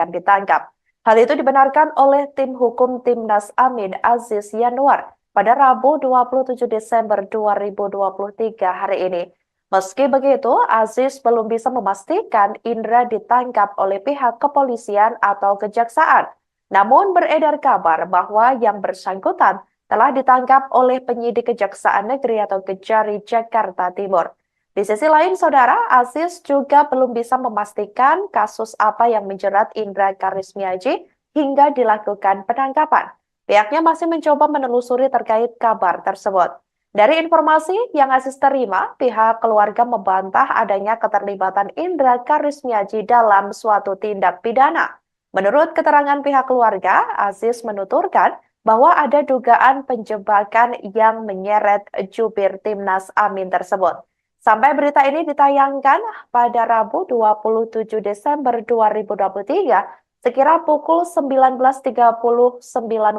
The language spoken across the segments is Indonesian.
akan ditangkap. Hal itu dibenarkan oleh tim hukum Timnas Amin Aziz Yanuar pada Rabu 27 Desember 2023 hari ini. Meski begitu, Aziz belum bisa memastikan Indra ditangkap oleh pihak kepolisian atau kejaksaan. Namun beredar kabar bahwa yang bersangkutan telah ditangkap oleh penyidik Kejaksaan Negeri atau Kejari Jakarta Timur. Di sisi lain, Saudara, Aziz juga belum bisa memastikan kasus apa yang menjerat Indra Karismiaji hingga dilakukan penangkapan. Pihaknya masih mencoba menelusuri terkait kabar tersebut. Dari informasi yang Aziz terima, pihak keluarga membantah adanya keterlibatan Indra Karismiaji dalam suatu tindak pidana. Menurut keterangan pihak keluarga, Aziz menuturkan bahwa ada dugaan penjebakan yang menyeret jubir Timnas Amin tersebut. Sampai berita ini ditayangkan pada Rabu 27 Desember 2023, sekira pukul 19.39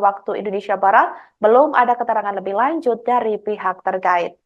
waktu Indonesia Barat, belum ada keterangan lebih lanjut dari pihak terkait.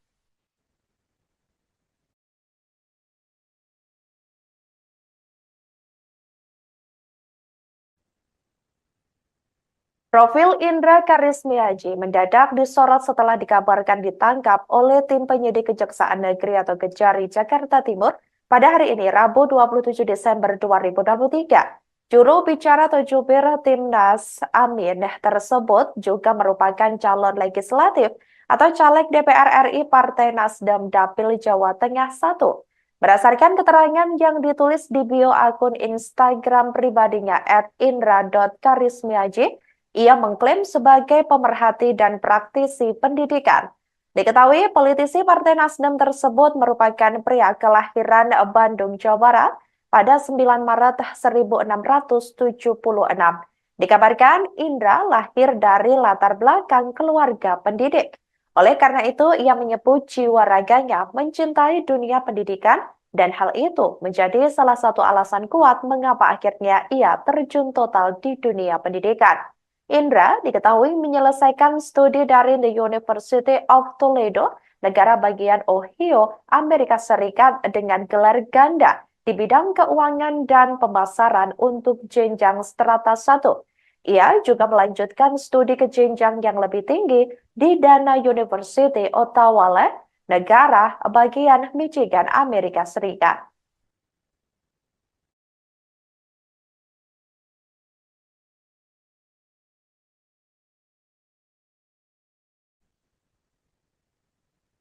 Profil Indra Karismiaji mendadak disorot setelah dikabarkan ditangkap oleh tim penyidik Kejaksaan Negeri atau Kejari Jakarta Timur pada hari ini, Rabu 27 Desember 2023. Juru bicara atau jubir Timnas Amin tersebut juga merupakan calon legislatif atau caleg DPR RI Partai Nasdem Dapil Jawa Tengah 1. Berdasarkan keterangan yang ditulis di bio akun Instagram pribadinya @indra.karismiaji, ia mengklaim sebagai pemerhati dan praktisi pendidikan. Diketahui politisi Partai Nasdem tersebut merupakan pria kelahiran Bandung, Jawa Barat pada 9 Maret 1676. Dikabarkan Indra lahir dari latar belakang keluarga pendidik. Oleh karena itu, ia menyebut jiwa raganya mencintai dunia pendidikan dan hal itu menjadi salah satu alasan kuat mengapa akhirnya ia terjun total di dunia pendidikan. Indra diketahui menyelesaikan studi dari The University of Toledo, negara bagian Ohio, Amerika Serikat dengan gelar ganda di bidang keuangan dan pemasaran untuk jenjang strata 1. Ia juga melanjutkan studi ke jenjang yang lebih tinggi di Dana University, Ottawa, negara bagian Michigan, Amerika Serikat.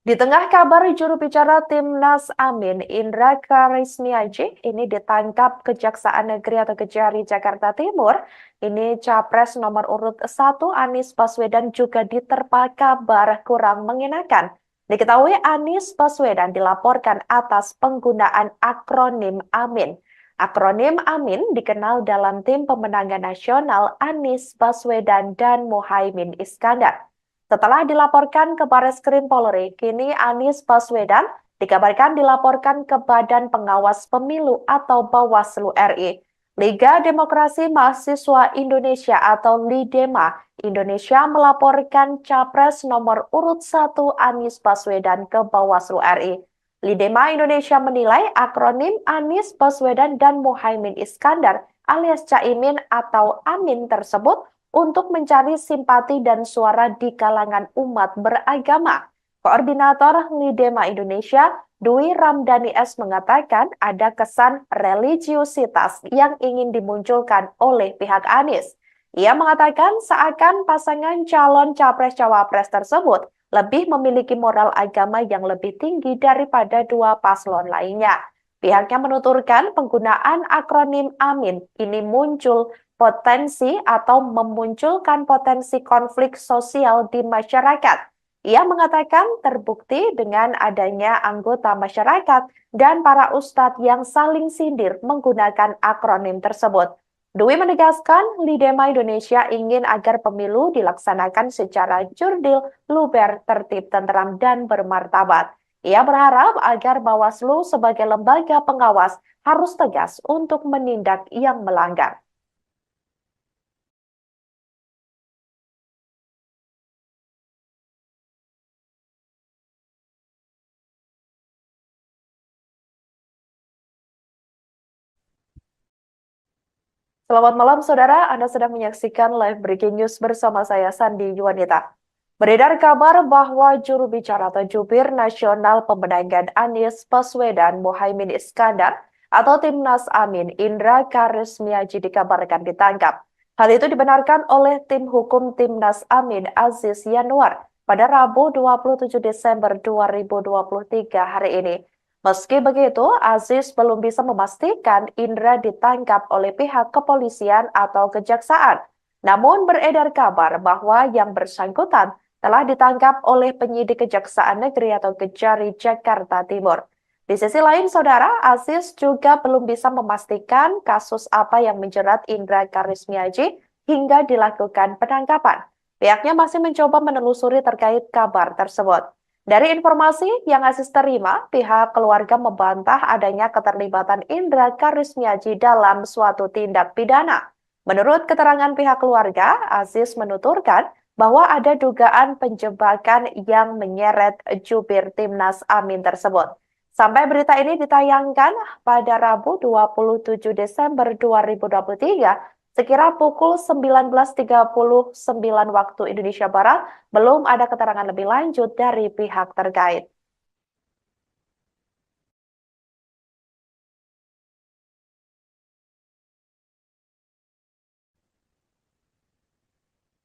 Di tengah kabar juru bicara Timnas Amin, Indra Karismiaji, ini ditangkap Kejaksaan Negeri atau Kejari Jakarta Timur. Ini Capres nomor urut 1 Anies Baswedan juga diterpa kabar kurang mengenakan. Diketahui Anies Baswedan dilaporkan atas penggunaan akronim Amin. Akronim Amin dikenal dalam tim pemenangan nasional Anies Baswedan dan Muhaimin Iskandar. Setelah dilaporkan ke Barreskrim Polri, kini Anies Baswedan dikabarkan dilaporkan ke Badan Pengawas Pemilu atau Bawaslu RI. Liga Demokrasi Mahasiswa Indonesia atau LIDEMA Indonesia melaporkan Capres nomor urut 1 Anies Baswedan ke Bawaslu RI. LIDEMA Indonesia menilai akronim Anies Baswedan dan Muhaimin Iskandar alias Caimin atau Amin tersebut untuk mencari simpati dan suara di kalangan umat beragama. Koordinator LIDEMA Indonesia, Dwi Ramdhani S. mengatakan ada kesan religiusitas yang ingin dimunculkan oleh pihak Anies. Ia mengatakan seakan pasangan calon capres-cawapres tersebut lebih memiliki moral agama yang lebih tinggi daripada dua paslon lainnya. Pihaknya menuturkan penggunaan akronim AMIN ini muncul potensi atau memunculkan potensi konflik sosial di masyarakat. Ia mengatakan terbukti dengan adanya anggota masyarakat dan para ustadz yang saling sindir menggunakan akronim tersebut. Dwi menegaskan LIDEMA Indonesia ingin agar pemilu dilaksanakan secara jurdil, luber, tertib, tenteram, dan bermartabat. Ia berharap agar Bawaslu sebagai lembaga pengawas harus tegas untuk menindak yang melanggar. Selamat malam, Saudara. Anda sedang menyaksikan live breaking news bersama saya, Sandi Yuwanita. Beredar kabar bahwa juru bicara atau jubir nasional pemenangan Anies Baswedan Muhaimin Iskandar atau Timnas Amin Indra Karismiaji dikabarkan ditangkap. Hal itu dibenarkan oleh tim hukum Timnas Amin Aziz Yanuar pada Rabu 27 Desember 2023 hari ini. Meski begitu, Aziz belum bisa memastikan Indra ditangkap oleh pihak kepolisian atau kejaksaan. Namun beredar kabar bahwa yang bersangkutan telah ditangkap oleh penyidik Kejaksaan Negeri atau Kejari Jakarta Timur. Di sisi lain, Saudara, Aziz juga belum bisa memastikan kasus apa yang menjerat Indra Karismiaji hingga dilakukan penangkapan. Pihaknya masih mencoba menelusuri terkait kabar tersebut. Dari informasi yang Aziz terima, pihak keluarga membantah adanya keterlibatan Indra Karismiaji dalam suatu tindak pidana. Menurut keterangan pihak keluarga, Aziz menuturkan bahwa ada dugaan penjebakan yang menyeret jubir Timnas Amin tersebut. Sampai berita ini ditayangkan pada Rabu 27 Desember 2023, sekira pukul 19.39 waktu Indonesia Barat, belum ada keterangan lebih lanjut dari pihak terkait.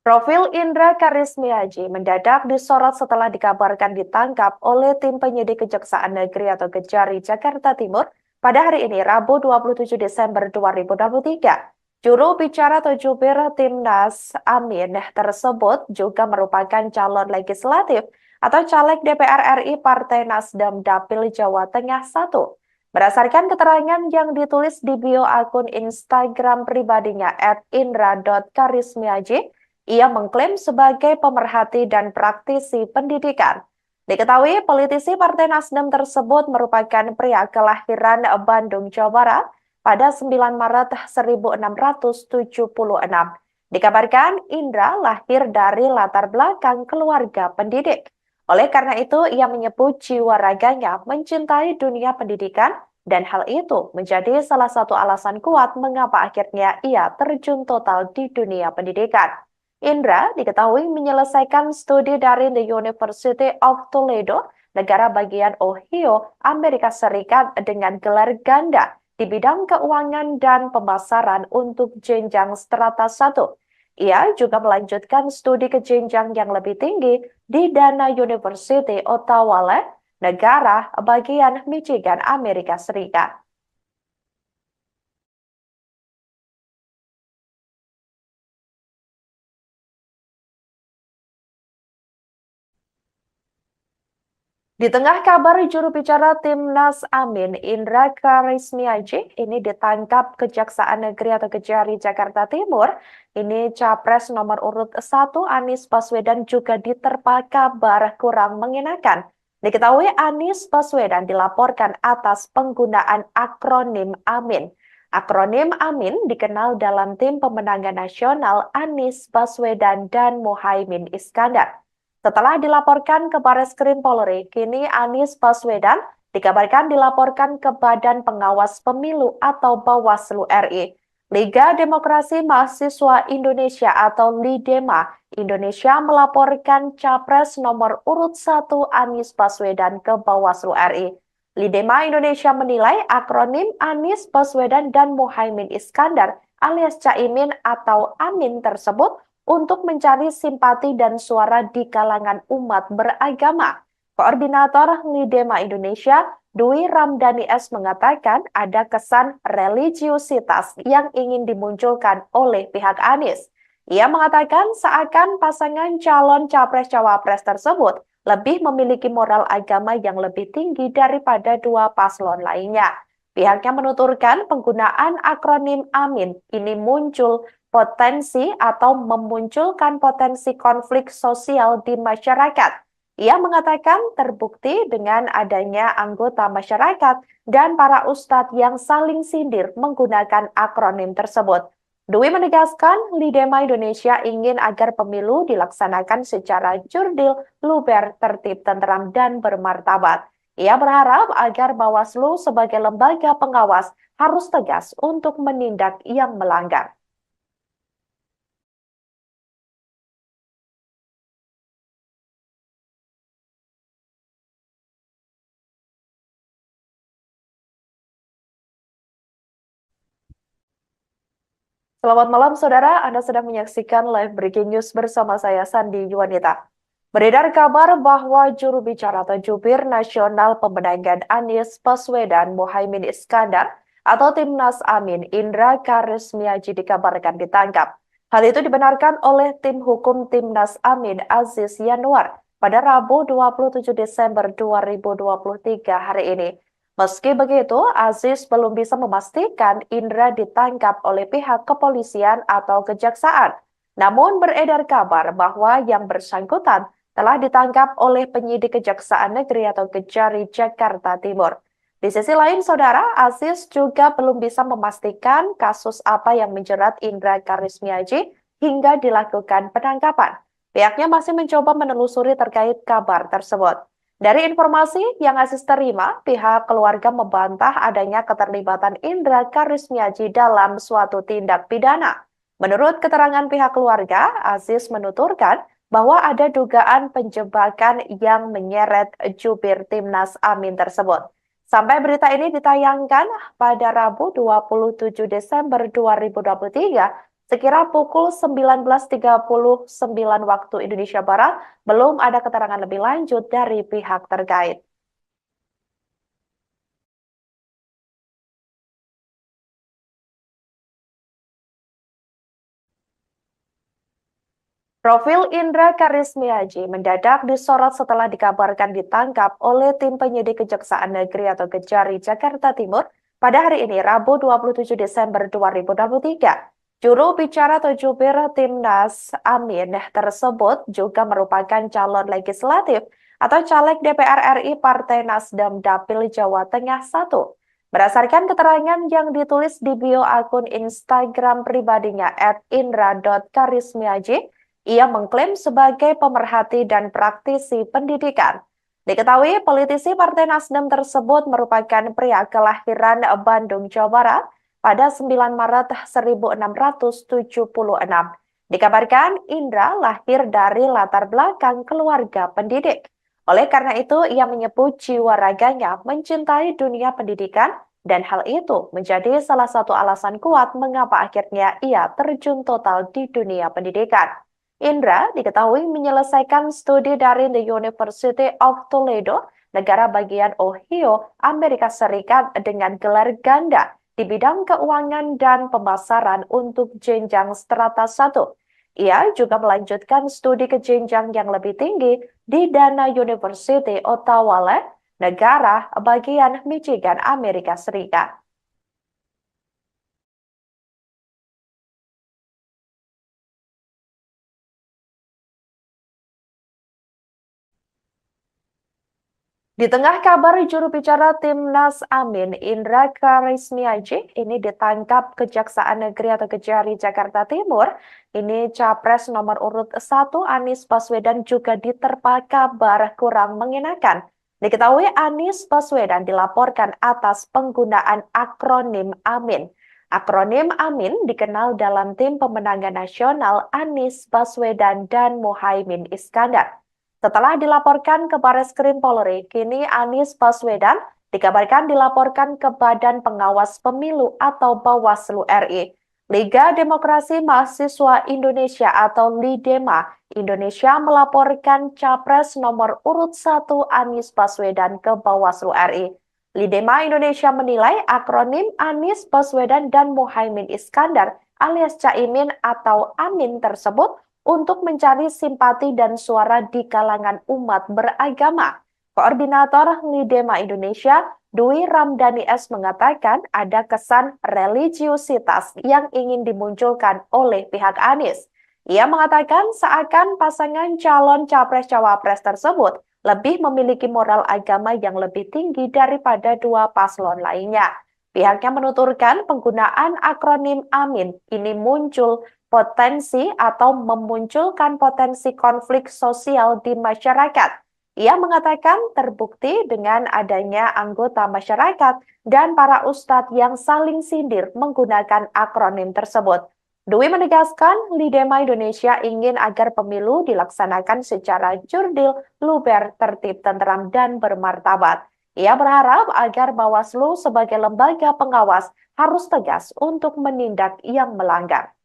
Profil Indra Karismiaji mendadak disorot setelah dikabarkan ditangkap oleh tim penyidik Kejaksaan Negeri atau Kejari Jakarta Timur pada hari ini, Rabu 27 Desember 2023. Juru bicara atau jubir Timnas Amin tersebut juga merupakan calon legislatif atau caleg DPR RI Partai Nasdem Dapil Jawa Tengah 1. Berdasarkan keterangan yang ditulis di bio akun Instagram pribadinya @indra.karismiaji, ia mengklaim sebagai pemerhati dan praktisi pendidikan. Diketahui politisi Partai Nasdem tersebut merupakan pria kelahiran Bandung, Jawa Barat pada 9 Maret 1676. Dikabarkan Indra lahir dari latar belakang keluarga pendidik. Oleh karena itu, ia menyebut jiwa raganya mencintai dunia pendidikan dan hal itu menjadi salah satu alasan kuat mengapa akhirnya ia terjun total di dunia pendidikan. Indra diketahui menyelesaikan studi dari The University of Toledo, negara bagian Ohio, Amerika Serikat dengan gelar ganda di bidang keuangan dan pemasaran untuk jenjang strata 1. Ia juga melanjutkan studi ke jenjang yang lebih tinggi di Dana University, Ottawa, negara bagian Michigan, Amerika Serikat. Di tengah kabar juru bicara Timnas Amin, Indra Karismiaji, ini ditangkap Kejaksaan Negeri atau Kejari Jakarta Timur. Ini Capres nomor urut 1 Anies Baswedan juga diterpa kabar kurang mengenakan. Diketahui Anies Baswedan dilaporkan atas penggunaan akronim Amin. Akronim Amin dikenal dalam tim pemenangan nasional Anies Baswedan dan Muhaimin Iskandar. Setelah dilaporkan ke Barreskrim Polri, kini Anies Baswedan dikabarkan dilaporkan ke Badan Pengawas Pemilu atau Bawaslu RI. Liga Demokrasi Mahasiswa Indonesia atau LIDEMA Indonesia melaporkan Capres nomor urut 1 Anies Baswedan ke Bawaslu RI. LIDEMA Indonesia menilai akronim Anies Baswedan dan Muhaimin Iskandar alias Caimin atau Amin tersebut untuk mencari simpati dan suara di kalangan umat beragama. Koordinator LIDEMA Indonesia, Dwi Ramdhani S. mengatakan ada kesan religiusitas yang ingin dimunculkan oleh pihak Anies. Ia mengatakan seakan pasangan calon capres-cawapres tersebut lebih memiliki moral agama yang lebih tinggi daripada dua paslon lainnya. Pihaknya menuturkan penggunaan akronim Amin ini muncul potensi atau memunculkan potensi konflik sosial di masyarakat. Ia mengatakan terbukti dengan adanya anggota masyarakat dan para ustadz yang saling sindir menggunakan akronim tersebut. Dwi menegaskan LIDEMA Indonesia ingin agar pemilu dilaksanakan secara jurdil, luber, tertib, tenteram, dan bermartabat. Ia berharap agar Bawaslu sebagai lembaga pengawas harus tegas untuk menindak yang melanggar. Selamat malam, Saudara. Anda sedang menyaksikan live breaking news bersama saya, Sandi Yuwanita. Beredar kabar bahwa juru bicara atau jubir nasional pemenangan Anies Baswedan Muhaimin Iskandar atau Timnas Amin Indra Karismiaji dikabarkan ditangkap. Hal itu dibenarkan oleh tim hukum Timnas Amin Aziz Yanuar pada Rabu 27 Desember 2023 hari ini. Meski begitu, Aziz belum bisa memastikan Indra ditangkap oleh pihak kepolisian atau kejaksaan. Namun beredar kabar bahwa yang bersangkutan telah ditangkap oleh penyidik Kejaksaan Negeri atau Kejari Jakarta Timur. Di sisi lain, Saudara, Aziz juga belum bisa memastikan kasus apa yang menjerat Indra Karismiaji hingga dilakukan penangkapan. Pihaknya masih mencoba menelusuri terkait kabar tersebut. Dari informasi yang Aziz terima, pihak keluarga membantah adanya keterlibatan Indra Karismiaji dalam suatu tindak pidana. Menurut keterangan pihak keluarga, Aziz menuturkan bahwa ada dugaan penjebakan yang menyeret jubir Timnas Amin tersebut. Sampai berita ini ditayangkan pada Rabu 27 Desember 2023, sekira pukul 19.39 waktu Indonesia Barat, belum ada keterangan lebih lanjut dari pihak terkait. Profil Indra Karismiaji mendadak disorot setelah dikabarkan ditangkap oleh tim penyidik Kejaksaan Negeri atau Kejari Jakarta Timur pada hari ini, Rabu 27 Desember 2023. Juru bicara atau jubir Timnas Amin tersebut juga merupakan calon legislatif atau caleg DPR RI Partai Nasdem Dapil Jawa Tengah 1. Berdasarkan keterangan yang ditulis di bio akun Instagram pribadinya @indra.karismiaji, ia mengklaim sebagai pemerhati dan praktisi pendidikan. Diketahui politisi Partai Nasdem tersebut merupakan pria kelahiran Bandung, Jawa Barat pada 9 Maret 1676. Dikabarkan Indra lahir dari latar belakang keluarga pendidik. Oleh karena itu, ia menyebut jiwa raganya mencintai dunia pendidikan dan hal itu menjadi salah satu alasan kuat mengapa akhirnya ia terjun total di dunia pendidikan. Indra diketahui menyelesaikan studi dari The University of Toledo, negara bagian Ohio, Amerika Serikat dengan gelar ganda di bidang keuangan dan pemasaran untuk jenjang strata 1. Ia juga melanjutkan studi ke jenjang yang lebih tinggi di Dana University, Ottawa, negara bagian Michigan, Amerika Serikat. Di tengah kabar juru bicara Timnas Amin, Indra Karismiaji, ini ditangkap Kejaksaan Negeri atau Kejari Jakarta Timur. Ini Capres nomor urut 1 Anies Baswedan juga diterpa kabar kurang mengenakan. Diketahui Anies Baswedan dilaporkan atas penggunaan akronim Amin. Akronim Amin dikenal dalam tim pemenangan nasional Anies Baswedan dan Muhaimin Iskandar. Setelah dilaporkan ke Bareskrim Polri, kini Anies Baswedan dikabarkan dilaporkan ke Badan Pengawas Pemilu atau Bawaslu RI. Liga Demokrasi Mahasiswa Indonesia atau LIDEMA Indonesia melaporkan Capres nomor urut 1 Anies Baswedan ke Bawaslu RI. LIDEMA Indonesia menilai akronim Anies Baswedan dan Muhaimin Iskandar alias Caimin atau Amin tersebut untuk mencari simpati dan suara di kalangan umat beragama. Koordinator LIDEMA Indonesia, Dwi Ramdhani S. mengatakan ada kesan religiusitas yang ingin dimunculkan oleh pihak Anies. Ia mengatakan seakan pasangan calon capres-cawapres tersebut lebih memiliki moral agama yang lebih tinggi daripada dua paslon lainnya. Pihaknya menuturkan penggunaan akronim Amin ini muncul potensi atau memunculkan potensi konflik sosial di masyarakat. Ia mengatakan terbukti dengan adanya anggota masyarakat dan para ustadz yang saling sindir menggunakan akronim tersebut. Dwi menegaskan, Lidema Indonesia ingin agar pemilu dilaksanakan secara jurdil, luber, tertib, tenteram, dan bermartabat. Ia berharap agar Bawaslu sebagai lembaga pengawas harus tegas untuk menindak yang melanggar.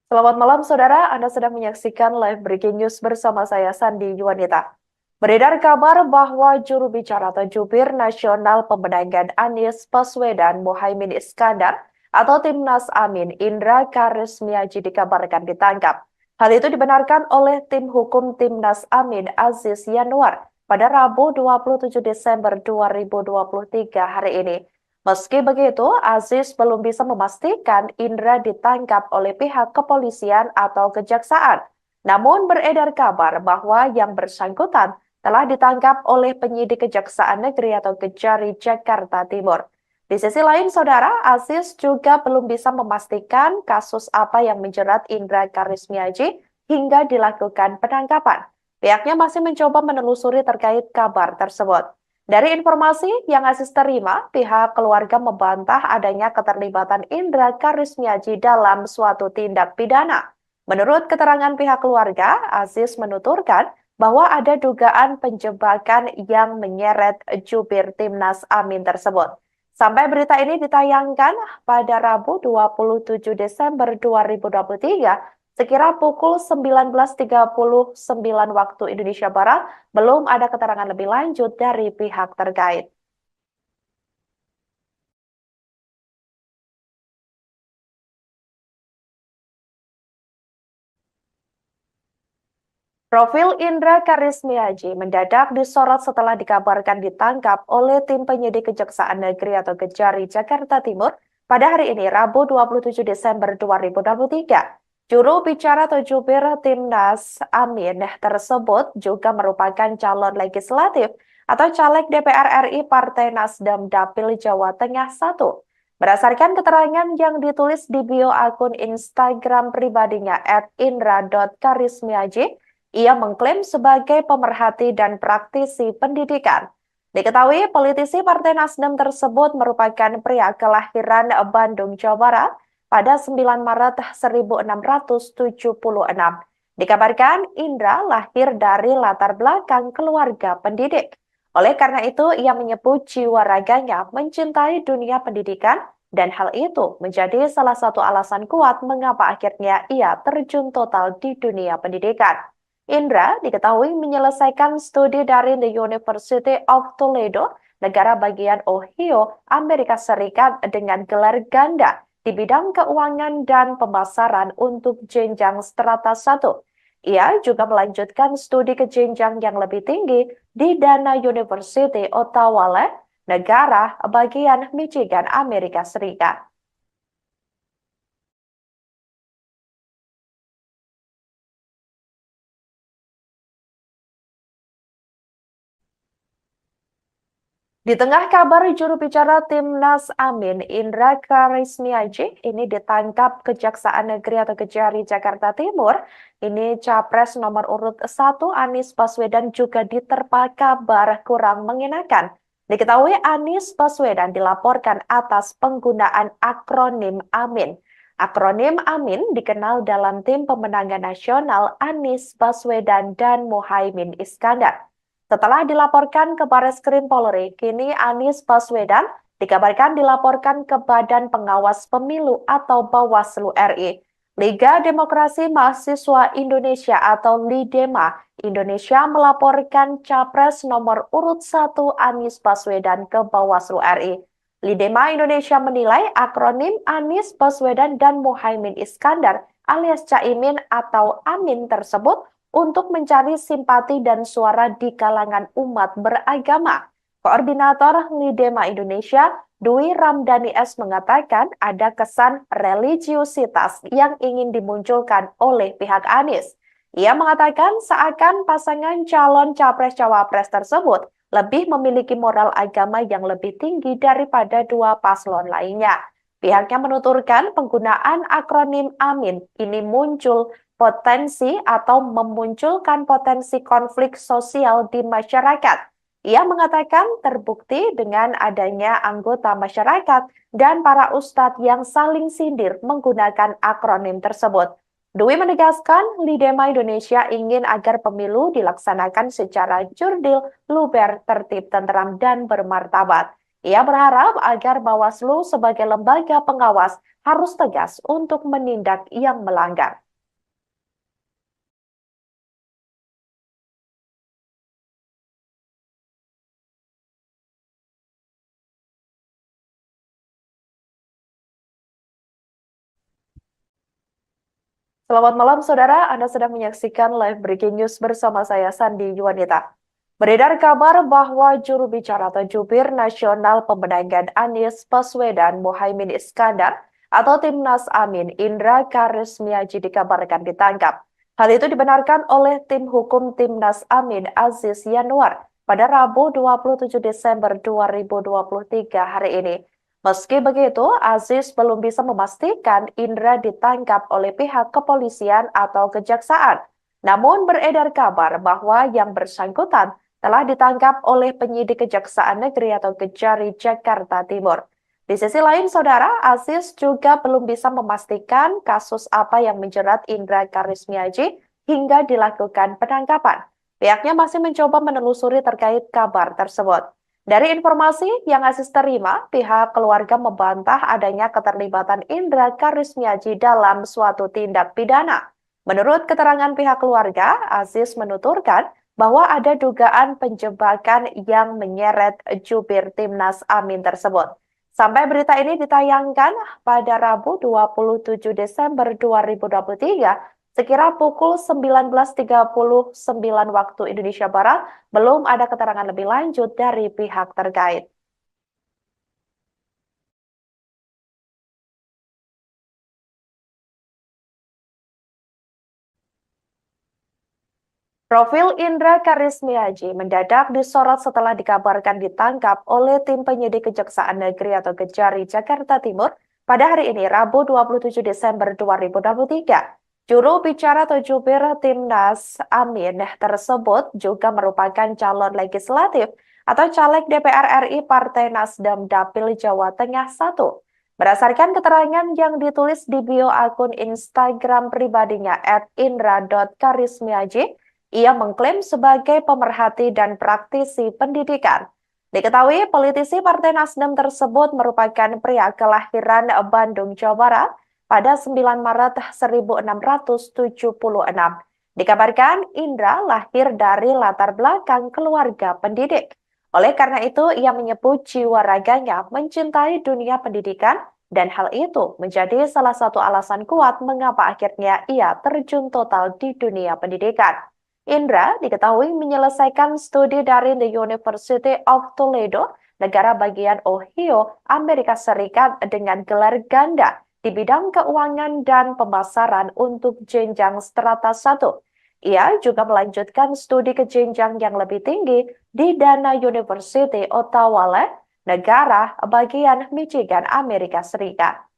Selamat malam, Saudara. Anda sedang menyaksikan live breaking news bersama saya, Sandi Yuwanita. Beredar kabar bahwa juru bicara atau jubir nasional pemenangan Anies Baswedan Muhaimin Iskandar atau Timnas Amin Indra Karismiaji dikabarkan ditangkap. Hal itu dibenarkan oleh tim hukum Timnas Amin Aziz Yanuar pada Rabu 27 Desember 2023 hari ini. Meski begitu, Aziz belum bisa memastikan Indra ditangkap oleh pihak kepolisian atau kejaksaan. Namun beredar kabar bahwa yang bersangkutan telah ditangkap oleh penyidik Kejaksaan Negeri atau Kejari Jakarta Timur. Di sisi lain, Saudara, Aziz juga belum bisa memastikan kasus apa yang menjerat Indra Karismiaji hingga dilakukan penangkapan. Pihaknya masih mencoba menelusuri terkait kabar tersebut. Dari informasi yang Aziz terima, pihak keluarga membantah adanya keterlibatan Indra Karismiaji dalam suatu tindak pidana. Menurut keterangan pihak keluarga, Aziz menuturkan bahwa ada dugaan penjebakan yang menyeret jubir Timnas Amin tersebut. Sampai berita ini ditayangkan pada Rabu 27 Desember 2023, sekira pukul 19.39 waktu Indonesia Barat, belum ada keterangan lebih lanjut dari pihak terkait. Profil Indra Karismiaji mendadak disorot setelah dikabarkan ditangkap oleh tim penyidik Kejaksaan Negeri atau Kejari Jakarta Timur pada hari ini, Rabu 27 Desember 2023. Juru bicara atau jubir Timnas Amin tersebut juga merupakan calon legislatif atau caleg DPR RI Partai Nasdem Dapil Jawa Tengah 1. Berdasarkan keterangan yang ditulis di bio akun Instagram pribadinya @indra.karismiaji, ia mengklaim sebagai pemerhati dan praktisi pendidikan. Diketahui politisi Partai Nasdem tersebut merupakan pria kelahiran Bandung, Jawa Barat pada 9 Maret 1676. Dikabarkan Indra lahir dari latar belakang keluarga pendidik. Oleh karena itu, ia menyebut jiwa raganya mencintai dunia pendidikan dan hal itu menjadi salah satu alasan kuat mengapa akhirnya ia terjun total di dunia pendidikan. Indra diketahui menyelesaikan studi dari The University of Toledo, negara bagian Ohio, Amerika Serikat dengan gelar ganda di bidang keuangan dan pemasaran untuk jenjang strata 1. Ia juga melanjutkan studi ke jenjang yang lebih tinggi di Dana University, Ottawa, negara bagian Michigan, Amerika Serikat. Di tengah kabar juru bicara Timnas Amin, Indra Karismiaji, ini ditangkap Kejaksaan Negeri atau Kejari Jakarta Timur. Ini Capres nomor urut 1 Anies Baswedan juga diterpa kabar kurang mengenakan. Diketahui Anies Baswedan dilaporkan atas penggunaan akronim Amin. Akronim Amin dikenal dalam tim pemenangan nasional Anies Baswedan dan Muhaimin Iskandar. Setelah dilaporkan ke Bareskrim Polri, kini Anies Baswedan dikabarkan dilaporkan ke Badan Pengawas Pemilu atau Bawaslu RI. Liga Demokrasi Mahasiswa Indonesia atau LIDEMA Indonesia melaporkan Capres nomor urut 1 Anies Baswedan ke Bawaslu RI. LIDEMA Indonesia menilai akronim Anies Baswedan dan Muhaimin Iskandar alias Caimin atau Amin tersebut untuk mencari simpati dan suara di kalangan umat beragama. Koordinator LIDEMA Indonesia, Dwi Ramdhani S. mengatakan ada kesan religiusitas yang ingin dimunculkan oleh pihak Anies. Ia mengatakan seakan pasangan calon capres-cawapres tersebut lebih memiliki moral agama yang lebih tinggi daripada dua paslon lainnya. Pihaknya menuturkan penggunaan akronim AMIN ini muncul potensi atau memunculkan potensi konflik sosial di masyarakat. Ia mengatakan terbukti dengan adanya anggota masyarakat dan para ustadz yang saling sindir menggunakan akronim tersebut. Dwi menegaskan, Lidema Indonesia ingin agar pemilu dilaksanakan secara jurdil, luber, tertib, tenteram, dan bermartabat. Ia berharap agar Bawaslu sebagai lembaga pengawas harus tegas untuk menindak yang melanggar. Selamat malam, Saudara. Anda sedang menyaksikan live breaking news bersama saya, Sandi Yuwanita. Beredar kabar bahwa juru bicara atau jubir nasional pemenangan Anies Baswedan Muhaimin Iskandar atau Timnas Amin Indra Karismiaji dikabarkan ditangkap. Hal itu dibenarkan oleh tim hukum Timnas Amin Aziz Yanuar pada Rabu 27 Desember 2023 hari ini. Meski begitu, Aziz belum bisa memastikan Indra ditangkap oleh pihak kepolisian atau kejaksaan. Namun beredar kabar bahwa yang bersangkutan telah ditangkap oleh penyidik Kejaksaan Negeri atau Kejari Jakarta Timur. Di sisi lain, Saudara, Aziz juga belum bisa memastikan kasus apa yang menjerat Indra Karismiaji hingga dilakukan penangkapan. Pihaknya masih mencoba menelusuri terkait kabar tersebut. Dari informasi yang Aziz terima, pihak keluarga membantah adanya keterlibatan Indra Karismiaji dalam suatu tindak pidana. Menurut keterangan pihak keluarga, Aziz menuturkan bahwa ada dugaan penjebakan yang menyeret jubir Timnas Amin tersebut. Sampai berita ini ditayangkan pada Rabu 27 Desember 2023, sekira pukul 19.39 waktu Indonesia Barat, belum ada keterangan lebih lanjut dari pihak terkait. Profil Indra Karismiaji mendadak disorot setelah dikabarkan ditangkap oleh tim penyidik Kejaksaan Negeri atau Kejari Jakarta Timur pada hari ini, Rabu 27 Desember 2023. Juru bicara atau jubir Timnas Amin tersebut juga merupakan calon legislatif atau caleg DPR RI Partai Nasdem Dapil Jawa Tengah 1. Berdasarkan keterangan yang ditulis di bio akun Instagram pribadinya @indra.karismiaji, ia mengklaim sebagai pemerhati dan praktisi pendidikan. Diketahui politisi Partai Nasdem tersebut merupakan pria kelahiran Bandung, Jawa Barat pada 9 Maret 1676. Dikabarkan Indra lahir dari latar belakang keluarga pendidik. Oleh karena itu, ia menyebut jiwa raganya mencintai dunia pendidikan dan hal itu menjadi salah satu alasan kuat mengapa akhirnya ia terjun total di dunia pendidikan. Indra diketahui menyelesaikan studi dari The University of Toledo, negara bagian Ohio, Amerika Serikat dengan gelar ganda di bidang keuangan dan pemasaran untuk jenjang strata 1. Ia juga melanjutkan studi ke jenjang yang lebih tinggi di Dana University Ottawa, negara bagian Michigan, Amerika Serikat.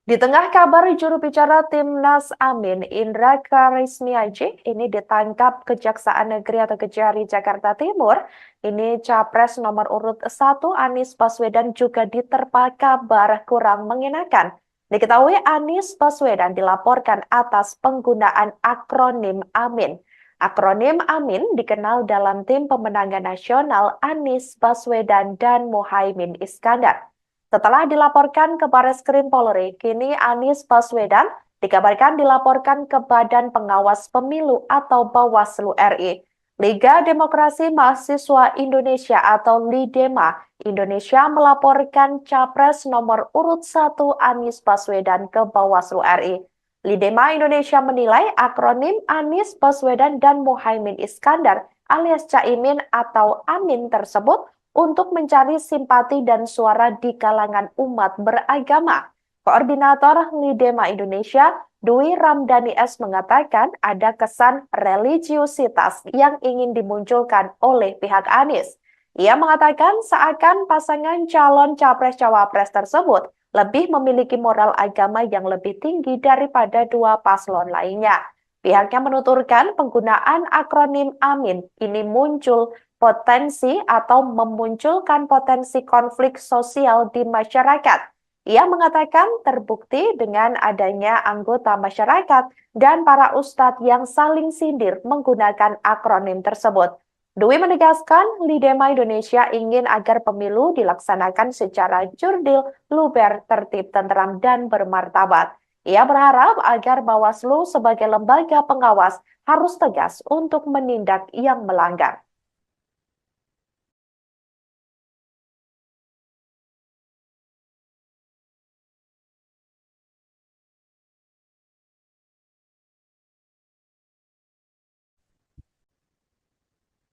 Di tengah kabar juru bicara Timnas Amin, Indra Karismiaji, ini ditangkap Kejaksaan Negeri atau Kejari Jakarta Timur. Ini Capres nomor urut 1 Anies Baswedan juga diterpa kabar kurang mengenakan. Diketahui Anies Baswedan dilaporkan atas penggunaan akronim Amin. Akronim Amin dikenal dalam tim pemenangan nasional Anies Baswedan dan Muhaimin Iskandar. Setelah dilaporkan ke Barreskrim Polri, kini Anies Baswedan dikabarkan dilaporkan ke Badan Pengawas Pemilu atau Bawaslu RI. Liga Demokrasi Mahasiswa Indonesia atau LIDEMA Indonesia melaporkan Capres nomor urut 1 Anies Baswedan ke Bawaslu RI. LIDEMA Indonesia menilai akronim Anies Baswedan dan Muhaimin Iskandar alias Caimin atau Amin tersebut untuk mencari simpati dan suara di kalangan umat beragama. Koordinator Lidema Indonesia, Dwi Ramdhani S. mengatakan ada kesan religiusitas yang ingin dimunculkan oleh pihak Anies. Ia mengatakan seakan pasangan calon capres-cawapres tersebut lebih memiliki moral agama yang lebih tinggi daripada dua paslon lainnya. Pihaknya menuturkan penggunaan akronim AMIN ini muncul potensi atau memunculkan potensi konflik sosial di masyarakat. Ia mengatakan terbukti dengan adanya anggota masyarakat dan para ustadz yang saling sindir menggunakan akronim tersebut. Dwi menegaskan Lidema Indonesia ingin agar pemilu dilaksanakan secara jurdil, luber, tertib, tenteram, dan bermartabat. Ia berharap agar Bawaslu sebagai lembaga pengawas harus tegas untuk menindak yang melanggar.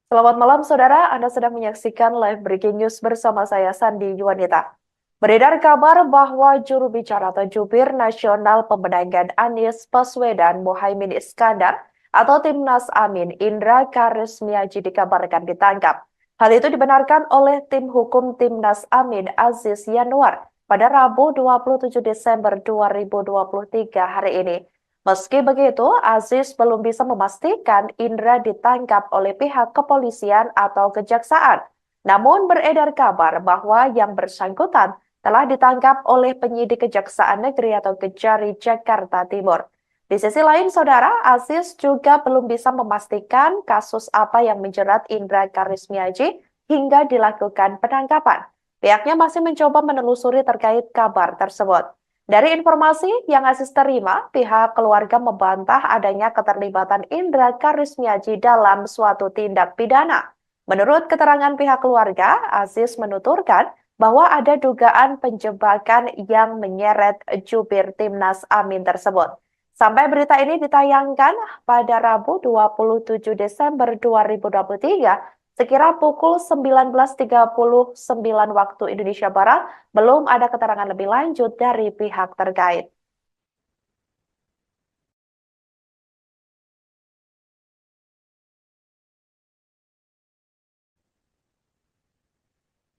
Selamat malam, Saudara. Anda sedang menyaksikan live breaking news bersama saya, Sandi Yuwanita. Beredar kabar bahwa juru bicara atau jubir nasional pemenangan Anies Baswedan Muhaimin Iskandar atau Timnas Amin Indra Karismiaji dikabarkan ditangkap. Hal itu dibenarkan oleh tim hukum Timnas Amin Aziz Yanuar pada Rabu 27 Desember 2023 hari ini. Meski begitu, Aziz belum bisa memastikan Indra ditangkap oleh pihak kepolisian atau kejaksaan. Namun beredar kabar bahwa yang bersangkutan telah ditangkap oleh penyidik Kejaksaan Negeri atau Kejari Jakarta Timur. Di sisi lain, Saudara, Aziz juga belum bisa memastikan kasus apa yang menjerat Indra Karismiaji hingga dilakukan penangkapan. Pihaknya masih mencoba menelusuri terkait kabar tersebut. Dari informasi yang Aziz terima, pihak keluarga membantah adanya keterlibatan Indra Karismiaji dalam suatu tindak pidana. Menurut keterangan pihak keluarga, Aziz menuturkan bahwa ada dugaan penjebakan yang menyeret jubir Timnas Amin tersebut. Sampai berita ini ditayangkan pada Rabu 27 Desember 2023, sekira pukul 19.39 waktu Indonesia Barat, belum ada keterangan lebih lanjut dari pihak terkait.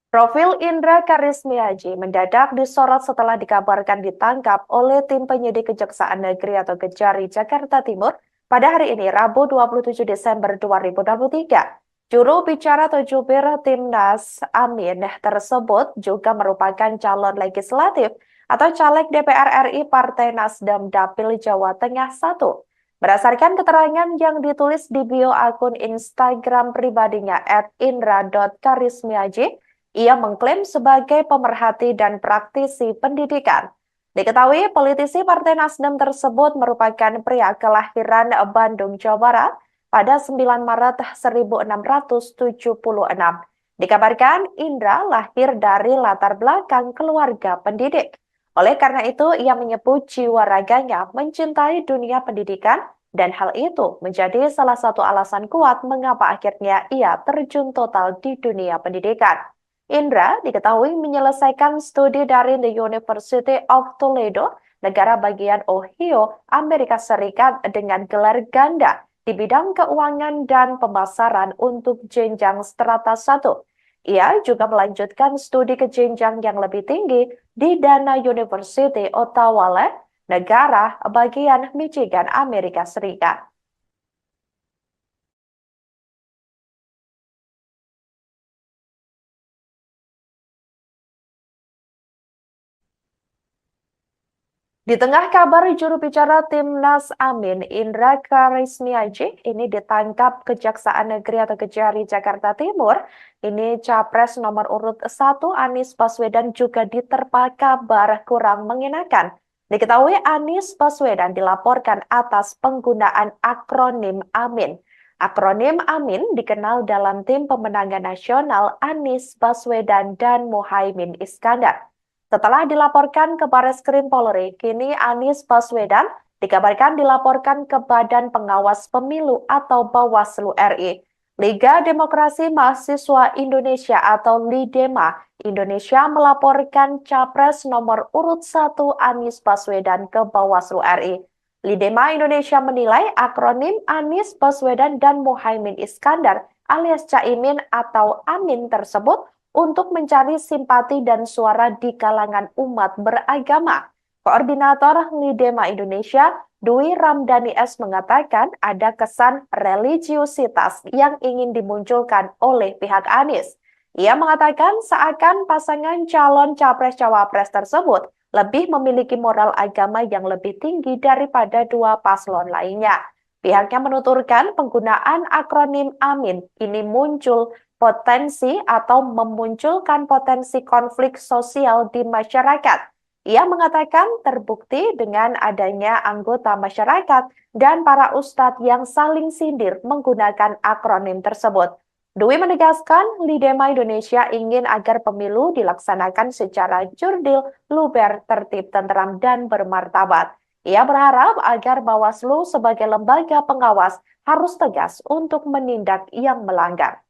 Profil Indra Karismiaji mendadak disorot setelah dikabarkan ditangkap oleh tim penyidik Kejaksaan Negeri atau Kejari Jakarta Timur pada hari ini, Rabu 27 Desember 2023. Juru bicara atau jubir Timnas Amin tersebut juga merupakan calon legislatif atau caleg DPR RI Partai Nasdem Dapil Jawa Tengah 1. Berdasarkan keterangan yang ditulis di bio akun Instagram pribadinya @indra.karismiaji, ia mengklaim sebagai pemerhati dan praktisi pendidikan. Diketahui politisi Partai Nasdem tersebut merupakan pria kelahiran Bandung, Jawa Barat pada 9 Maret 1676. Dikabarkan Indra lahir dari latar belakang keluarga pendidik. Oleh karena itu, ia menyebut jiwa raganya mencintai dunia pendidikan dan hal itu menjadi salah satu alasan kuat mengapa akhirnya ia terjun total di dunia pendidikan. Indra diketahui menyelesaikan studi dari The University of Toledo, negara bagian Ohio, Amerika Serikat dengan gelar ganda di bidang keuangan dan pemasaran untuk jenjang strata 1. Ia juga melanjutkan studi ke jenjang yang lebih tinggi di Dana University, Ottawa, negara bagian Michigan, Amerika Serikat. Di tengah kabar juru bicara Timnas Amin, Indra Karismiaji, ini ditangkap Kejaksaan Negeri atau Kejari Jakarta Timur. Ini Capres nomor urut 1 Anies Baswedan juga diterpa kabar kurang mengenakan. Diketahui Anies Baswedan dilaporkan atas penggunaan akronim Amin. Akronim Amin dikenal dalam tim pemenangan nasional Anies Baswedan dan Muhaimin Iskandar. Setelah dilaporkan ke Barreskrim Polri, kini Anies Baswedan dikabarkan dilaporkan ke Badan Pengawas Pemilu atau Bawaslu RI. Liga Demokrasi Mahasiswa Indonesia atau LIDEMA Indonesia melaporkan Capres nomor urut 1 Anies Baswedan ke Bawaslu RI. LIDEMA Indonesia menilai akronim Anies Baswedan dan Muhaimin Iskandar alias Caimin atau Amin tersebut untuk mencari simpati dan suara di kalangan umat beragama. Koordinator LIDEMA Indonesia, Dwi Ramdhani S. mengatakan ada kesan religiusitas yang ingin dimunculkan oleh pihak Anies. Ia mengatakan seakan pasangan calon capres-cawapres tersebut lebih memiliki moral agama yang lebih tinggi daripada dua paslon lainnya. Pihaknya menuturkan penggunaan akronim AMIN ini muncul potensi atau memunculkan potensi konflik sosial di masyarakat. Ia mengatakan terbukti dengan adanya anggota masyarakat dan para ustadz yang saling sindir menggunakan akronim tersebut. Dwi menegaskan LIDEMA Indonesia ingin agar pemilu dilaksanakan secara jurdil, luber, tertib, tenteram, dan bermartabat. Ia berharap agar Bawaslu sebagai lembaga pengawas harus tegas untuk menindak yang melanggar.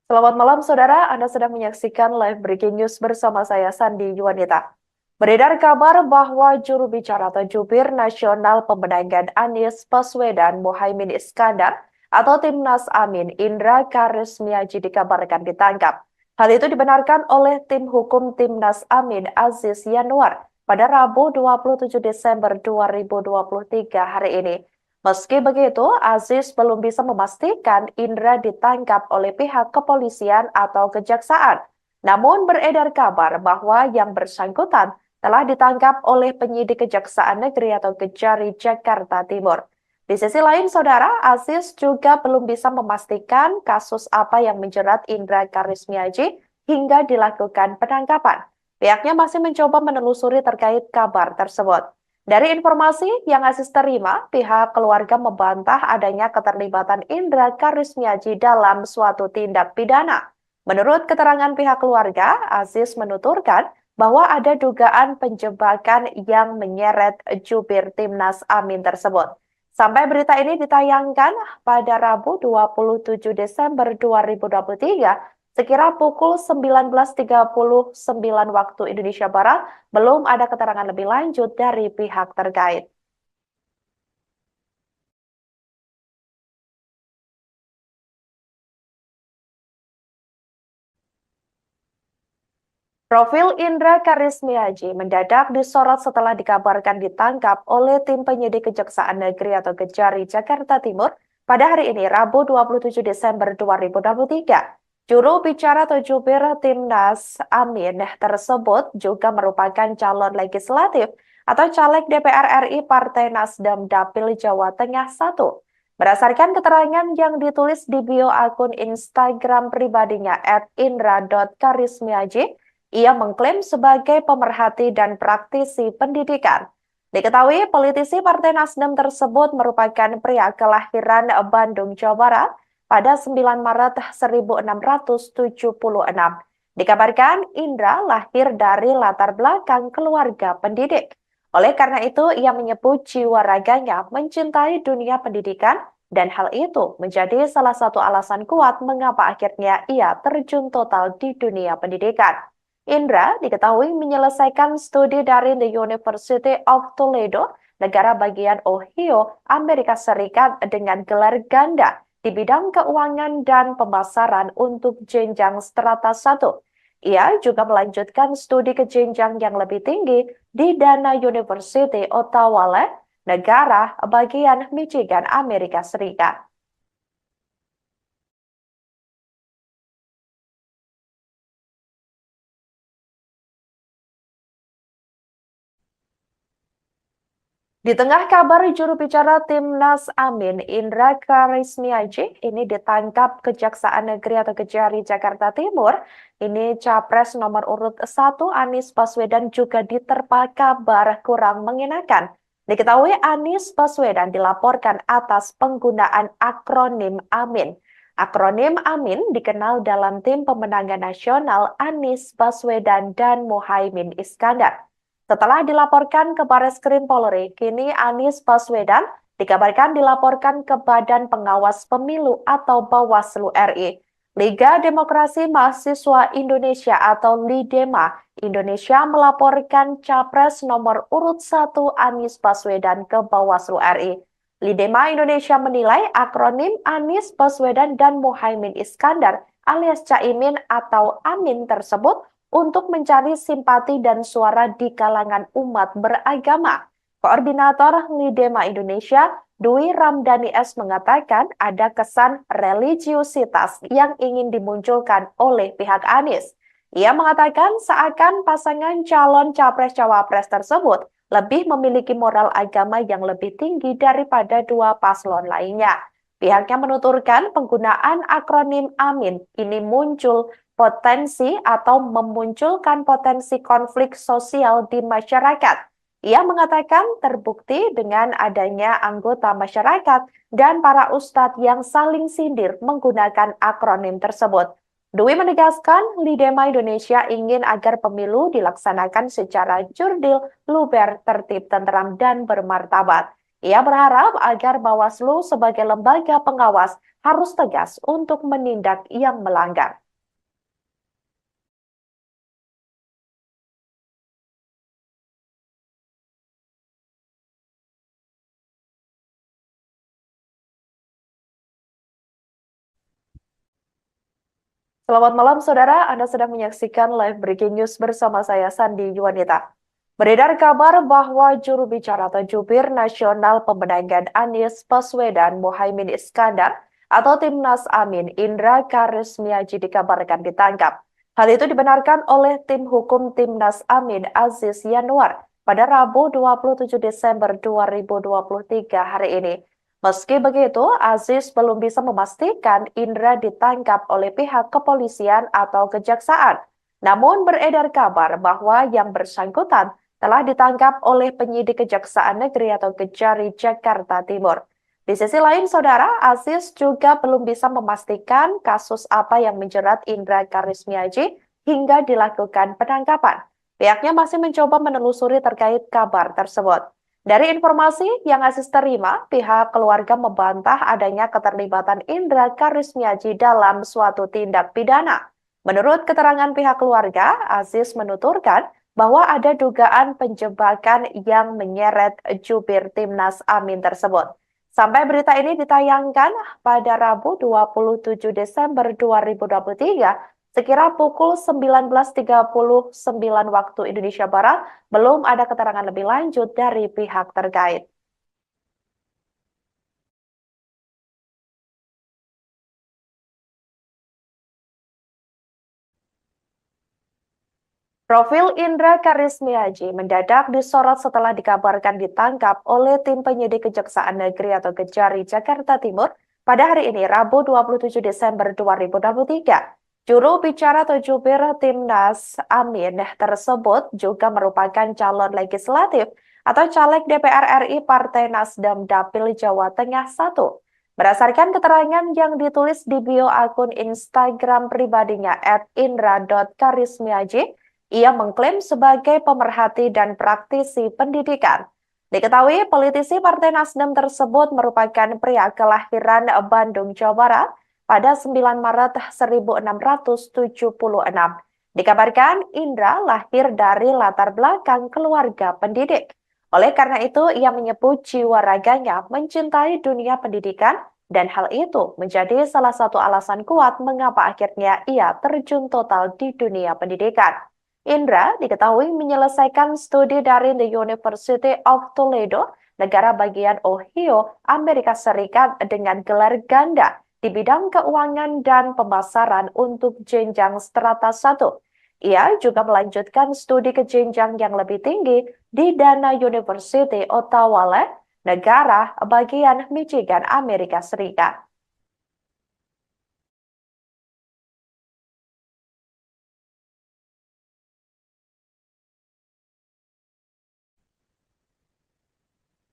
Selamat malam, Saudara. Anda sedang menyaksikan live breaking news bersama saya, Sandi Yuwanita. Beredar kabar bahwa juru bicara atau jubir nasional pemenangan Anies Baswedan Muhaimin Iskandar atau Timnas Amin Indra Karismiaji dikabarkan ditangkap. Hal itu dibenarkan oleh tim hukum Timnas Amin Aziz Yanuar pada Rabu 27 Desember 2023 hari ini. Meski begitu, Aziz belum bisa memastikan Indra ditangkap oleh pihak kepolisian atau kejaksaan. Namun beredar kabar bahwa yang bersangkutan telah ditangkap oleh penyidik Kejaksaan Negeri atau Kejari Jakarta Timur. Di sisi lain, Saudara, Aziz juga belum bisa memastikan kasus apa yang menjerat Indra Karismiaji hingga dilakukan penangkapan. Pihaknya masih mencoba menelusuri terkait kabar tersebut. Dari informasi yang Aziz terima, pihak keluarga membantah adanya keterlibatan Indra Karismiaji dalam suatu tindak pidana. Menurut keterangan pihak keluarga, Aziz menuturkan bahwa ada dugaan penjebakan yang menyeret jubir Timnas Amin tersebut. Sampai berita ini ditayangkan pada Rabu 27 Desember 2023, sekira pukul 19.39 waktu Indonesia Barat, belum ada keterangan lebih lanjut dari pihak terkait. Profil Indra Karismiaji mendadak disorot setelah dikabarkan ditangkap oleh tim penyidik Kejaksaan Negeri atau Kejari Jakarta Timur pada hari ini, Rabu 27 Desember 2023. Juru bicara atau jubir Timnas Amin tersebut juga merupakan calon legislatif atau caleg DPR RI Partai Nasdem Dapil Jawa Tengah 1. Berdasarkan keterangan yang ditulis di bio akun Instagram pribadinya @indra.karismiaji, ia mengklaim sebagai pemerhati dan praktisi pendidikan. Diketahui politisi Partai Nasdem tersebut merupakan pria kelahiran Bandung, Jawa Barat pada 9 Maret 1676. Dikabarkan Indra lahir dari latar belakang keluarga pendidik. Oleh karena itu, ia menyebut jiwa raganya mencintai dunia pendidikan dan hal itu menjadi salah satu alasan kuat mengapa akhirnya ia terjun total di dunia pendidikan. Indra diketahui menyelesaikan studi dari The University of Toledo, negara bagian Ohio, Amerika Serikat dengan gelar ganda di bidang keuangan dan pemasaran untuk jenjang strata 1. Ia juga melanjutkan studi ke jenjang yang lebih tinggi di Dana University Ottawa, negara bagian Michigan, Amerika Serikat. Di tengah kabar juru bicara Timnas Amin, Indra Karismiaji, ini ditangkap Kejaksaan Negeri atau Kejari Jakarta Timur. Ini Capres nomor urut 1 Anies Baswedan juga diterpa kabar kurang mengenakan. Diketahui Anies Baswedan dilaporkan atas penggunaan akronim Amin. Akronim AMIN dikenal dalam tim pemenangan nasional Anies Baswedan dan Muhaimin Iskandar. Setelah dilaporkan ke Bareskrim Polri, kini Anies Baswedan dikabarkan dilaporkan ke Badan Pengawas Pemilu atau Bawaslu RI. Liga Demokrasi Mahasiswa Indonesia atau LIDEMA Indonesia melaporkan Capres nomor urut 1 Anies Baswedan ke Bawaslu RI. Lidema Indonesia menilai akronim Anies Baswedan dan Muhaimin Iskandar alias Caimin atau Amin tersebut untuk mencari simpati dan suara di kalangan umat beragama. Koordinator Lidema Indonesia, Dwi Ramdhani S. mengatakan ada kesan religiusitas yang ingin dimunculkan oleh pihak Anies. Ia mengatakan seakan pasangan calon capres-cawapres tersebut lebih memiliki moral agama yang lebih tinggi daripada dua paslon lainnya. Pihaknya menuturkan penggunaan akronim AMIN ini muncul potensi atau memunculkan potensi konflik sosial di masyarakat. Ia mengatakan terbukti dengan adanya anggota masyarakat dan para ustadz yang saling sindir menggunakan akronim tersebut. Dwi menegaskan Lidema Indonesia ingin agar pemilu dilaksanakan secara jurdil, luber, tertib, tentram, dan bermartabat. Ia berharap agar Bawaslu sebagai lembaga pengawas harus tegas untuk menindak yang melanggar. Selamat malam, Saudara. Anda sedang menyaksikan live breaking news bersama saya, Sandi Yuwanita. Beredar kabar bahwa juru bicara atau jubir nasional pemenangan Anies Baswedan Muhaimin Iskandar atau Timnas Amin Indra Karismiaji dikabarkan ditangkap. Hal itu dibenarkan oleh tim hukum Timnas Amin Aziz Yanuar pada Rabu 27 Desember 2023 hari ini. Meski begitu, Aziz belum bisa memastikan Indra ditangkap oleh pihak kepolisian atau kejaksaan. Namun beredar kabar bahwa yang bersangkutan telah ditangkap oleh penyidik Kejaksaan Negeri atau Kejari Jakarta Timur. Di sisi lain, Saudara, Aziz juga belum bisa memastikan kasus apa yang menjerat Indra Karismiaji hingga dilakukan penangkapan. Pihaknya masih mencoba menelusuri terkait kabar tersebut. Dari informasi yang Aziz terima, pihak keluarga membantah adanya keterlibatan Indra Karismiaji dalam suatu tindak pidana. Menurut keterangan pihak keluarga, Aziz menuturkan bahwa ada dugaan penjebakan yang menyeret jubir Timnas Amin tersebut. Sampai berita ini ditayangkan pada Rabu 27 Desember 2023, sekira pukul 19.39 waktu Indonesia Barat, belum ada keterangan lebih lanjut dari pihak terkait. Profil Indra Karismiaji mendadak disorot setelah dikabarkan ditangkap oleh tim penyidik Kejaksaan Negeri atau Kejari Jakarta Timur pada hari ini, Rabu 27 Desember 2023. Juru bicara atau jubir Timnas Amin tersebut juga merupakan calon legislatif atau caleg DPR RI Partai Nasdem Dapil Jawa Tengah 1. Berdasarkan keterangan yang ditulis di bio akun Instagram pribadinya @indra.karismiaji, ia mengklaim sebagai pemerhati dan praktisi pendidikan. Diketahui politisi Partai Nasdem tersebut merupakan pria kelahiran Bandung, Jawa Barat pada 9 Maret 1676. Dikabarkan Indra lahir dari latar belakang keluarga pendidik. Oleh karena itu, ia menyebut jiwa raganya mencintai dunia pendidikan dan hal itu menjadi salah satu alasan kuat mengapa akhirnya ia terjun total di dunia pendidikan. Indra diketahui menyelesaikan studi dari The University of Toledo, negara bagian Ohio, Amerika Serikat dengan gelar ganda di bidang keuangan dan pemasaran untuk jenjang strata 1. Ia juga melanjutkan studi ke jenjang yang lebih tinggi di Dana University Ottawa, negara bagian Michigan, Amerika Serikat.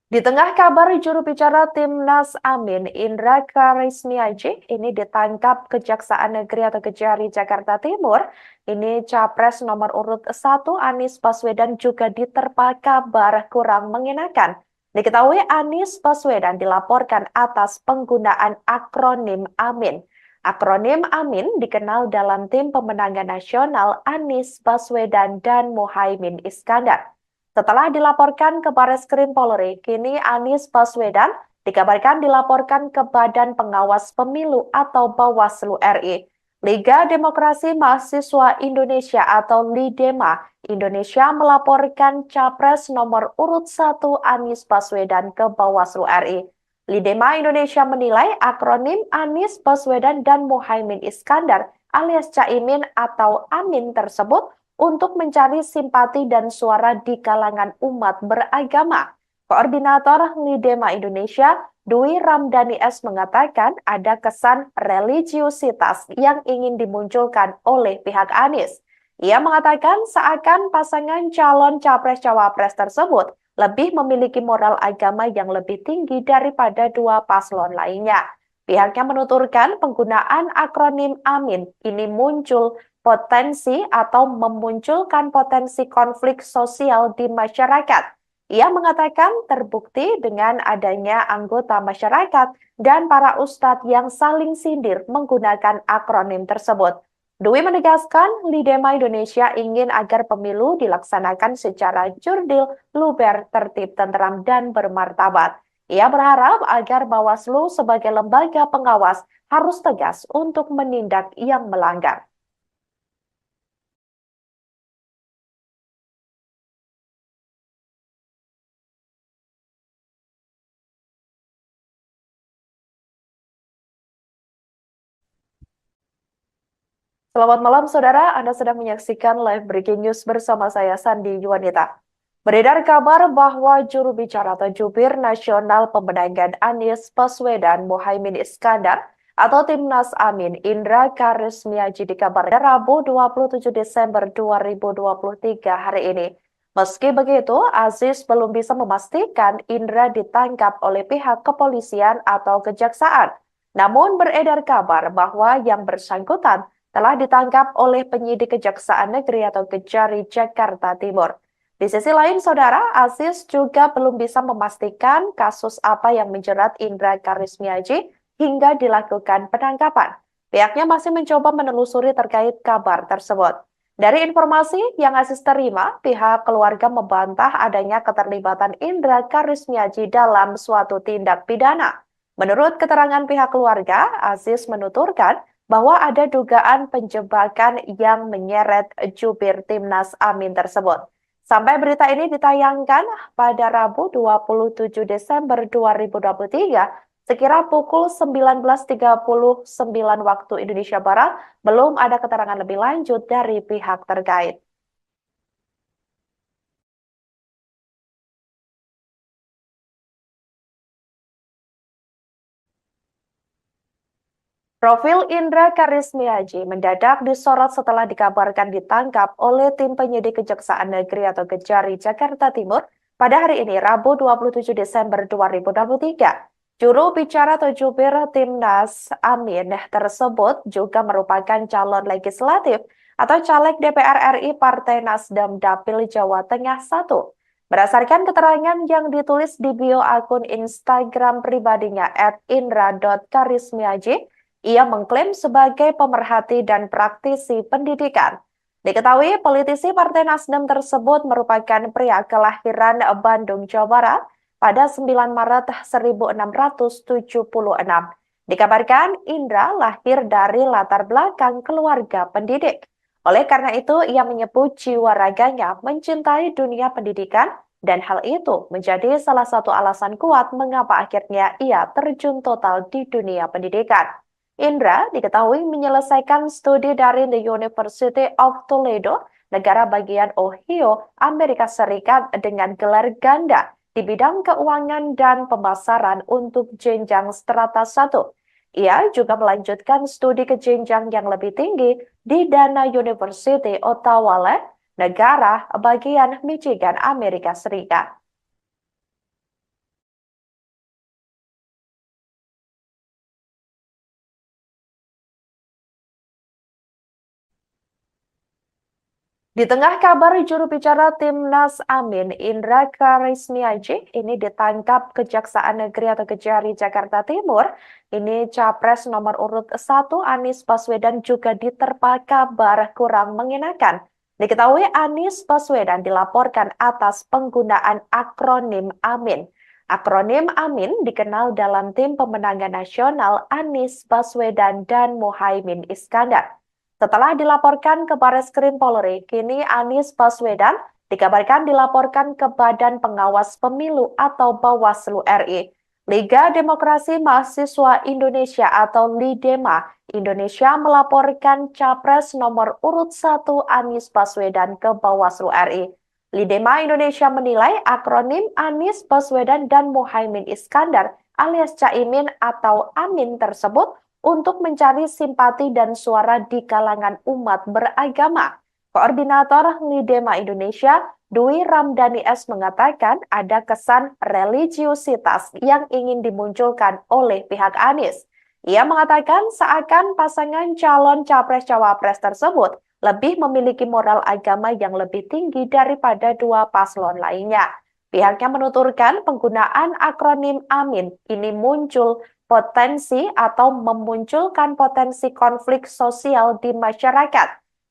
Di tengah kabar juru bicara Timnas Amin, Indra Karismiaji, ini ditangkap Kejaksaan Negeri atau Kejari Jakarta Timur. Ini Capres nomor urut 1 Anies Baswedan juga diterpa kabar kurang mengenakan. Diketahui Anies Baswedan dilaporkan atas penggunaan akronim Amin. Akronim Amin dikenal dalam tim pemenangan nasional Anies Baswedan dan Muhaimin Iskandar. Setelah dilaporkan ke Bareskrim Polri, kini Anies Baswedan dikabarkan dilaporkan ke Badan Pengawas Pemilu atau Bawaslu RI. Liga Demokrasi Mahasiswa Indonesia atau LIDEMA Indonesia melaporkan Capres nomor urut 1 Anies Baswedan ke Bawaslu RI. LIDEMA Indonesia menilai akronim Anies Baswedan dan Muhaimin Iskandar alias Caimin atau Amin tersebut untuk mencari simpati dan suara di kalangan umat beragama. Koordinator LIDEMA Indonesia, Dwi Ramdhani S. mengatakan ada kesan religiusitas yang ingin dimunculkan oleh pihak Anies. Ia mengatakan seakan pasangan calon capres-cawapres tersebut lebih memiliki moral agama yang lebih tinggi daripada dua paslon lainnya. Pihaknya menuturkan penggunaan akronim AMIN ini muncul potensi atau memunculkan potensi konflik sosial di masyarakat. Ia mengatakan terbukti dengan adanya anggota masyarakat dan para ustadz yang saling sindir menggunakan akronim tersebut. Dwi menegaskan LIDEMA Indonesia ingin agar pemilu dilaksanakan secara jurdil, luber, tertib, tenteram, dan bermartabat. Ia berharap agar Bawaslu sebagai lembaga pengawas harus tegas untuk menindak yang melanggar. Selamat malam, Saudara. Anda sedang menyaksikan live breaking news bersama saya, Sandi Yuwanita. Beredar kabar bahwa juru bicara atau jubir nasional pemenangan Anies Baswedan Muhaimin Iskandar atau Timnas Amin Indra Karismiaji dikabarkan Rabu 27 Desember 2023 hari ini. Meski begitu, Aziz belum bisa memastikan Indra ditangkap oleh pihak kepolisian atau kejaksaan. Namun beredar kabar bahwa yang bersangkutan telah ditangkap oleh penyidik Kejaksaan Negeri atau Kejari Jakarta Timur. Di sisi lain, Saudara, Aziz juga belum bisa memastikan kasus apa yang menjerat Indra Karismiaji hingga dilakukan penangkapan. Pihaknya masih mencoba menelusuri terkait kabar tersebut. Dari informasi yang Aziz terima, pihak keluarga membantah adanya keterlibatan Indra Karismiaji dalam suatu tindak pidana. Menurut keterangan pihak keluarga, Aziz menuturkan bahwa ada dugaan penjebakan yang menyeret jubir Timnas Amin tersebut. Sampai berita ini ditayangkan pada Rabu 27 Desember 2023, sekira pukul 19.39 waktu Indonesia Barat, belum ada keterangan lebih lanjut dari pihak terkait. Profil Indra Karismiaji mendadak disorot setelah dikabarkan ditangkap oleh tim penyidik Kejaksaan Negeri atau Kejari Jakarta Timur pada hari ini, Rabu 27 Desember 2023. Juru bicara atau jubir Timnas Amin tersebut juga merupakan calon legislatif atau caleg DPR RI Partai Nasdem Dapil Jawa Tengah 1. Berdasarkan keterangan yang ditulis di bio akun Instagram pribadinya @indra.karismiaji, ia mengklaim sebagai pemerhati dan praktisi pendidikan. Diketahui politisi Partai Nasdem tersebut merupakan pria kelahiran Bandung, Jawa Barat pada 9 Maret 1676. Dikabarkan Indra lahir dari latar belakang keluarga pendidik. Oleh karena itu, ia menyebut jiwa raganya mencintai dunia pendidikan dan hal itu menjadi salah satu alasan kuat mengapa akhirnya ia terjun total di dunia pendidikan. Indra diketahui menyelesaikan studi dari The University of Toledo, negara bagian Ohio, Amerika Serikat dengan gelar ganda di bidang keuangan dan pemasaran untuk jenjang strata 1. Ia juga melanjutkan studi ke jenjang yang lebih tinggi di Dana University, Ottawa, negara bagian Michigan, Amerika Serikat. Di tengah kabar juru bicara Timnas Amin, Indra Karismiaji, ini ditangkap Kejaksaan Negeri atau Kejari Jakarta Timur. Ini Capres nomor urut 1 Anies Baswedan juga diterpa kabar kurang mengenakan. Diketahui Anies Baswedan dilaporkan atas penggunaan akronim Amin. Akronim Amin dikenal dalam tim pemenangan nasional Anies Baswedan dan Muhaimin Iskandar. Setelah dilaporkan ke Bareskrim Polri, kini Anies Baswedan dikabarkan dilaporkan ke Badan Pengawas Pemilu atau Bawaslu RI. Liga Demokrasi Mahasiswa Indonesia atau LIDEMA Indonesia melaporkan Capres nomor urut 1 Anies Baswedan ke Bawaslu RI. LIDEMA Indonesia menilai akronim Anies Baswedan dan Muhaimin Iskandar alias Caimin atau Amin tersebut untuk mencari simpati dan suara di kalangan umat beragama. Koordinator LIDEMA Indonesia, Dwi Ramdhani S. mengatakan ada kesan religiusitas yang ingin dimunculkan oleh pihak Anies. Ia mengatakan seakan pasangan calon capres-cawapres tersebut lebih memiliki moral agama yang lebih tinggi daripada dua paslon lainnya. Pihaknya menuturkan penggunaan akronim Amin ini muncul potensi atau memunculkan potensi konflik sosial di masyarakat.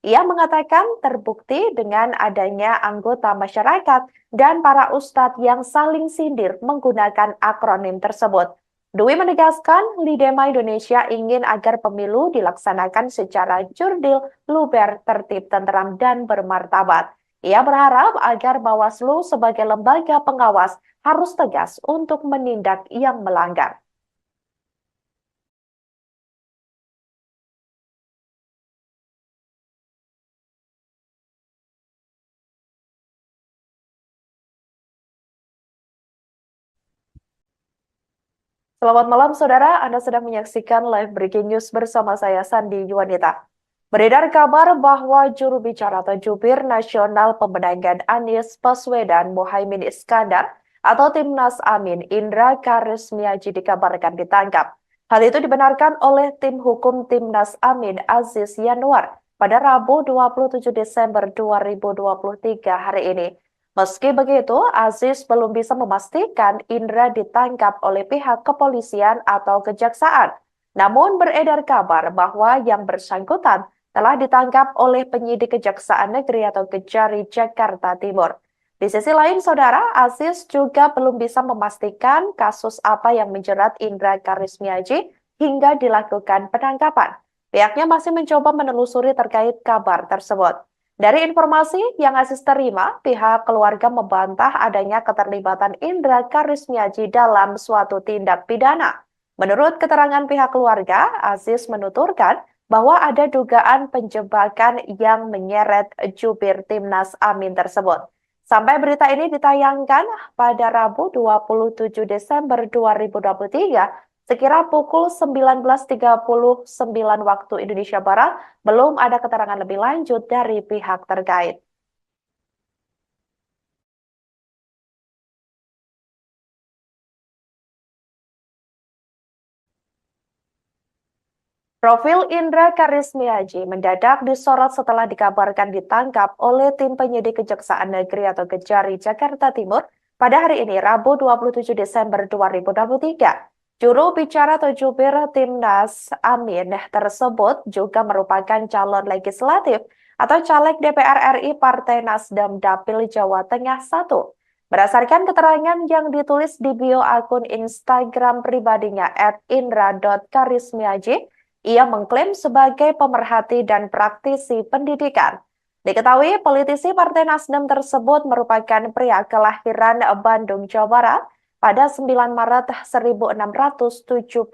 Ia mengatakan terbukti dengan adanya anggota masyarakat dan para ustadz yang saling sindir menggunakan akronim tersebut. Dwi menegaskan LIDEMA Indonesia ingin agar pemilu dilaksanakan secara jurdil, luber, tertib, tenteram, dan bermartabat. Ia berharap agar Bawaslu sebagai lembaga pengawas harus tegas untuk menindak yang melanggar. Selamat malam, Saudara. Anda sedang menyaksikan live breaking news bersama saya, Sandi Yuwanita. Beredar kabar bahwa juru bicara atau jubir nasional pemenangan Anies Baswedan Muhaimin Iskandar atau Timnas Amin Indra Karismiaji dikabarkan ditangkap. Hal itu dibenarkan oleh tim hukum Timnas Amin Aziz Yanuar pada Rabu 27 Desember 2023 hari ini. Meski begitu, Aziz belum bisa memastikan Indra ditangkap oleh pihak kepolisian atau kejaksaan. Namun beredar kabar bahwa yang bersangkutan telah ditangkap oleh penyidik Kejaksaan Negeri atau Kejari Jakarta Timur. Di sisi lain, Saudara, Aziz juga belum bisa memastikan kasus apa yang menjerat Indra Karismiaji hingga dilakukan penangkapan. Pihaknya masih mencoba menelusuri terkait kabar tersebut. Dari informasi yang Aziz terima, pihak keluarga membantah adanya keterlibatan Indra Karismiaji dalam suatu tindak pidana. Menurut keterangan pihak keluarga, Aziz menuturkan bahwa ada dugaan penjebakan yang menyeret jubir Timnas Amin tersebut. Sampai berita ini ditayangkan pada Rabu 27 Desember 2023, sekira pukul 19.39 waktu Indonesia Barat, belum ada keterangan lebih lanjut dari pihak terkait. Profil Indra Karismiaji mendadak disorot setelah dikabarkan ditangkap oleh tim penyidik Kejaksaan Negeri atau Kejari Jakarta Timur pada hari ini, Rabu 27 Desember 2023. Juru bicara atau jubir Timnas Amin tersebut juga merupakan calon legislatif atau caleg DPR RI Partai Nasdem Dapil Jawa Tengah 1. Berdasarkan keterangan yang ditulis di bio akun Instagram pribadinya @indra.karismiaji, ia mengklaim sebagai pemerhati dan praktisi pendidikan. Diketahui politisi Partai Nasdem tersebut merupakan pria kelahiran Bandung, Jawa Barat pada 9 Maret 1676.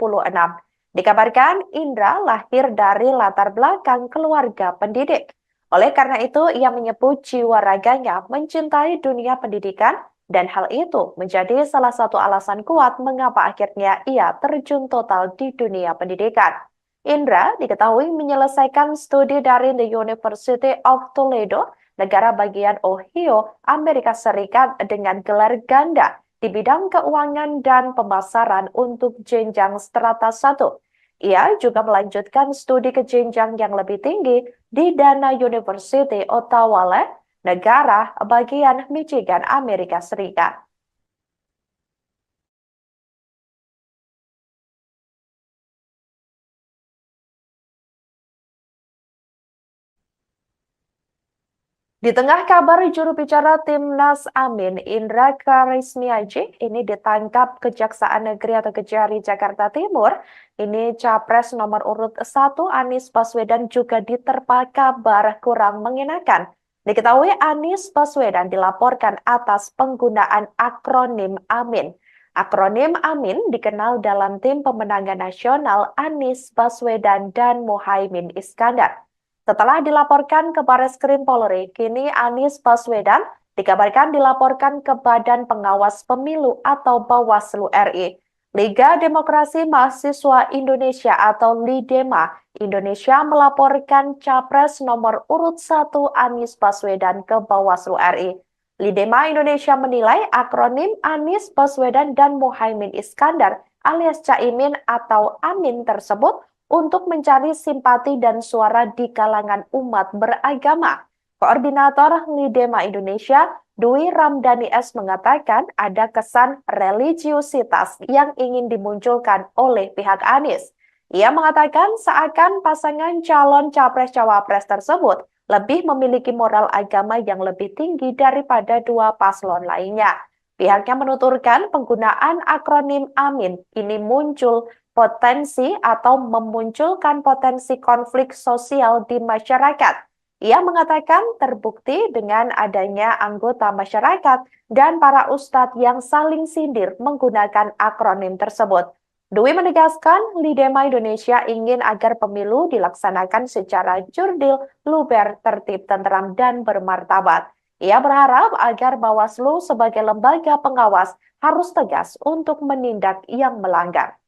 Dikabarkan Indra lahir dari latar belakang keluarga pendidik. Oleh karena itu, ia menyebut jiwa raganya mencintai dunia pendidikan dan hal itu menjadi salah satu alasan kuat mengapa akhirnya ia terjun total di dunia pendidikan. Indra diketahui menyelesaikan studi dari The University of Toledo, negara bagian Ohio, Amerika Serikat dengan gelar ganda di bidang keuangan dan pemasaran untuk jenjang strata 1. Ia juga melanjutkan studi ke jenjang yang lebih tinggi di Dana University Ottawa, negara bagian Michigan, Amerika Serikat. Di tengah kabar juru bicara Timnas Amin, Indra Karismiaji, ini ditangkap Kejaksaan Negeri atau Kejari Jakarta Timur. Ini Capres nomor urut 1 Anies Baswedan juga diterpa kabar kurang mengenakan. Diketahui Anies Baswedan dilaporkan atas penggunaan akronim Amin. Akronim Amin dikenal dalam tim pemenangan nasional Anies Baswedan dan Muhaimin Iskandar. Setelah dilaporkan ke Barreskrim Polri, kini Anies Baswedan dikabarkan dilaporkan ke Badan Pengawas Pemilu atau Bawaslu RI. Liga Demokrasi Mahasiswa Indonesia atau LIDEMA Indonesia melaporkan Capres nomor urut 1 Anies Baswedan ke Bawaslu RI. LIDEMA Indonesia menilai akronim Anies Baswedan dan Muhaimin Iskandar alias Caimin atau Amin tersebut untuk mencari simpati dan suara di kalangan umat beragama. Koordinator LIDEMA Indonesia, Dwi Ramdhani S. mengatakan ada kesan religiusitas yang ingin dimunculkan oleh pihak Anies. Ia mengatakan seakan pasangan calon capres-cawapres tersebut lebih memiliki moral agama yang lebih tinggi daripada dua paslon lainnya. Pihaknya menuturkan penggunaan akronim AMIN ini muncul potensi atau memunculkan potensi konflik sosial di masyarakat. Ia mengatakan terbukti dengan adanya anggota masyarakat dan para ustadz yang saling sindir menggunakan akronim tersebut. Dwi menegaskan LIDEMA Indonesia ingin agar pemilu dilaksanakan secara jurdil, luber, tertib, tenteram, dan bermartabat. Ia berharap agar Bawaslu sebagai lembaga pengawas harus tegas untuk menindak yang melanggar.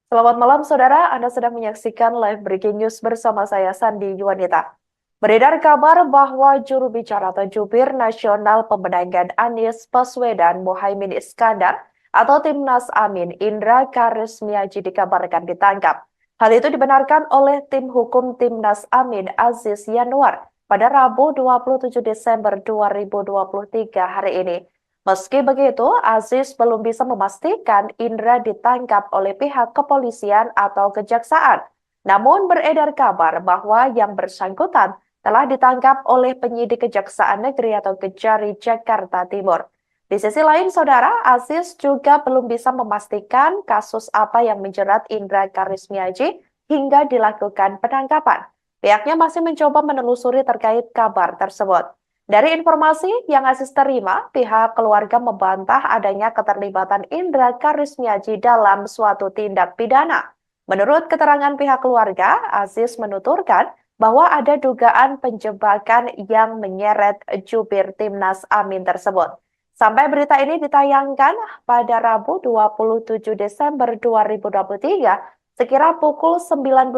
Selamat malam, Saudara. Anda sedang menyaksikan live breaking news bersama saya, Sandi Yuwanita. Beredar kabar bahwa juru bicara atau jubir nasional pemenangan Anies Baswedan Muhaimin Iskandar atau Timnas Amin Indra Karismiaji dikabarkan ditangkap. Hal itu dibenarkan oleh tim hukum Timnas Amin Aziz Yanuar pada Rabu 27 Desember 2023 hari ini. Meski begitu, Aziz belum bisa memastikan Indra ditangkap oleh pihak kepolisian atau kejaksaan. Namun beredar kabar bahwa yang bersangkutan telah ditangkap oleh penyidik Kejaksaan Negeri atau Kejari Jakarta Timur. Di sisi lain, Saudara, Aziz juga belum bisa memastikan kasus apa yang menjerat Indra Karismiaji hingga dilakukan penangkapan. Pihaknya masih mencoba menelusuri terkait kabar tersebut. Dari informasi yang Aziz terima, pihak keluarga membantah adanya keterlibatan Indra Karismiaji dalam suatu tindak pidana. Menurut keterangan pihak keluarga, Aziz menuturkan bahwa ada dugaan penjebakan yang menyeret jubir Timnas Amin tersebut. Sampai berita ini ditayangkan pada Rabu 27 Desember 2023, sekira pukul 19.39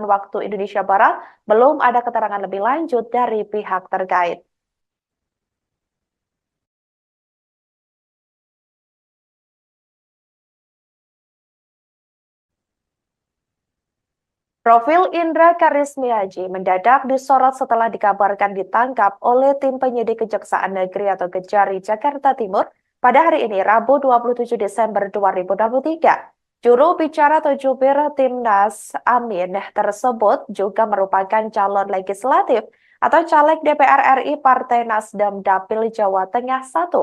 waktu Indonesia Barat, belum ada keterangan lebih lanjut dari pihak terkait. Profil Indra Karismiaji mendadak disorot setelah dikabarkan ditangkap oleh tim penyidik Kejaksaan Negeri atau Kejari Jakarta Timur pada hari ini, Rabu 27 Desember 2023. Juru bicara atau jubir Timnas Amin tersebut juga merupakan calon legislatif atau caleg DPR RI Partai Nasdem Dapil Jawa Tengah 1.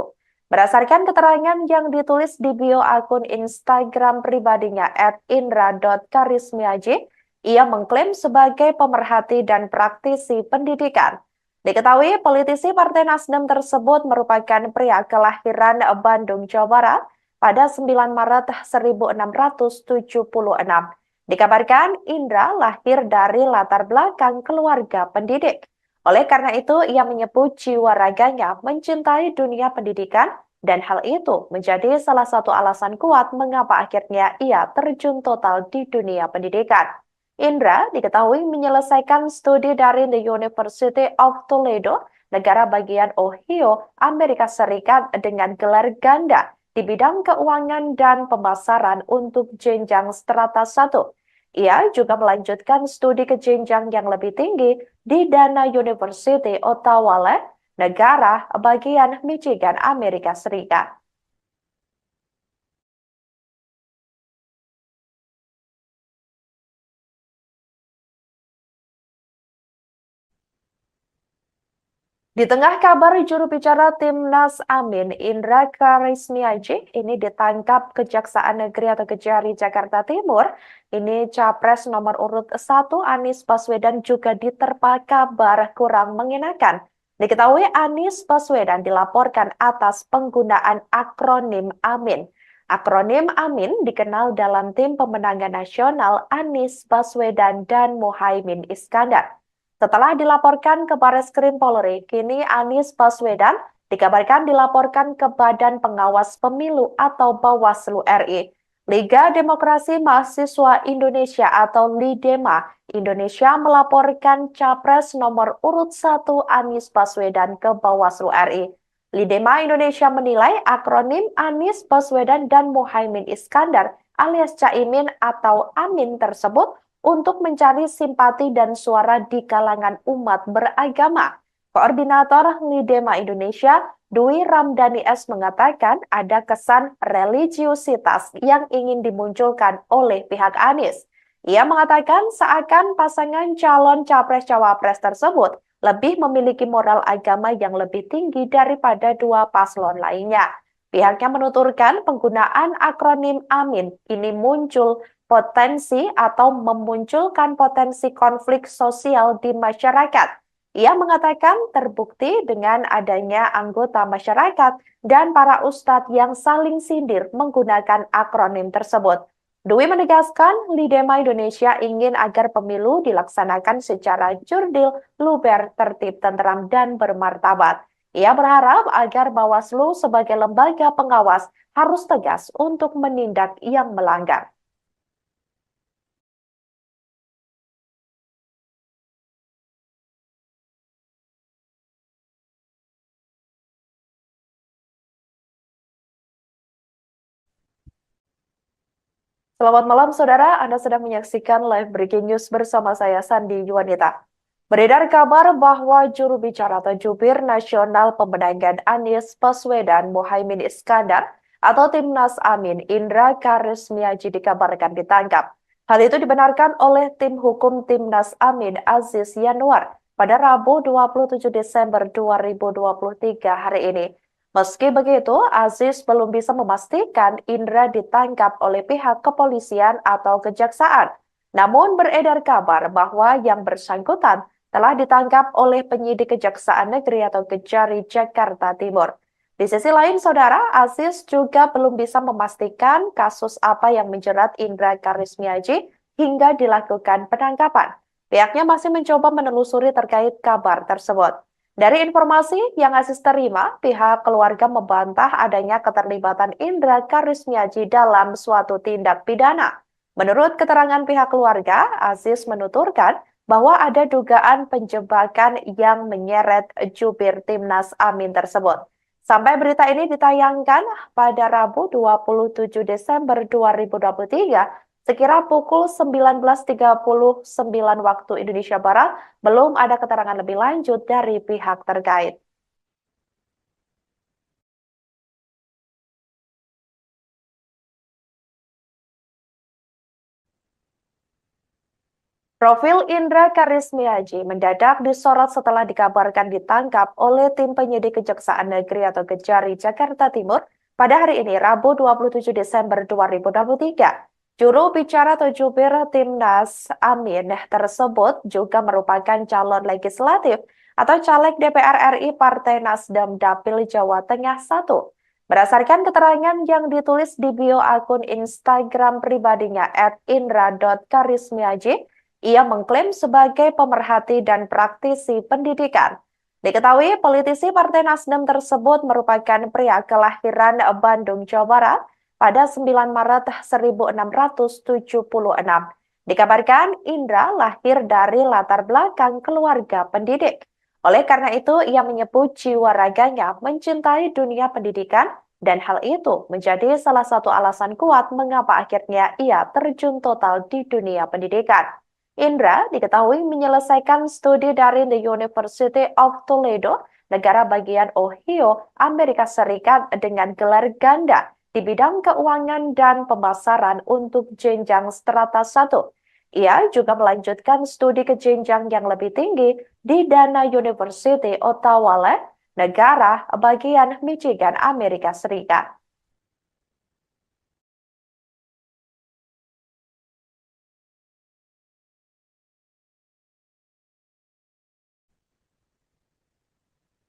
Berdasarkan keterangan yang ditulis di bio akun Instagram pribadinya @indra.karismiaji, ia mengklaim sebagai pemerhati dan praktisi pendidikan. Diketahui politisi Partai Nasdem tersebut merupakan pria kelahiran Bandung, Jawa Barat pada 9 Maret 1676. Dikabarkan Indra lahir dari latar belakang keluarga pendidik. Oleh karena itu, ia menyebut jiwa raganya mencintai dunia pendidikan Dan hal itu menjadi salah satu alasan kuat mengapa akhirnya ia terjun total di dunia pendidikan. Indra diketahui menyelesaikan studi dari The University of Toledo, negara bagian Ohio, Amerika Serikat dengan gelar ganda di bidang keuangan dan pemasaran untuk jenjang strata 1. Ia juga melanjutkan studi ke jenjang yang lebih tinggi di Dana University, Ottawa, negara bagian Michigan, Amerika Serikat. Di tengah kabar juru bicara Timnas Amin, Indra Karismiaji, ini ditangkap Kejaksaan Negeri atau Kejari Jakarta Timur. Ini Capres nomor urut 1 Anies Baswedan juga diterpa kabar kurang mengenakan. Diketahui Anies Baswedan dilaporkan atas penggunaan akronim Amin. Akronim Amin dikenal dalam tim pemenangan nasional Anies Baswedan dan Muhaimin Iskandar. Setelah dilaporkan ke Bareskrim Polri, kini Anies Baswedan dikabarkan dilaporkan ke Badan Pengawas Pemilu atau Bawaslu RI. Liga Demokrasi Mahasiswa Indonesia atau LIDEMA Indonesia melaporkan Capres nomor urut 1 Anies Baswedan ke Bawaslu RI. LIDEMA Indonesia menilai akronim Anies Baswedan dan Muhaimin Iskandar alias Caimin atau Amin tersebut untuk mencari simpati dan suara di kalangan umat beragama. Koordinator LIDEMA Indonesia, Dwi Ramdhani S. mengatakan ada kesan religiusitas yang ingin dimunculkan oleh pihak Anies. Ia mengatakan seakan pasangan calon capres-cawapres tersebut lebih memiliki moral agama yang lebih tinggi daripada dua paslon lainnya. Pihaknya menuturkan penggunaan akronim AMIN ini muncul potensi atau memunculkan potensi konflik sosial di masyarakat. Ia mengatakan terbukti dengan adanya anggota masyarakat dan para ustadz yang saling sindir menggunakan akronim tersebut. Dwi menegaskan LIDEMA Indonesia ingin agar pemilu dilaksanakan secara jurdil, luber, tertib, tenteram, dan bermartabat. Ia berharap agar Bawaslu sebagai lembaga pengawas harus tegas untuk menindak yang melanggar. Selamat malam, Saudara. Anda sedang menyaksikan live breaking news bersama saya, Sandi Yuwanita. Beredar kabar bahwa juru bicara atau jubir nasional pemenangan Anies Baswedan Muhaimin Iskandar atau Timnas Amin Indra Karismiaji dikabarkan ditangkap. Hal itu dibenarkan oleh tim hukum Timnas Amin Aziz Yanuar pada Rabu 27 Desember 2023 hari ini. Meski begitu, Aziz belum bisa memastikan Indra ditangkap oleh pihak kepolisian atau kejaksaan. Namun beredar kabar bahwa yang bersangkutan telah ditangkap oleh penyidik Kejaksaan Negeri atau Kejari Jakarta Timur. Di sisi lain, Saudara, Aziz juga belum bisa memastikan kasus apa yang menjerat Indra Karismiaji hingga dilakukan penangkapan. Pihaknya masih mencoba menelusuri terkait kabar tersebut. Dari informasi yang Aziz terima, pihak keluarga membantah adanya keterlibatan Indra Karismiaji dalam suatu tindak pidana. Menurut keterangan pihak keluarga, Aziz menuturkan bahwa ada dugaan penjebakan yang menyeret jubir Timnas Amin tersebut. Sampai berita ini ditayangkan pada Rabu 27 Desember 2023, sekira pukul 19.39 waktu Indonesia Barat, belum ada keterangan lebih lanjut dari pihak terkait. Profil Indra Karismiaji mendadak disorot setelah dikabarkan ditangkap oleh tim penyidik Kejaksaan Negeri atau Kejari Jakarta Timur pada hari ini, Rabu 27 Desember 2023. Juru bicara atau jubir Timnas Amin tersebut juga merupakan calon legislatif atau caleg DPR RI Partai Nasdem Dapil Jawa Tengah 1. Berdasarkan keterangan yang ditulis di bio akun Instagram pribadinya @indra.karismiaji, ia mengklaim sebagai pemerhati dan praktisi pendidikan. Diketahui politisi Partai Nasdem tersebut merupakan pria kelahiran Bandung, Jawa Barat pada 9 Maret 1676. Dikabarkan Indra lahir dari latar belakang keluarga pendidik. Oleh karena itu, ia menyebut jiwa raganya mencintai dunia pendidikan dan hal itu menjadi salah satu alasan kuat mengapa akhirnya ia terjun total di dunia pendidikan. Indra diketahui menyelesaikan studi dari The University of Toledo, negara bagian Ohio, Amerika Serikat dengan gelar ganda di bidang keuangan dan pemasaran untuk jenjang strata 1. Ia juga melanjutkan studi ke jenjang yang lebih tinggi di Dana University, Ottawa, negara bagian Michigan, Amerika Serikat.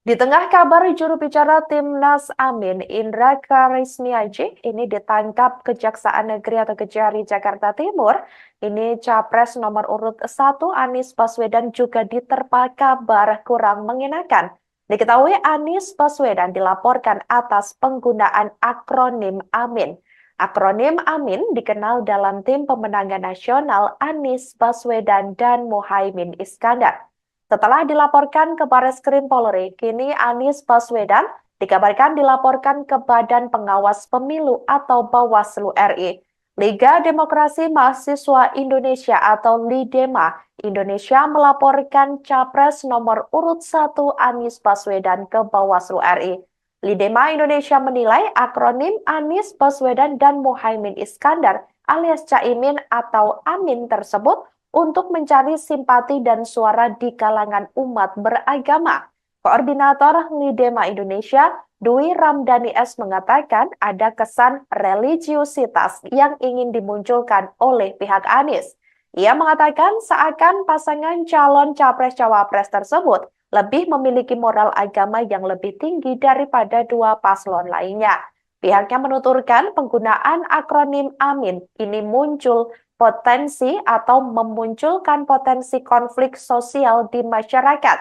Di tengah kabar juru bicara Timnas Amin, Indra Karismiaji, ini ditangkap Kejaksaan Negeri atau Kejari Jakarta Timur. Ini Capres nomor urut 1 Anies Baswedan juga diterpa kabar kurang mengenakan. Diketahui Anies Baswedan dilaporkan atas penggunaan akronim Amin. Akronim Amin dikenal dalam tim pemenangan nasional Anies Baswedan dan Muhaimin Iskandar. Setelah dilaporkan ke Bareskrim Polri, kini Anies Baswedan dikabarkan dilaporkan ke Badan Pengawas Pemilu atau Bawaslu RI. Liga Demokrasi Mahasiswa Indonesia atau LIDEMA Indonesia melaporkan Capres nomor urut 1 Anies Baswedan ke Bawaslu RI. LIDEMA Indonesia menilai akronim Anies Baswedan dan Muhaimin Iskandar alias Caimin atau Amin tersebut untuk mencari simpati dan suara di kalangan umat beragama. Koordinator LIDEMA Indonesia, Dwi Ramdhani S. mengatakan ada kesan religiusitas yang ingin dimunculkan oleh pihak Anies. Ia mengatakan seakan pasangan calon capres-cawapres tersebut lebih memiliki moral agama yang lebih tinggi daripada dua paslon lainnya. Pihaknya menuturkan penggunaan akronim Amin ini muncul potensi atau memunculkan potensi konflik sosial di masyarakat.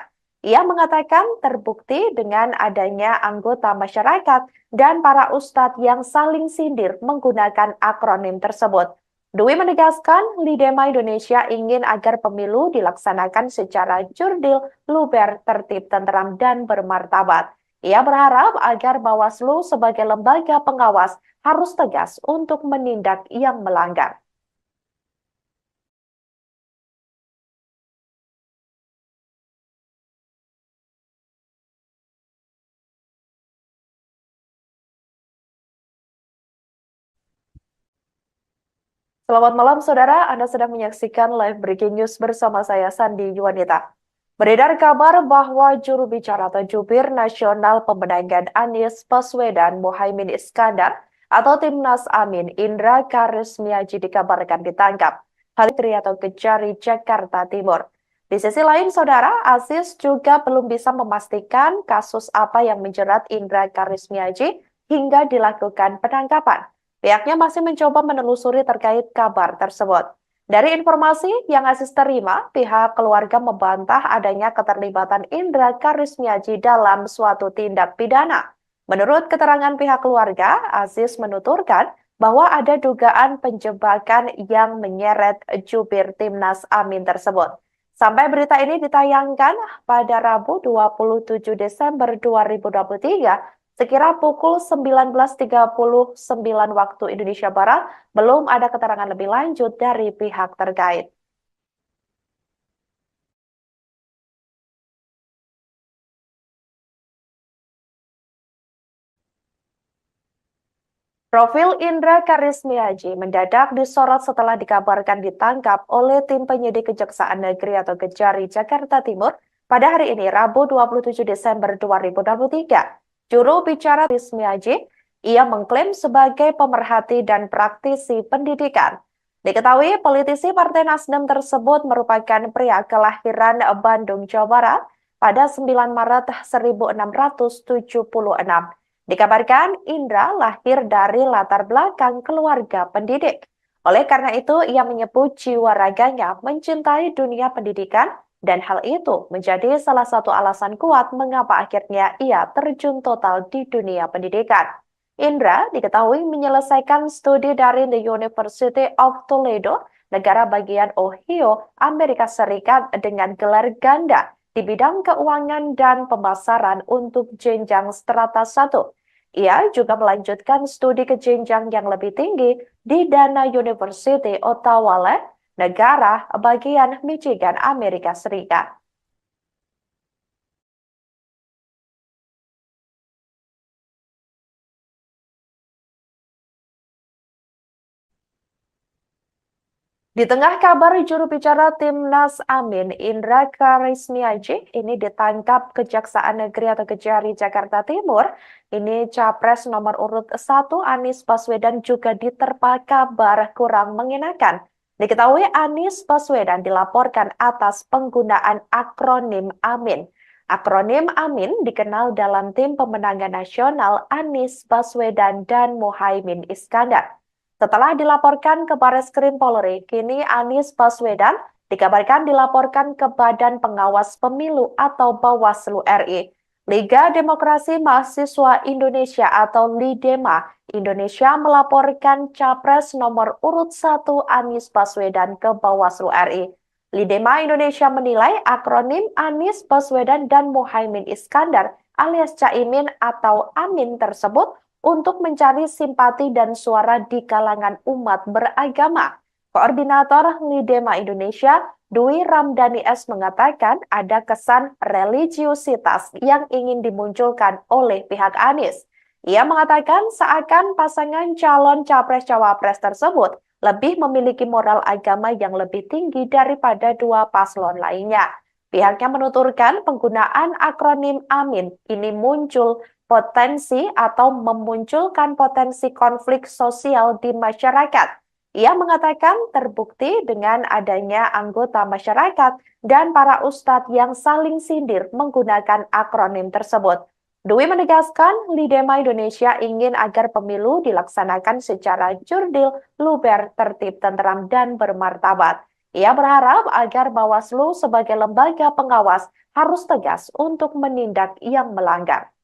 Ia mengatakan terbukti dengan adanya anggota masyarakat dan para ustadz yang saling sindir menggunakan akronim tersebut. Dwi menegaskan LIDEMA Indonesia ingin agar pemilu dilaksanakan secara jurdil, luber, tertib, tenteram, dan bermartabat. Ia berharap agar Bawaslu sebagai lembaga pengawas harus tegas untuk menindak yang melanggar. Selamat malam, Saudara. Anda sedang menyaksikan live breaking news bersama saya, Sandi Yuwanita. Beredar kabar bahwa juru bicara atau jubir nasional pemenangan Anies Baswedan Muhaimin Iskandar atau Timnas Amin Indra Karismiaji dikabarkan ditangkap. Hal itu atau Kejari Jakarta Timur. Di sisi lain, Saudara, Aziz juga belum bisa memastikan kasus apa yang menjerat Indra Karismiaji hingga dilakukan penangkapan. Pihaknya masih mencoba menelusuri terkait kabar tersebut. Dari informasi yang Aziz terima, pihak keluarga membantah adanya keterlibatan Indra Karismiaji dalam suatu tindak pidana. Menurut keterangan pihak keluarga, Aziz menuturkan bahwa ada dugaan penjebakan yang menyeret jubir Timnas Amin tersebut. Sampai berita ini ditayangkan pada Rabu 27 Desember 2023, sekira pukul 19.39 waktu Indonesia Barat, belum ada keterangan lebih lanjut dari pihak terkait. Profil Indra Karismiaji mendadak disorot setelah dikabarkan ditangkap oleh tim penyidik Kejaksaan Negeri atau Kejari Jakarta Timur pada hari ini, Rabu 27 Desember 2023. Juru bicara Karismiaji, ia mengklaim sebagai pemerhati dan praktisi pendidikan. Diketahui politisi Partai Nasdem tersebut merupakan pria kelahiran Bandung, Jawa Barat pada 9 Maret 1676. Dikabarkan Indra lahir dari latar belakang keluarga pendidik. Oleh karena itu, ia menyebut jiwa raganya mencintai dunia pendidikan dan hal itu menjadi salah satu alasan kuat mengapa akhirnya ia terjun total di dunia pendidikan. Indra diketahui menyelesaikan studi dari The University of Toledo, negara bagian Ohio, Amerika Serikat dengan gelar ganda di bidang keuangan dan pemasaran untuk jenjang strata 1. Ia juga melanjutkan studi ke jenjang yang lebih tinggi di Dana University, Ottawa, negara bagian Michigan, Amerika Serikat. Di tengah kabar juru bicara Timnas Amin, Indra Karismiaji, ini ditangkap Kejaksaan Negeri atau Kejari Jakarta Timur. Ini Capres nomor urut 1 Anies Baswedan juga diterpa kabar kurang mengenakan. Diketahui Anies Baswedan dilaporkan atas penggunaan akronim Amin. Akronim Amin dikenal dalam tim pemenangan nasional Anies Baswedan dan Muhaimin Iskandar. Setelah dilaporkan ke Bareskrim Polri, kini Anies Baswedan dikabarkan dilaporkan ke Badan Pengawas Pemilu atau Bawaslu RI. Liga Demokrasi Mahasiswa Indonesia atau LIDEMA Indonesia melaporkan Capres nomor urut 1 Anies Baswedan ke Bawaslu RI. LIDEMA Indonesia menilai akronim Anies Baswedan dan Muhaimin Iskandar alias Caimin atau Amin tersebut untuk mencari simpati dan suara di kalangan umat beragama. Koordinator LIDEMA Indonesia, Dwi Ramdhani S. mengatakan ada kesan religiusitas yang ingin dimunculkan oleh pihak Anies. Ia mengatakan seakan pasangan calon capres-cawapres tersebut lebih memiliki moral agama yang lebih tinggi daripada dua paslon lainnya. Pihaknya menuturkan penggunaan akronim Amin ini muncul potensi atau memunculkan potensi konflik sosial di masyarakat. Ia mengatakan terbukti dengan adanya anggota masyarakat dan para ustadz yang saling sindir menggunakan akronim tersebut. Dwi menegaskan LIDEMA Indonesia ingin agar pemilu dilaksanakan secara jurdil, luber, tertib, tenteram, dan bermartabat. Ia berharap agar Bawaslu sebagai lembaga pengawas harus tegas untuk menindak yang melanggar.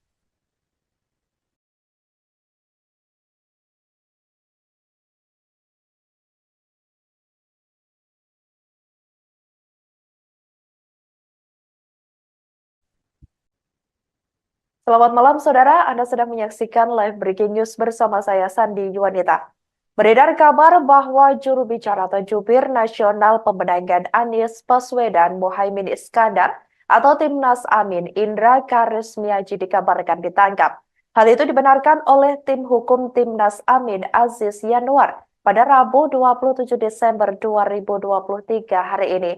Selamat malam, Saudara. Anda sedang menyaksikan live breaking news bersama saya, Sandi Yuwanita. Beredar kabar bahwa juru bicara atau jubir nasional pemenangan Anies Baswedan Muhaimin Iskandar atau Timnas Amin Indra Karismiaji dikabarkan ditangkap. Hal itu dibenarkan oleh tim hukum Timnas Amin Aziz Yanuar pada Rabu 27 Desember 2023 hari ini.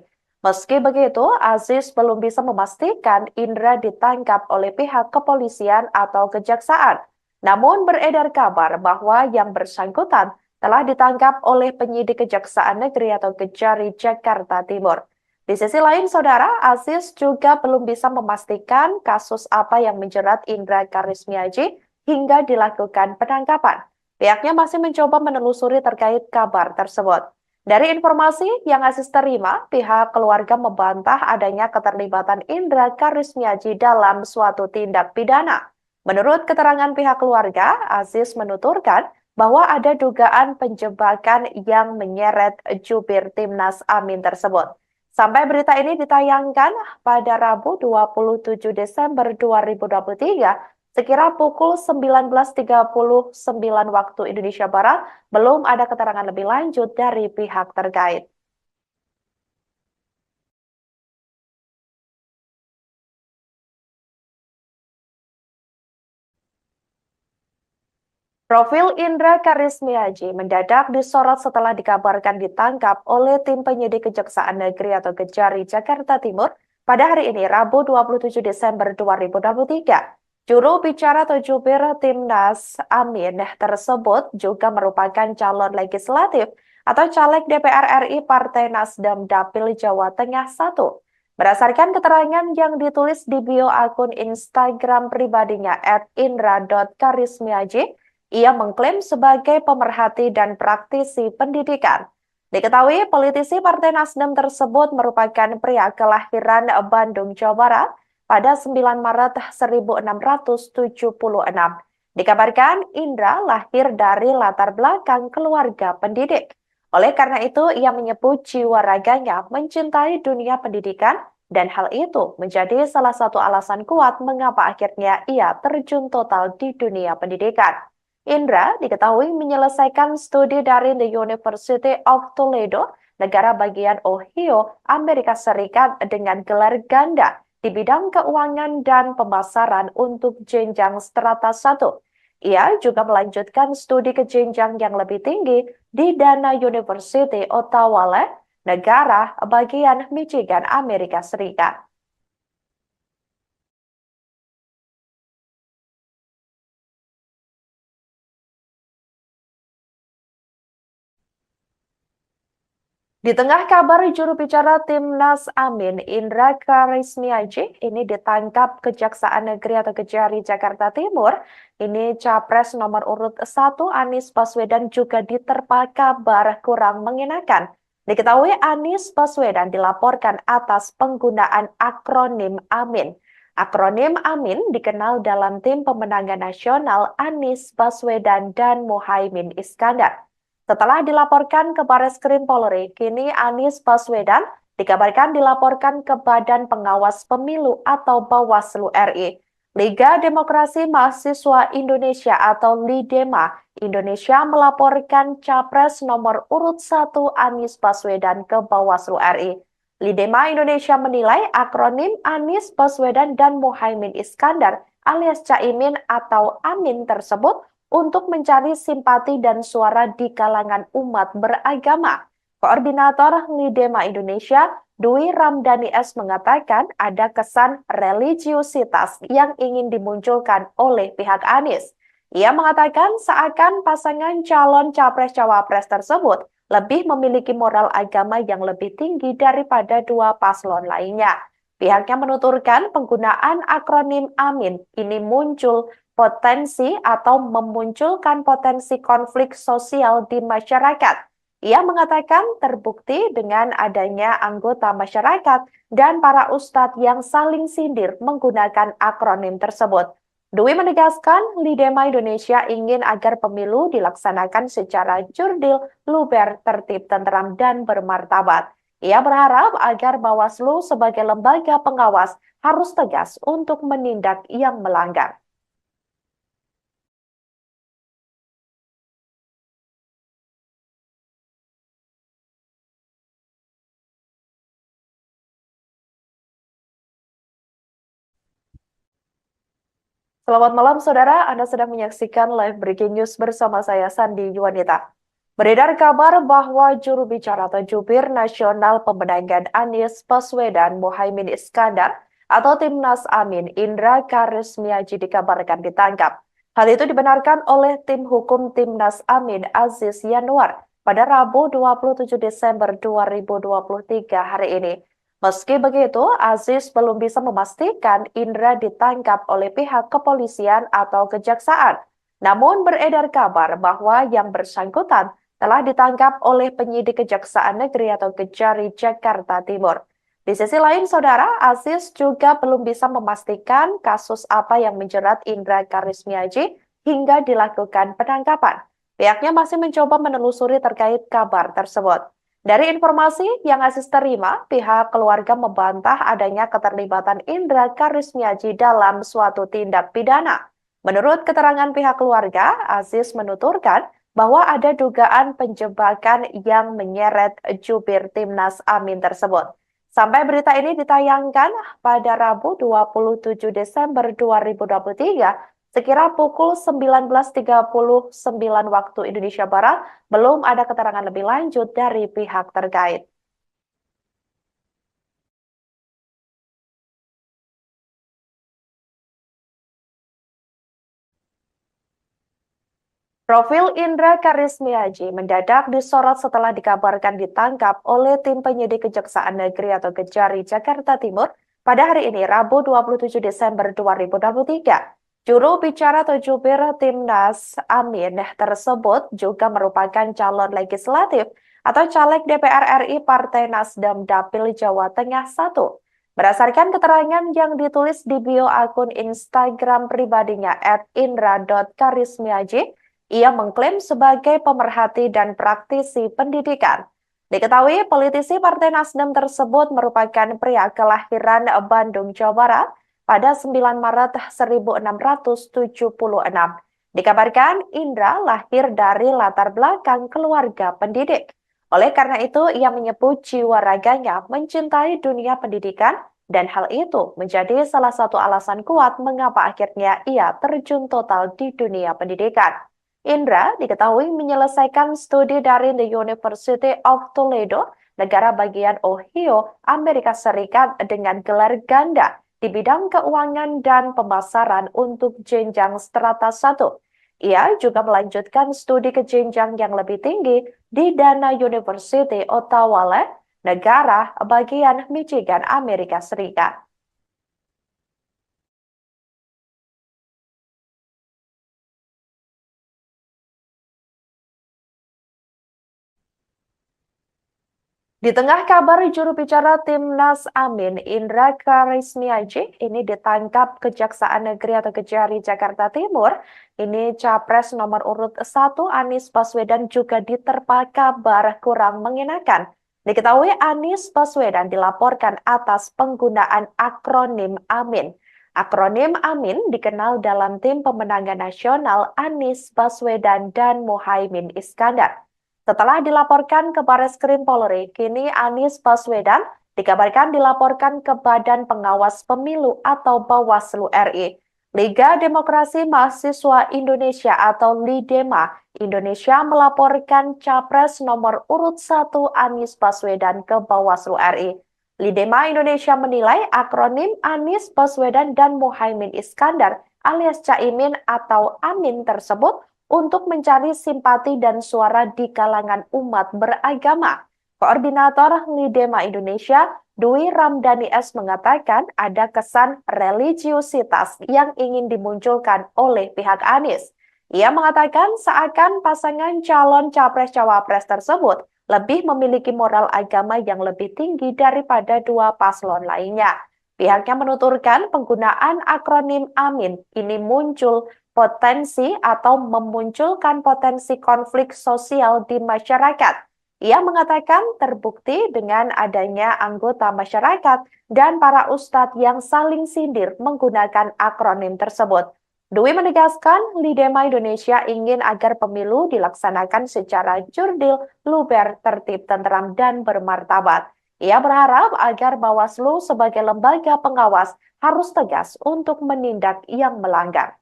Meski begitu, Aziz belum bisa memastikan Indra ditangkap oleh pihak kepolisian atau kejaksaan. Namun beredar kabar bahwa yang bersangkutan telah ditangkap oleh penyidik Kejaksaan Negeri atau Kejari Jakarta Timur. Di sisi lain, Saudara, Aziz juga belum bisa memastikan kasus apa yang menjerat Indra Karismiaji hingga dilakukan penangkapan. Pihaknya masih mencoba menelusuri terkait kabar tersebut. Dari informasi yang Aziz terima, pihak keluarga membantah adanya keterlibatan Indra Karismiaji dalam suatu tindak pidana. Menurut keterangan pihak keluarga, Aziz menuturkan bahwa ada dugaan penjebakan yang menyeret jubir Timnas Amin tersebut. Sampai berita ini ditayangkan pada Rabu 27 Desember 2023, sekira pukul 19.39 waktu Indonesia Barat, belum ada keterangan lebih lanjut dari pihak terkait. Profil Indra Karismiaji mendadak disorot setelah dikabarkan ditangkap oleh tim penyidik Kejaksaan Negeri atau Kejari Jakarta Timur pada hari ini, Rabu 27 Desember 2023. Juru bicara atau jubir Timnas Amin tersebut juga merupakan calon legislatif atau caleg DPR RI Partai Nasdem Dapil Jawa Tengah 1. Berdasarkan keterangan yang ditulis di bio akun Instagram pribadinya @indra.karismiaji, ia mengklaim sebagai pemerhati dan praktisi pendidikan. Diketahui politisi Partai Nasdem tersebut merupakan pria kelahiran Bandung, Jawa Barat pada 9 Maret 1676. Dikabarkan Indra lahir dari latar belakang keluarga pendidik. Oleh karena itu, ia menyebut jiwa raganya mencintai dunia pendidikan dan hal itu menjadi salah satu alasan kuat mengapa akhirnya ia terjun total di dunia pendidikan. Indra diketahui menyelesaikan studi dari The University of Toledo, negara bagian Ohio, Amerika Serikat dengan gelar ganda di bidang keuangan dan pemasaran untuk jenjang strata 1. Ia juga melanjutkan studi ke jenjang yang lebih tinggi di Dana University, Ottawa, negara bagian Michigan, Amerika Serikat. Di tengah kabar juru bicara Timnas Amin, Indra Karismiaji, ini ditangkap Kejaksaan Negeri atau Kejari Jakarta Timur. Ini Capres nomor urut 1 Anies Baswedan juga diterpa kabar kurang mengenakan. Diketahui Anies Baswedan dilaporkan atas penggunaan akronim Amin. Akronim Amin dikenal dalam tim pemenangan nasional Anies Baswedan dan Muhaimin Iskandar. Setelah dilaporkan ke Bareskrim Polri, kini Anies Baswedan dikabarkan dilaporkan ke Badan Pengawas Pemilu atau Bawaslu RI. Liga Demokrasi Mahasiswa Indonesia atau LIDEMA Indonesia melaporkan Capres nomor urut 1 Anies Baswedan ke Bawaslu RI. LIDEMA Indonesia menilai akronim Anies Baswedan dan Muhaimin Iskandar alias Caimin atau Amin tersebut untuk mencari simpati dan suara di kalangan umat beragama. Koordinator LIDEMA Indonesia, Dwi Ramdhani S. mengatakan ada kesan religiusitas yang ingin dimunculkan oleh pihak Anies. Ia mengatakan seakan pasangan calon capres-cawapres tersebut lebih memiliki moral agama yang lebih tinggi daripada dua paslon lainnya. Pihaknya menuturkan penggunaan akronim Amin ini muncul potensi atau memunculkan potensi konflik sosial di masyarakat. Ia mengatakan terbukti dengan adanya anggota masyarakat dan para ustadz yang saling sindir menggunakan akronim tersebut. Dwi menegaskan LIDEMA Indonesia ingin agar pemilu dilaksanakan secara jurdil, luber, tertib, tenteram, dan bermartabat. Ia berharap agar Bawaslu sebagai lembaga pengawas harus tegas untuk menindak yang melanggar. Selamat malam, Saudara. Anda sedang menyaksikan live breaking news bersama saya, Sandi Yuwanita. Beredar kabar bahwa juru bicara atau jubir nasional pemenangan Anies Baswedan Muhaimin Iskandar atau Timnas Amin Indra Karismiaji dikabarkan ditangkap. Hal itu dibenarkan oleh tim hukum Timnas Amin Aziz Yanuar pada Rabu 27 Desember 2023 hari ini. Meski begitu, Aziz belum bisa memastikan Indra ditangkap oleh pihak kepolisian atau kejaksaan. Namun beredar kabar bahwa yang bersangkutan telah ditangkap oleh penyidik Kejaksaan Negeri atau Kejari Jakarta Timur. Di sisi lain, Saudara, Aziz juga belum bisa memastikan kasus apa yang menjerat Indra Karismiaji hingga dilakukan penangkapan. Pihaknya masih mencoba menelusuri terkait kabar tersebut. Dari informasi yang Aziz terima, pihak keluarga membantah adanya keterlibatan Indra Karismiaji dalam suatu tindak pidana. Menurut keterangan pihak keluarga, Aziz menuturkan bahwa ada dugaan penjebakan yang menyeret jubir Timnas Amin tersebut. Sampai berita ini ditayangkan pada Rabu 27 Desember 2023, sekira pukul 19.39 waktu Indonesia Barat, belum ada keterangan lebih lanjut dari pihak terkait. Profil Indra Karismiaji mendadak disorot setelah dikabarkan ditangkap oleh tim penyidik Kejaksaan Negeri atau Kejari Jakarta Timur pada hari ini, Rabu 27 Desember 2023. Juru bicara atau jubir Timnas Amin tersebut juga merupakan calon legislatif atau caleg DPR RI Partai Nasdem Dapil Jawa Tengah 1. Berdasarkan keterangan yang ditulis di bio akun Instagram pribadinya @indra.karismiaji, ia mengklaim sebagai pemerhati dan praktisi pendidikan. Diketahui politisi Partai Nasdem tersebut merupakan pria kelahiran Bandung, Jawa Barat pada 9 Maret 1676. Dikabarkan Indra lahir dari latar belakang keluarga pendidik. Oleh karena itu, ia menyebut jiwa raganya mencintai dunia pendidikan dan hal itu menjadi salah satu alasan kuat mengapa akhirnya ia terjun total di dunia pendidikan. Indra diketahui menyelesaikan studi dari The University of Toledo, negara bagian Ohio, Amerika Serikat dengan gelar ganda di bidang keuangan dan pemasaran untuk jenjang strata 1. Ia juga melanjutkan studi ke jenjang yang lebih tinggi di Dana University, Ottawa, negara bagian Michigan, Amerika Serikat. Di tengah kabar juru bicara Timnas Amin, Indra Karismiaji, ini ditangkap Kejaksaan Negeri atau Kejari Jakarta Timur. Ini Capres nomor urut 1 Anies Baswedan juga diterpa kabar kurang mengenakan. Diketahui Anies Baswedan dilaporkan atas penggunaan akronim Amin. Akronim Amin dikenal dalam tim pemenangan nasional Anies Baswedan dan Muhaimin Iskandar. Setelah dilaporkan ke Bareskrim Polri, kini Anies Baswedan dikabarkan dilaporkan ke Badan Pengawas Pemilu atau Bawaslu RI. Liga Demokrasi Mahasiswa Indonesia atau LIDEMA Indonesia melaporkan Capres nomor urut 1 Anies Baswedan ke Bawaslu RI. LIDEMA Indonesia menilai akronim Anies Baswedan dan Muhaimin Iskandar alias Caimin atau Amin tersebut untuk mencari simpati dan suara di kalangan umat beragama. Koordinator LIDEMA Indonesia, Dwi Ramdhani S. mengatakan ada kesan religiusitas yang ingin dimunculkan oleh pihak Anies. Ia mengatakan seakan pasangan calon capres-cawapres tersebut lebih memiliki moral agama yang lebih tinggi daripada dua paslon lainnya. Pihaknya menuturkan penggunaan akronim AMIN ini muncul potensi atau memunculkan potensi konflik sosial di masyarakat. Ia mengatakan terbukti dengan adanya anggota masyarakat dan para ustadz yang saling sindir menggunakan akronim tersebut. Dwi menegaskan LIDEMA Indonesia ingin agar pemilu dilaksanakan secara jurdil, luber, tertib, tenteram, dan bermartabat. Ia berharap agar Bawaslu sebagai lembaga pengawas harus tegas untuk menindak yang melanggar.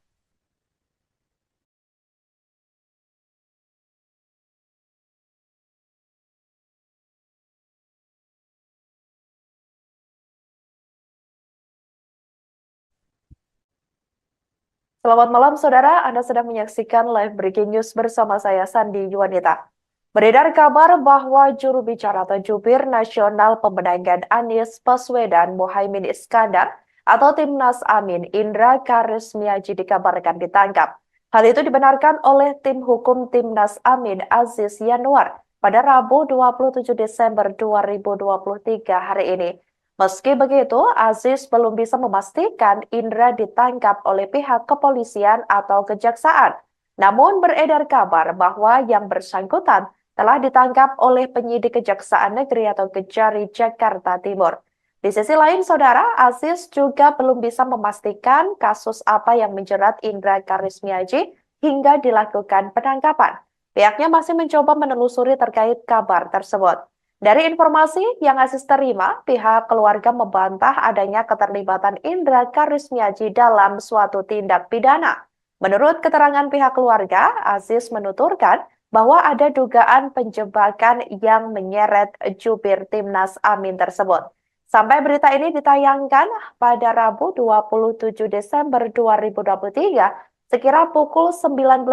Selamat malam, Saudara. Anda sedang menyaksikan live breaking news bersama saya, Sandi Yuwanita. Beredar kabar bahwa juru bicara atau jubir nasional pemenangan Anies Baswedan Muhaimin Iskandar atau Timnas Amin Indra Karismiaji dikabarkan ditangkap. Hal itu dibenarkan oleh tim hukum Timnas Amin Aziz Yanuar pada Rabu 27 Desember 2023 hari ini. Meski begitu, Aziz belum bisa memastikan Indra ditangkap oleh pihak kepolisian atau kejaksaan. Namun beredar kabar bahwa yang bersangkutan telah ditangkap oleh penyidik Kejaksaan Negeri atau Kejari Jakarta Timur. Di sisi lain, Saudara, Aziz juga belum bisa memastikan kasus apa yang menjerat Indra Karismiaji hingga dilakukan penangkapan. Pihaknya masih mencoba menelusuri terkait kabar tersebut. Dari informasi yang Aziz terima, pihak keluarga membantah adanya keterlibatan Indra Karismiaji dalam suatu tindak pidana. Menurut keterangan pihak keluarga, Aziz menuturkan bahwa ada dugaan penjebakan yang menyeret jubir Timnas Amin tersebut. Sampai berita ini ditayangkan pada Rabu 27 Desember 2023, sekira pukul 19.39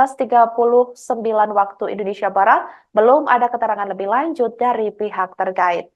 waktu Indonesia Barat, belum ada keterangan lebih lanjut dari pihak terkait.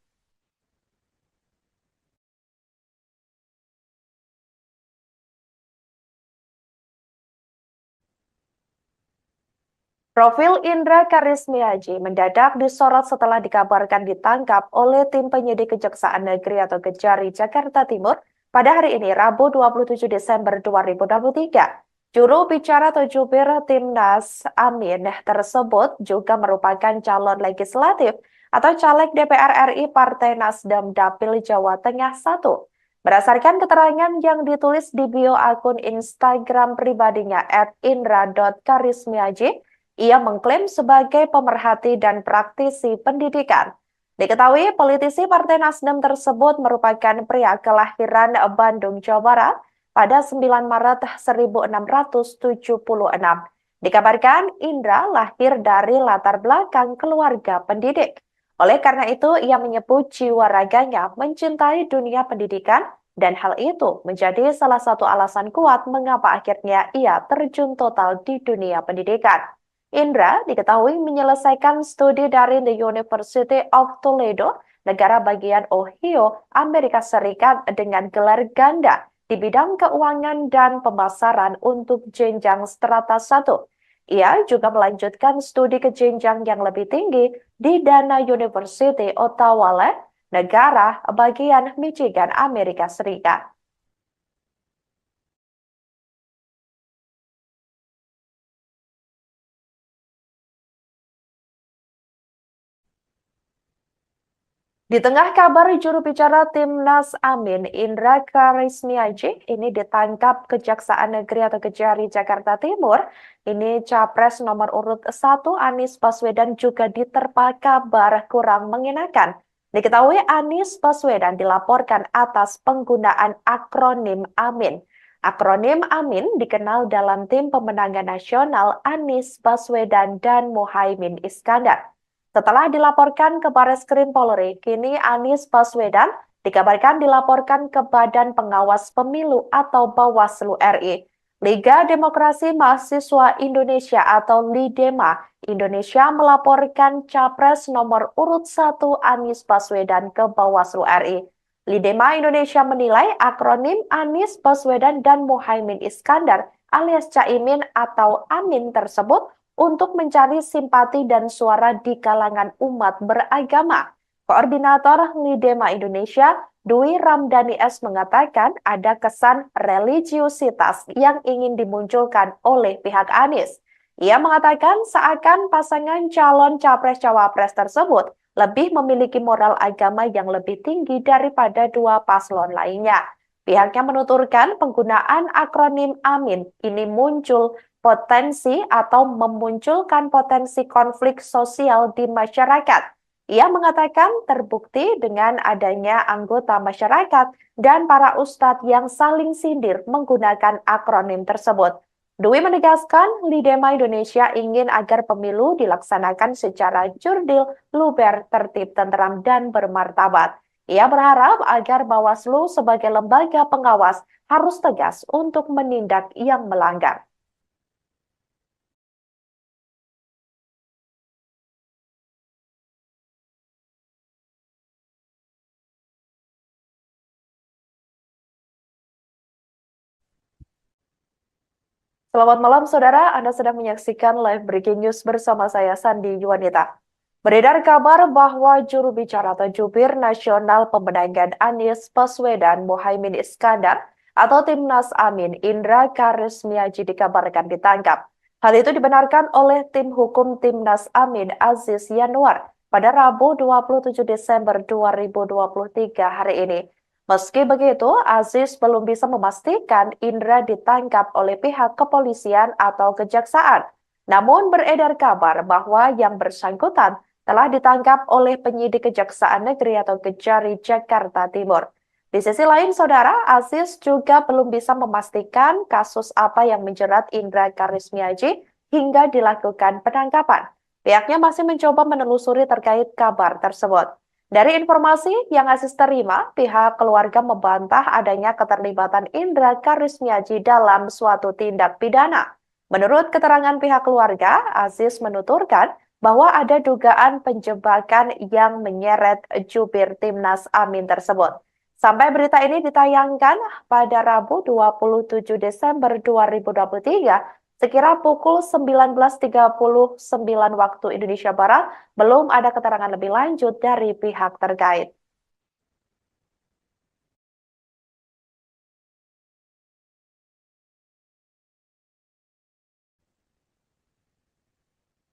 Profil Indra Karismiaji mendadak disorot setelah dikabarkan ditangkap oleh tim penyidik Kejaksaan Negeri atau Kejari Jakarta Timur pada hari ini, Rabu 27 Desember 2023. Juru bicara atau jubir Timnas Amin tersebut juga merupakan calon legislatif atau caleg DPR RI Partai Nasdem Dapil Jawa Tengah 1. Berdasarkan keterangan yang ditulis di bio akun Instagram pribadinya @indra.karismiaji, ia mengklaim sebagai pemerhati dan praktisi pendidikan. Diketahui politisi Partai Nasdem tersebut merupakan pria kelahiran Bandung, Jawa Barat pada 9 Maret 1676. Dikabarkan Indra lahir dari latar belakang keluarga pendidik. Oleh karena itu, ia menyebut jiwa raganya mencintai dunia pendidikan dan hal itu menjadi salah satu alasan kuat mengapa akhirnya ia terjun total di dunia pendidikan. Indra diketahui menyelesaikan studi dari The University of Toledo, negara bagian Ohio, Amerika Serikat dengan gelar ganda di bidang keuangan dan pemasaran untuk jenjang strata 1. Ia juga melanjutkan studi ke jenjang yang lebih tinggi di Dana University, Ottawa, negara bagian Michigan, Amerika Serikat. Di tengah kabar juru bicara Timnas Amin, Indra Karismiaji, ini ditangkap Kejaksaan Negeri atau Kejari Jakarta Timur. Ini Capres nomor urut 1 Anies Baswedan juga diterpa kabar kurang mengenakan. Diketahui Anies Baswedan dilaporkan atas penggunaan akronim Amin. Akronim Amin dikenal dalam tim pemenangan nasional Anies Baswedan dan Muhaimin Iskandar. Setelah dilaporkan ke Bareskrim Polri, kini Anies Baswedan dikabarkan dilaporkan ke Badan Pengawas Pemilu atau Bawaslu RI. Liga Demokrasi Mahasiswa Indonesia atau LIDEMA Indonesia melaporkan Capres nomor urut 1 Anies Baswedan ke Bawaslu RI. LIDEMA Indonesia menilai akronim Anies Baswedan dan Muhaimin Iskandar alias Caimin atau Amin tersebut untuk mencari simpati dan suara di kalangan umat beragama. Koordinator LIDEMA Indonesia, Dwi Ramdhani S. mengatakan ada kesan religiusitas yang ingin dimunculkan oleh pihak Anies. Ia mengatakan seakan pasangan calon capres-cawapres tersebut lebih memiliki moral agama yang lebih tinggi daripada dua paslon lainnya. Pihaknya menuturkan penggunaan akronim AMIN ini muncul potensi atau memunculkan potensi konflik sosial di masyarakat. Ia mengatakan terbukti dengan adanya anggota masyarakat dan para ustadz yang saling sindir menggunakan akronim tersebut. Dwi menegaskan LIDEMA Indonesia ingin agar pemilu dilaksanakan secara jurdil, luber, tertib, tenteram, dan bermartabat. Ia berharap agar Bawaslu sebagai lembaga pengawas harus tegas untuk menindak yang melanggar. Selamat malam, Saudara. Anda sedang menyaksikan live breaking news bersama saya, Sandi Yuwanita. Beredar kabar bahwa juru bicara atau jubir nasional pemenangan Anies Baswedan Muhaimin Iskandar atau Timnas Amin Indra Karismiaji dikabarkan ditangkap. Hal itu dibenarkan oleh tim hukum Timnas Amin Aziz Yanuar pada Rabu 27 Desember 2023 hari ini. Meski begitu, Aziz belum bisa memastikan Indra ditangkap oleh pihak kepolisian atau kejaksaan. Namun beredar kabar bahwa yang bersangkutan telah ditangkap oleh penyidik Kejaksaan Negeri atau Kejari Jakarta Timur. Di sisi lain, Saudara, Aziz juga belum bisa memastikan kasus apa yang menjerat Indra Karismiaji hingga dilakukan penangkapan. Pihaknya masih mencoba menelusuri terkait kabar tersebut. Dari informasi yang Aziz terima, pihak keluarga membantah adanya keterlibatan Indra Karismiaji dalam suatu tindak pidana. Menurut keterangan pihak keluarga, Aziz menuturkan bahwa ada dugaan penjebakan yang menyeret jubir Timnas Amin tersebut. Sampai berita ini ditayangkan pada Rabu 27 Desember 2023, Sekira pukul 19.39 waktu Indonesia Barat, belum ada keterangan lebih lanjut dari pihak terkait.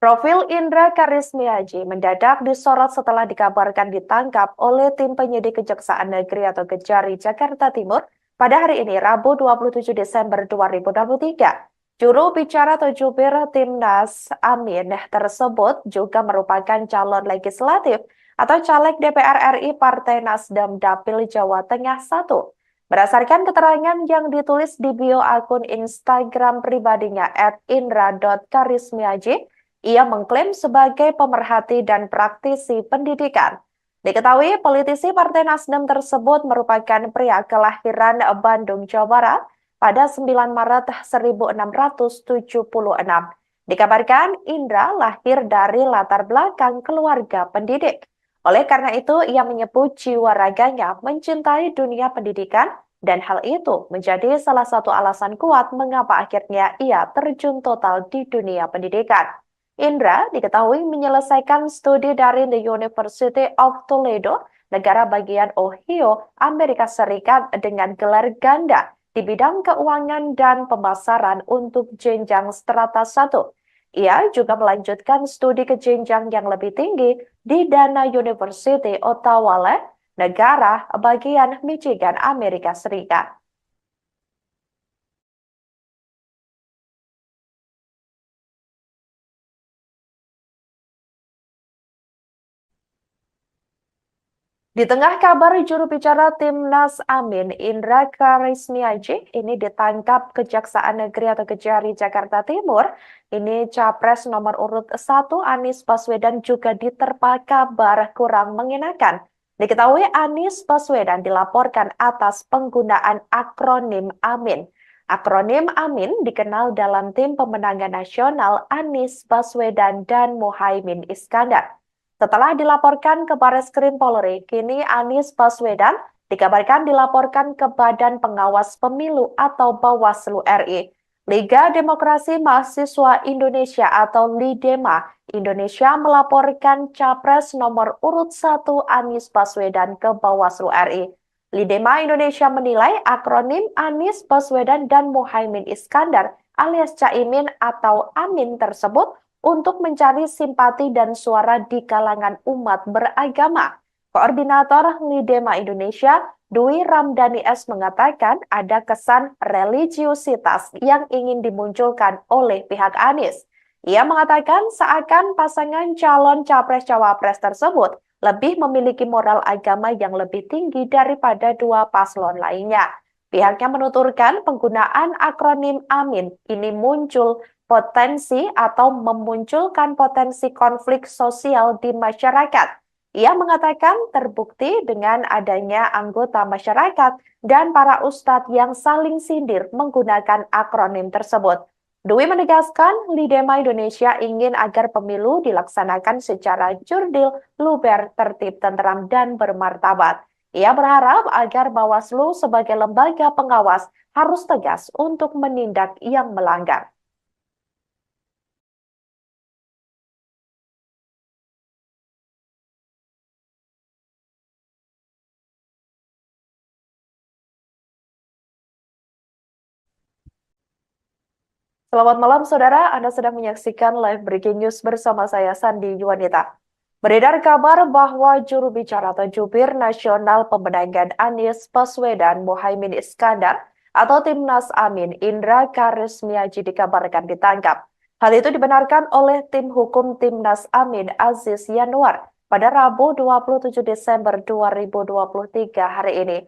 Profil Indra Karismiaji mendadak disorot setelah dikabarkan ditangkap oleh tim penyidik Kejaksaan Negeri atau Kejari Jakarta Timur pada hari ini, Rabu 27 Desember 2023. Juru bicara atau jubir Timnas Amin tersebut juga merupakan calon legislatif atau caleg DPR RI Partai Nasdem Dapil Jawa Tengah 1. Berdasarkan keterangan yang ditulis di bio akun Instagram pribadinya @indra.karismiaji, ia mengklaim sebagai pemerhati dan praktisi pendidikan. Diketahui politisi Partai Nasdem tersebut merupakan pria kelahiran Bandung, Jawa Barat pada 9 Maret 1676. Dikabarkan Indra lahir dari latar belakang keluarga pendidik. Oleh karena itu, ia menyebut jiwa raganya mencintai dunia pendidikan dan hal itu menjadi salah satu alasan kuat mengapa akhirnya ia terjun total di dunia pendidikan. Indra diketahui menyelesaikan studi dari The University of Toledo, negara bagian Ohio, Amerika Serikat dengan gelar ganda di bidang keuangan dan pemasaran untuk jenjang strata 1. Ia juga melanjutkan studi ke jenjang yang lebih tinggi di Dana University, Ottawa, negara bagian Michigan, Amerika Serikat. Di tengah kabar juru bicara Timnas Amin, Indra Karismiaji, ini ditangkap Kejaksaan Negeri atau Kejari Jakarta Timur. Ini Capres nomor urut 1 Anies Baswedan juga diterpa kabar kurang mengenakan. Diketahui Anies Baswedan dilaporkan atas penggunaan akronim Amin. Akronim Amin dikenal dalam tim pemenangan nasional Anies Baswedan dan Muhaimin Iskandar. Setelah dilaporkan ke Barreskrim Polri, kini Anies Baswedan dikabarkan dilaporkan ke Badan Pengawas Pemilu atau Bawaslu RI. Liga Demokrasi Mahasiswa Indonesia atau LIDEMA Indonesia melaporkan Capres nomor urut 1 Anies Baswedan ke Bawaslu RI. LIDEMA Indonesia menilai akronim Anies Baswedan dan Muhaimin Iskandar alias Caimin atau Amin tersebut untuk mencari simpati dan suara di kalangan umat beragama. Koordinator LIDEMA Indonesia, Dwi Ramdhani S. mengatakan ada kesan religiusitas yang ingin dimunculkan oleh pihak Anies. Ia mengatakan seakan pasangan calon capres-cawapres tersebut lebih memiliki moral agama yang lebih tinggi daripada dua paslon lainnya. Pihaknya menuturkan penggunaan akronim Amin ini muncul potensi atau memunculkan potensi konflik sosial di masyarakat. Ia mengatakan terbukti dengan adanya anggota masyarakat dan para ustadz yang saling sindir menggunakan akronim tersebut. Dwi menegaskan LIDEMA Indonesia ingin agar pemilu dilaksanakan secara jurdil, luber, tertib, tentram, dan bermartabat. Ia berharap agar Bawaslu sebagai lembaga pengawas harus tegas untuk menindak yang melanggar. Selamat malam, Saudara. Anda sedang menyaksikan live breaking news bersama saya, Sandi Yuwanita. Beredar kabar bahwa juru bicara atau jubir nasional pemenangan Anies Baswedan Muhaimin Iskandar atau Timnas Amin Indra Karismiaji dikabarkan ditangkap. Hal itu dibenarkan oleh tim hukum Timnas Amin Aziz Yanuar pada Rabu 27 Desember 2023 hari ini.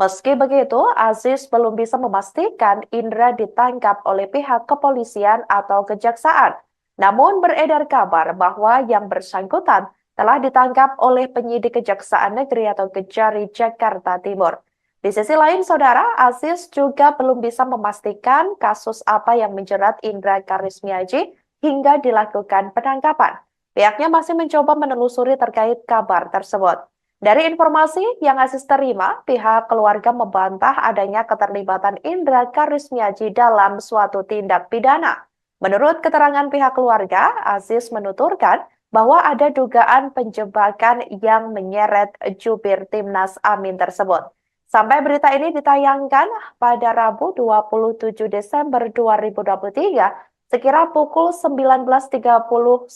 Meski begitu, Aziz belum bisa memastikan Indra ditangkap oleh pihak kepolisian atau kejaksaan. Namun beredar kabar bahwa yang bersangkutan telah ditangkap oleh penyidik Kejaksaan Negeri atau Kejari Jakarta Timur. Di sisi lain, Saudara, Aziz juga belum bisa memastikan kasus apa yang menjerat Indra Karismiaji hingga dilakukan penangkapan. Pihaknya masih mencoba menelusuri terkait kabar tersebut. Dari informasi yang Aziz terima, pihak keluarga membantah adanya keterlibatan Indra Karismiaji dalam suatu tindak pidana. Menurut keterangan pihak keluarga, Aziz menuturkan bahwa ada dugaan penjebakan yang menyeret jubir Timnas Amin tersebut. Sampai berita ini ditayangkan pada Rabu 27 Desember 2023, sekira pukul 19.39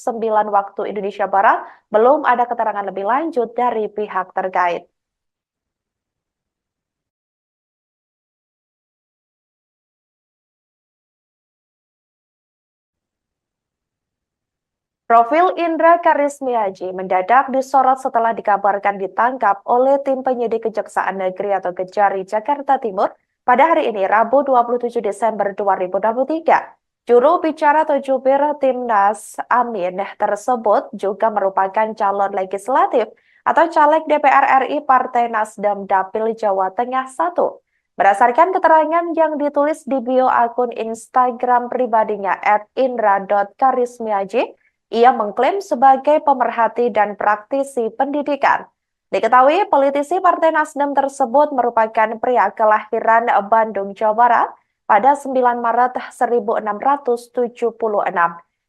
waktu Indonesia Barat, belum ada keterangan lebih lanjut dari pihak terkait. Profil Indra Karismiaji mendadak disorot setelah dikabarkan ditangkap oleh tim penyidik Kejaksaan Negeri atau Kejari Jakarta Timur pada hari ini, Rabu 27 Desember 2023. Juru bicara atau jubir Timnas Amin tersebut juga merupakan calon legislatif atau caleg DPR RI Partai Nasdem Dapil Jawa Tengah 1. Berdasarkan keterangan yang ditulis di bio akun Instagram pribadinya @indra.karismiaji, ia mengklaim sebagai pemerhati dan praktisi pendidikan. Diketahui politisi Partai Nasdem tersebut merupakan pria kelahiran Bandung, Jawa Barat pada 9 Maret 1676.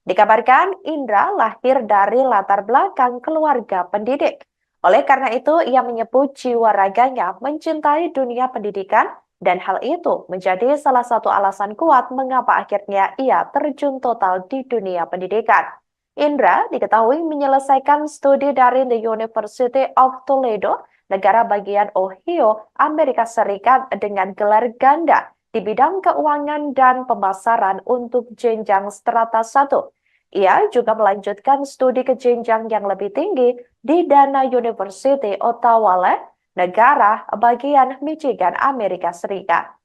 Dikabarkan Indra lahir dari latar belakang keluarga pendidik. Oleh karena itu, ia menyebut jiwa raganya mencintai dunia pendidikan dan hal itu menjadi salah satu alasan kuat mengapa akhirnya ia terjun total di dunia pendidikan. Indra diketahui menyelesaikan studi dari The University of Toledo, negara bagian Ohio, Amerika Serikat dengan gelar ganda di bidang keuangan dan pemasaran untuk jenjang strata 1. Ia juga melanjutkan studi ke jenjang yang lebih tinggi di Dana University, Ottawa, negara bagian Michigan, Amerika Serikat.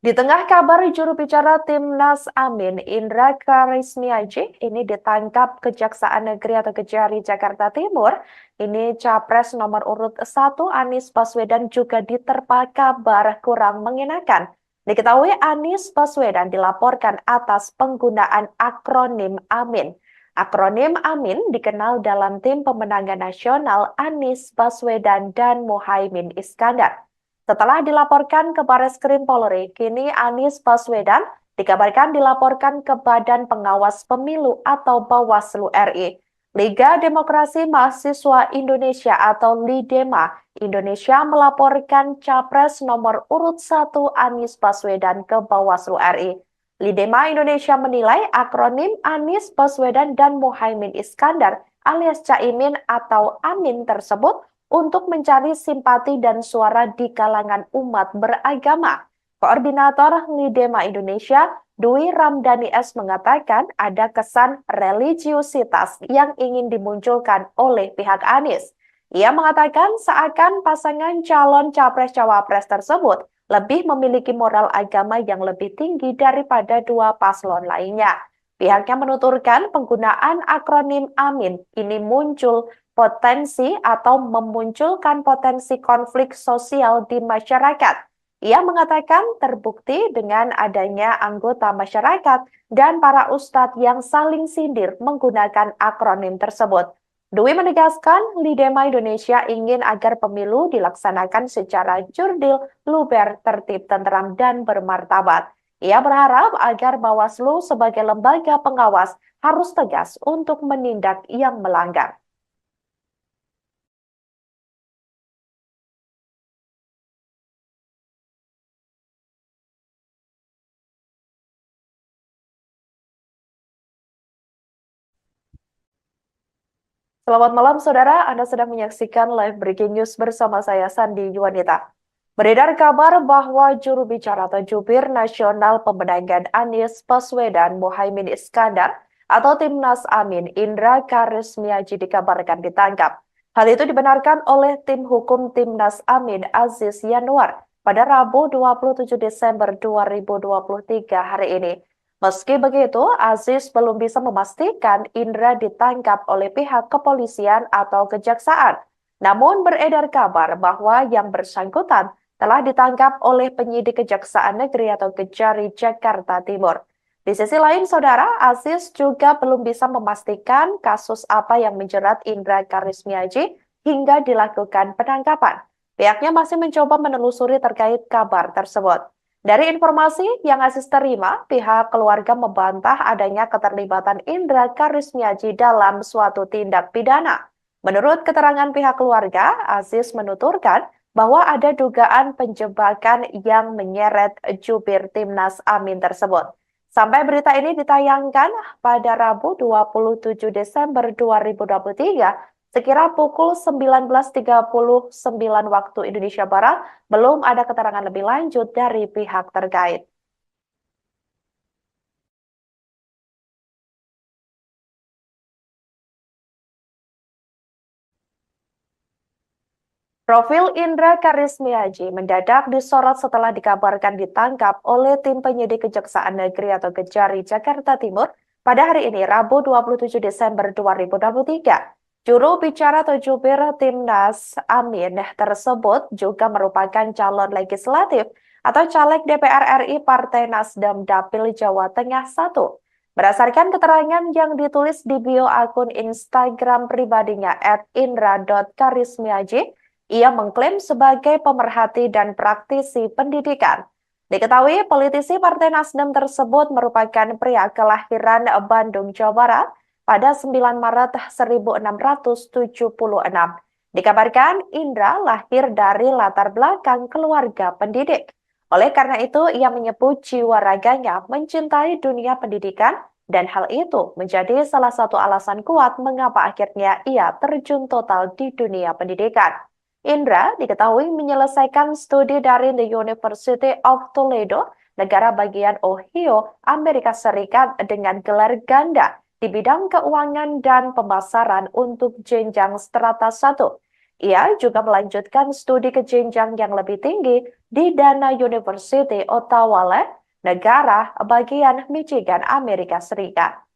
Di tengah kabar juru bicara Timnas Amin, Indra Karismiaji, ini ditangkap Kejaksaan Negeri atau Kejari Jakarta Timur. Ini Capres nomor urut 1 Anies Baswedan juga diterpa kabar kurang mengenakan. Diketahui Anies Baswedan dilaporkan atas penggunaan akronim Amin. Akronim Amin dikenal dalam tim pemenangan nasional Anies Baswedan dan Muhaimin Iskandar. Setelah dilaporkan ke Bareskrim Polri, kini Anies Baswedan dikabarkan dilaporkan ke Badan Pengawas Pemilu atau Bawaslu RI. Liga Demokrasi Mahasiswa Indonesia atau LIDEMA Indonesia melaporkan Capres nomor urut 1 Anies Baswedan ke Bawaslu RI. LIDEMA Indonesia menilai akronim Anies Baswedan dan Muhaimin Iskandar alias Caimin atau Amin tersebut untuk mencari simpati dan suara di kalangan umat beragama. Koordinator LIDEMA Indonesia, Dwi Ramdhani S. mengatakan ada kesan religiusitas yang ingin dimunculkan oleh pihak Anies. Ia mengatakan seakan pasangan calon capres-cawapres tersebut lebih memiliki moral agama yang lebih tinggi daripada dua paslon lainnya. Pihaknya menuturkan penggunaan akronim Amin ini muncul potensi atau memunculkan potensi konflik sosial di masyarakat. Ia mengatakan terbukti dengan adanya anggota masyarakat dan para ustadz yang saling sindir menggunakan akronim tersebut. Dwi menegaskan LIDEMA Indonesia ingin agar pemilu dilaksanakan secara jurdil, luber, tertib, tenteram, dan bermartabat. Ia berharap agar Bawaslu sebagai lembaga pengawas harus tegas untuk menindak yang melanggar. Selamat malam, Saudara. Anda sedang menyaksikan live breaking news bersama saya, Sandi Yuwanita. Beredar kabar bahwa juru bicara atau jubir nasional pemenangan Anies Baswedan Muhaimin Iskandar atau Timnas Amin Indra Karismiaji dikabarkan ditangkap. Hal itu dibenarkan oleh tim hukum Timnas Amin Aziz Yanuar pada Rabu 27 Desember 2023 hari ini. Meski begitu, Aziz belum bisa memastikan Indra ditangkap oleh pihak kepolisian atau kejaksaan. Namun beredar kabar bahwa yang bersangkutan telah ditangkap oleh penyidik Kejaksaan Negeri atau Kejari Jakarta Timur. Di sisi lain, Saudara, Aziz juga belum bisa memastikan kasus apa yang menjerat Indra Karismiaji hingga dilakukan penangkapan. Pihaknya masih mencoba menelusuri terkait kabar tersebut. Dari informasi yang Aziz terima, pihak keluarga membantah adanya keterlibatan Indra Karismiaji dalam suatu tindak pidana. Menurut keterangan pihak keluarga, Aziz menuturkan bahwa ada dugaan penjebakan yang menyeret jubir Timnas Amin tersebut. Sampai berita ini ditayangkan pada Rabu 27 Desember 2023, sekira pukul 19.39 waktu Indonesia Barat, belum ada keterangan lebih lanjut dari pihak terkait. Profil Indra Karismiaji mendadak disorot setelah dikabarkan ditangkap oleh tim penyidik Kejaksaan Negeri atau Kejari Jakarta Timur pada hari ini, Rabu 27 Desember 2023. Juru bicara atau jubir Timnas Amin tersebut juga merupakan calon legislatif atau caleg DPR RI Partai Nasdem Dapil Jawa Tengah 1. Berdasarkan keterangan yang ditulis di bio akun Instagram pribadinya @indra.karismiaji, ia mengklaim sebagai pemerhati dan praktisi pendidikan. Diketahui politisi Partai Nasdem tersebut merupakan pria kelahiran Bandung, Jawa Barat pada 9 Maret 1676. Dikabarkan Indra lahir dari latar belakang keluarga pendidik. Oleh karena itu, ia menyebut jiwa raganya mencintai dunia pendidikan dan hal itu menjadi salah satu alasan kuat mengapa akhirnya ia terjun total di dunia pendidikan. Indra diketahui menyelesaikan studi dari The University of Toledo, negara bagian Ohio, Amerika Serikat dengan gelar ganda di bidang keuangan dan pemasaran untuk jenjang strata 1. Ia juga melanjutkan studi ke jenjang yang lebih tinggi di Dana University, Ottawa, negara bagian Michigan, Amerika Serikat.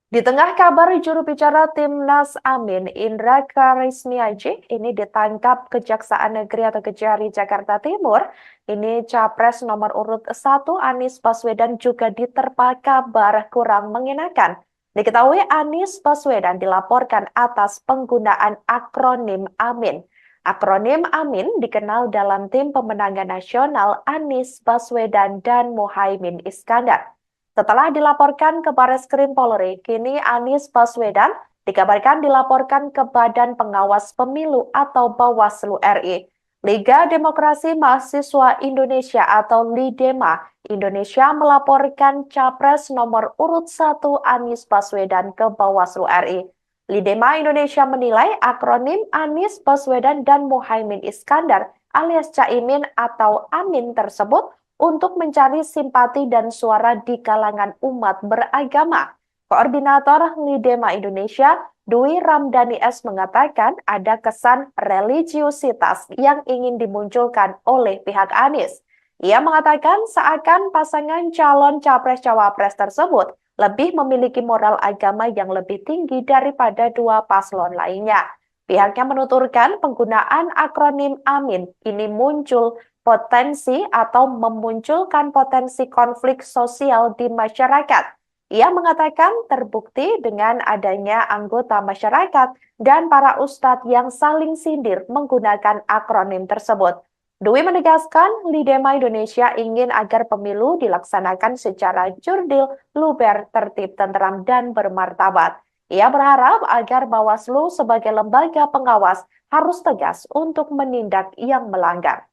Di tengah kabar juru bicara Timnas Amin, Indra Karismiaji, ini ditangkap Kejaksaan Negeri atau Kejari Jakarta Timur. Ini Capres nomor urut 1 Anies Baswedan juga diterpa kabar kurang mengenakan. Diketahui Anies Baswedan dilaporkan atas penggunaan akronim Amin. Akronim Amin dikenal dalam tim pemenangan nasional Anies Baswedan dan Muhaimin Iskandar. Setelah dilaporkan ke Barreskrim Polri, kini Anies Baswedan dikabarkan dilaporkan ke Badan Pengawas Pemilu atau Bawaslu RI. Liga Demokrasi Mahasiswa Indonesia atau LIDEMA Indonesia melaporkan Capres nomor urut 1 Anies Baswedan ke Bawaslu RI. LIDEMA Indonesia menilai akronim Anies Baswedan dan Muhaimin Iskandar alias Caimin atau Amin tersebut untuk mencari simpati dan suara di kalangan umat beragama. Koordinator LIDEMA Indonesia, Dwi Ramdhani S. mengatakan ada kesan religiusitas yang ingin dimunculkan oleh pihak Anies. Ia mengatakan seakan pasangan calon capres-cawapres tersebut lebih memiliki moral agama yang lebih tinggi daripada dua paslon lainnya. Pihaknya menuturkan penggunaan akronim Amin ini muncul potensi atau memunculkan potensi konflik sosial di masyarakat. Ia mengatakan terbukti dengan adanya anggota masyarakat dan para ustadz yang saling sindir menggunakan akronim tersebut. Dwi menegaskan LIDEMA Indonesia ingin agar pemilu dilaksanakan secara jurdil, luber, tertib, tenteram, dan bermartabat. Ia berharap agar Bawaslu sebagai lembaga pengawas harus tegas untuk menindak yang melanggar.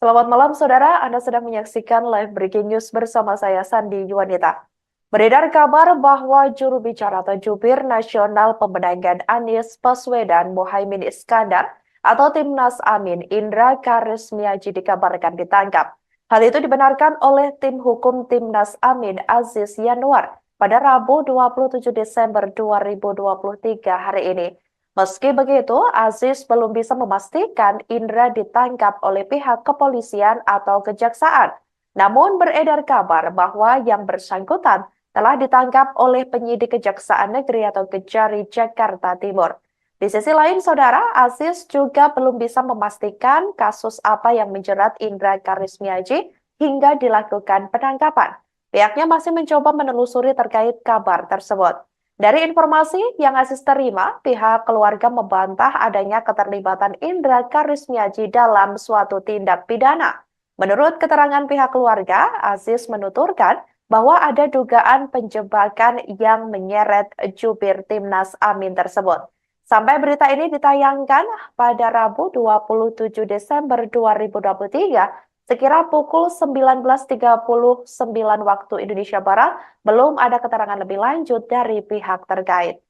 Selamat malam, Saudara. Anda sedang menyaksikan live breaking news bersama saya, Sandi Yuwanita. Beredar kabar bahwa juru bicara atau jubir nasional pemenangan Anies Baswedan Muhaimin Iskandar atau Timnas Amin Indra Karismiaji dikabarkan ditangkap. Hal itu dibenarkan oleh tim hukum Timnas Amin Aziz Yanuar pada Rabu 27 Desember 2023 hari ini. Meski begitu, Aziz belum bisa memastikan Indra ditangkap oleh pihak kepolisian atau kejaksaan. Namun beredar kabar bahwa yang bersangkutan telah ditangkap oleh penyidik Kejaksaan Negeri atau Kejari Jakarta Timur. Di sisi lain, Saudara, Aziz juga belum bisa memastikan kasus apa yang menjerat Indra Karismiaji hingga dilakukan penangkapan. Pihaknya masih mencoba menelusuri terkait kabar tersebut. Dari informasi yang Aziz terima, pihak keluarga membantah adanya keterlibatan Indra Karismiaji dalam suatu tindak pidana. Menurut keterangan pihak keluarga, Aziz menuturkan bahwa ada dugaan penjebakan yang menyeret jubir Timnas Amin tersebut. Sampai berita ini ditayangkan pada Rabu 27 Desember 2023, sekira pukul 19.39 waktu Indonesia Barat, belum ada keterangan lebih lanjut dari pihak terkait.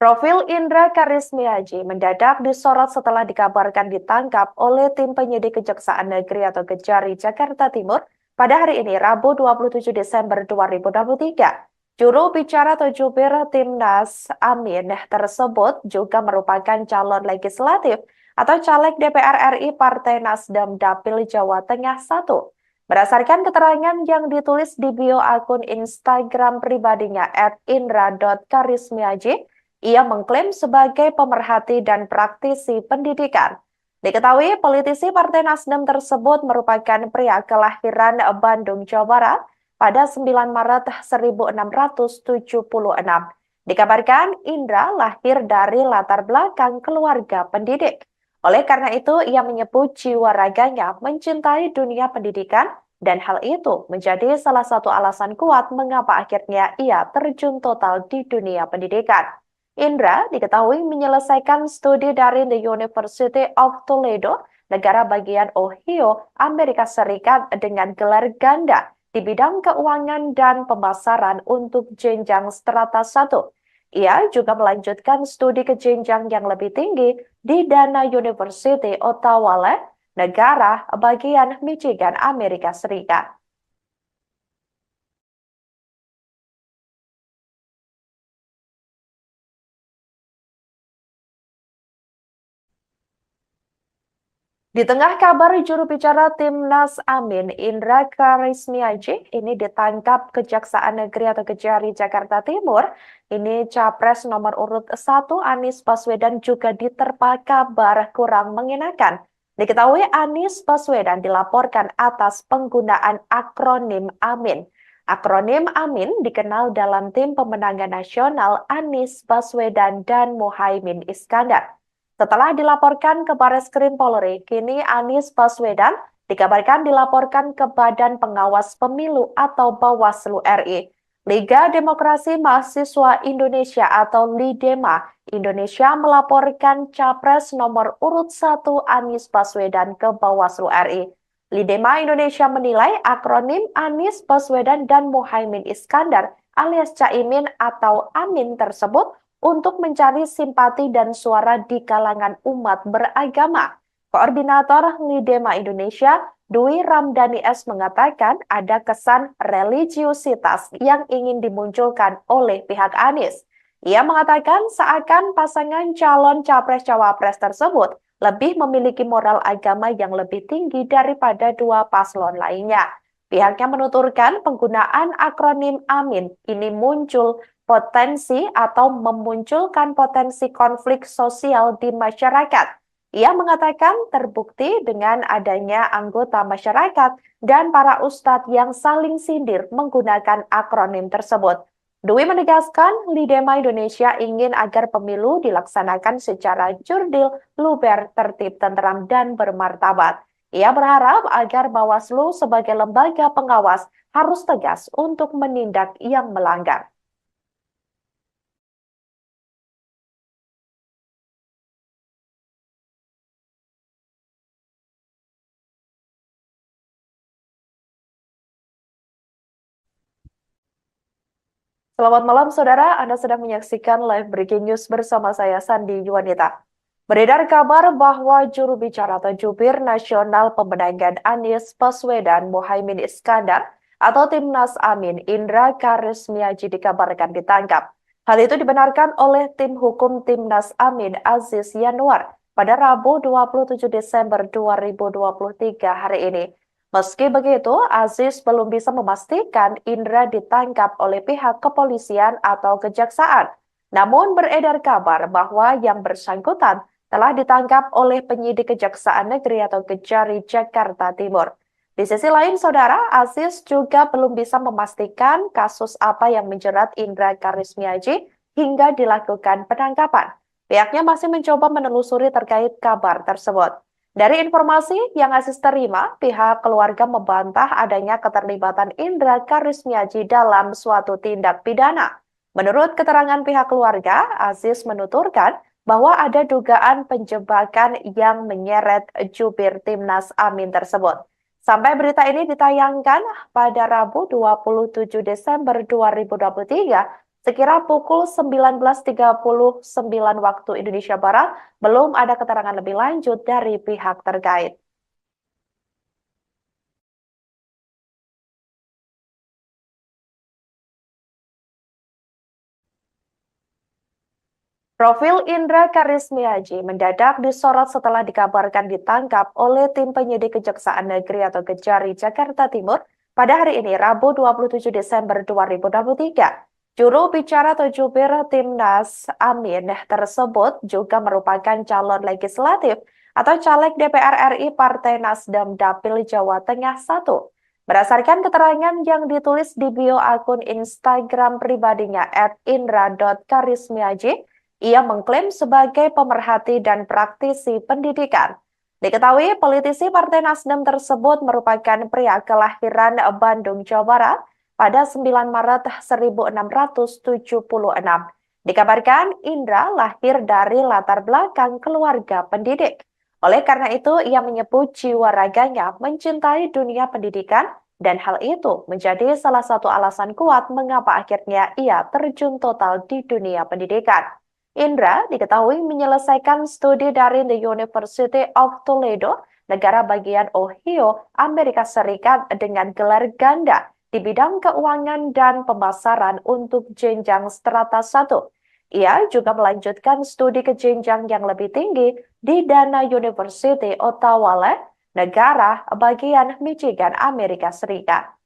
Profil Indra Karismiaji mendadak disorot setelah dikabarkan ditangkap oleh tim penyidik Kejaksaan Negeri atau Kejari Jakarta Timur pada hari ini, Rabu 27 Desember 2023. Juru bicara atau jubir Timnas Amin tersebut juga merupakan calon legislatif atau caleg DPR RI Partai Nasdem Dapil Jawa Tengah 1. Berdasarkan keterangan yang ditulis di bio akun Instagram pribadinya @indra.karismiaji, ia mengklaim sebagai pemerhati dan praktisi pendidikan. Diketahui politisi Partai Nasdem tersebut merupakan pria kelahiran Bandung, Jawa Barat pada 9 Maret 1676. Dikabarkan Indra lahir dari latar belakang keluarga pendidik. Oleh karena itu, ia menyebut jiwa raganya mencintai dunia pendidikan dan hal itu menjadi salah satu alasan kuat mengapa akhirnya ia terjun total di dunia pendidikan. Indra diketahui menyelesaikan studi dari The University of Toledo, negara bagian Ohio, Amerika Serikat dengan gelar ganda di bidang keuangan dan pemasaran untuk jenjang strata 1. Ia juga melanjutkan studi ke jenjang yang lebih tinggi di Dana University, Ottawa, negara bagian Michigan, Amerika Serikat. Di tengah kabar juru bicara Timnas Amin, Indra Karismiaji, ini ditangkap Kejaksaan Negeri atau Kejari Jakarta Timur. Ini Capres nomor urut 1 Anies Baswedan juga diterpa kabar kurang mengenakan. Diketahui Anies Baswedan dilaporkan atas penggunaan akronim Amin. Akronim Amin dikenal dalam tim pemenangan nasional Anies Baswedan dan Muhaimin Iskandar. Setelah dilaporkan ke Bareskrim Polri, kini Anies Baswedan dikabarkan dilaporkan ke Badan Pengawas Pemilu atau Bawaslu RI. Liga Demokrasi Mahasiswa Indonesia atau LIDEMA Indonesia melaporkan Capres nomor urut 1 Anies Baswedan ke Bawaslu RI. LIDEMA Indonesia menilai akronim Anies Baswedan dan Muhaimin Iskandar alias Caimin atau Amin tersebut untuk mencari simpati dan suara di kalangan umat beragama. Koordinator LIDEMA Indonesia, Dwi Ramdhani S. mengatakan ada kesan religiusitas yang ingin dimunculkan oleh pihak Anies. Ia mengatakan seakan pasangan calon capres-cawapres tersebut lebih memiliki moral agama yang lebih tinggi daripada dua paslon lainnya. Pihaknya menuturkan penggunaan akronim AMIN ini muncul potensi atau memunculkan potensi konflik sosial di masyarakat. Ia mengatakan terbukti dengan adanya anggota masyarakat dan para ustadz yang saling sindir menggunakan akronim tersebut. Dwi menegaskan LIDEMA Indonesia ingin agar pemilu dilaksanakan secara jurdil, luber, tertib, tentram, dan bermartabat. Ia berharap agar Bawaslu sebagai lembaga pengawas harus tegas untuk menindak yang melanggar. Selamat malam, Saudara. Anda sedang menyaksikan live breaking news bersama saya, Sandi Yuwanita. Beredar kabar bahwa juru bicara atau jubir nasional pemenangan Anies Baswedan Muhaimin Iskandar atau Timnas Amin Indra Karismiaji dikabarkan ditangkap. Hal itu dibenarkan oleh tim hukum Timnas Amin Aziz Yanuar pada Rabu 27 Desember 2023 hari ini. Meski begitu, Aziz belum bisa memastikan Indra ditangkap oleh pihak kepolisian atau kejaksaan. Namun beredar kabar bahwa yang bersangkutan telah ditangkap oleh penyidik Kejaksaan Negeri atau Kejari Jakarta Timur. Di sisi lain, Saudara, Aziz juga belum bisa memastikan kasus apa yang menjerat Indra Karismiaji hingga dilakukan penangkapan. Pihaknya masih mencoba menelusuri terkait kabar tersebut. Dari informasi yang Aziz terima, pihak keluarga membantah adanya keterlibatan Indra Karismiaji dalam suatu tindak pidana. Menurut keterangan pihak keluarga, Aziz menuturkan bahwa ada dugaan penjebakan yang menyeret jubir Timnas Amin tersebut. Sampai berita ini ditayangkan pada Rabu 27 Desember 2023, sekira pukul 19.39 waktu Indonesia Barat, belum ada keterangan lebih lanjut dari pihak terkait. Profil Indra Karismiaji mendadak disorot setelah dikabarkan ditangkap oleh tim penyidik Kejaksaan Negeri atau Kejari Jakarta Timur pada hari ini, Rabu 27 Desember 2023. Juru bicara atau jubir Timnas Amin tersebut juga merupakan calon legislatif atau caleg DPR RI Partai Nasdem Dapil Jawa Tengah 1. Berdasarkan keterangan yang ditulis di bio akun Instagram pribadinya @indra.karismiaji, ia mengklaim sebagai pemerhati dan praktisi pendidikan. Diketahui politisi Partai Nasdem tersebut merupakan pria kelahiran Bandung, Jawa Barat pada 9 Maret 1676. Dikabarkan Indra lahir dari latar belakang keluarga pendidik. Oleh karena itu, ia menyebut jiwa raganya mencintai dunia pendidikan dan hal itu menjadi salah satu alasan kuat mengapa akhirnya ia terjun total di dunia pendidikan. Indra diketahui menyelesaikan studi dari The University of Toledo, negara bagian Ohio, Amerika Serikat dengan gelar ganda di bidang keuangan dan pemasaran untuk jenjang strata 1. Ia juga melanjutkan studi ke jenjang yang lebih tinggi di Dana University, Ottawa, negara bagian Michigan, Amerika Serikat.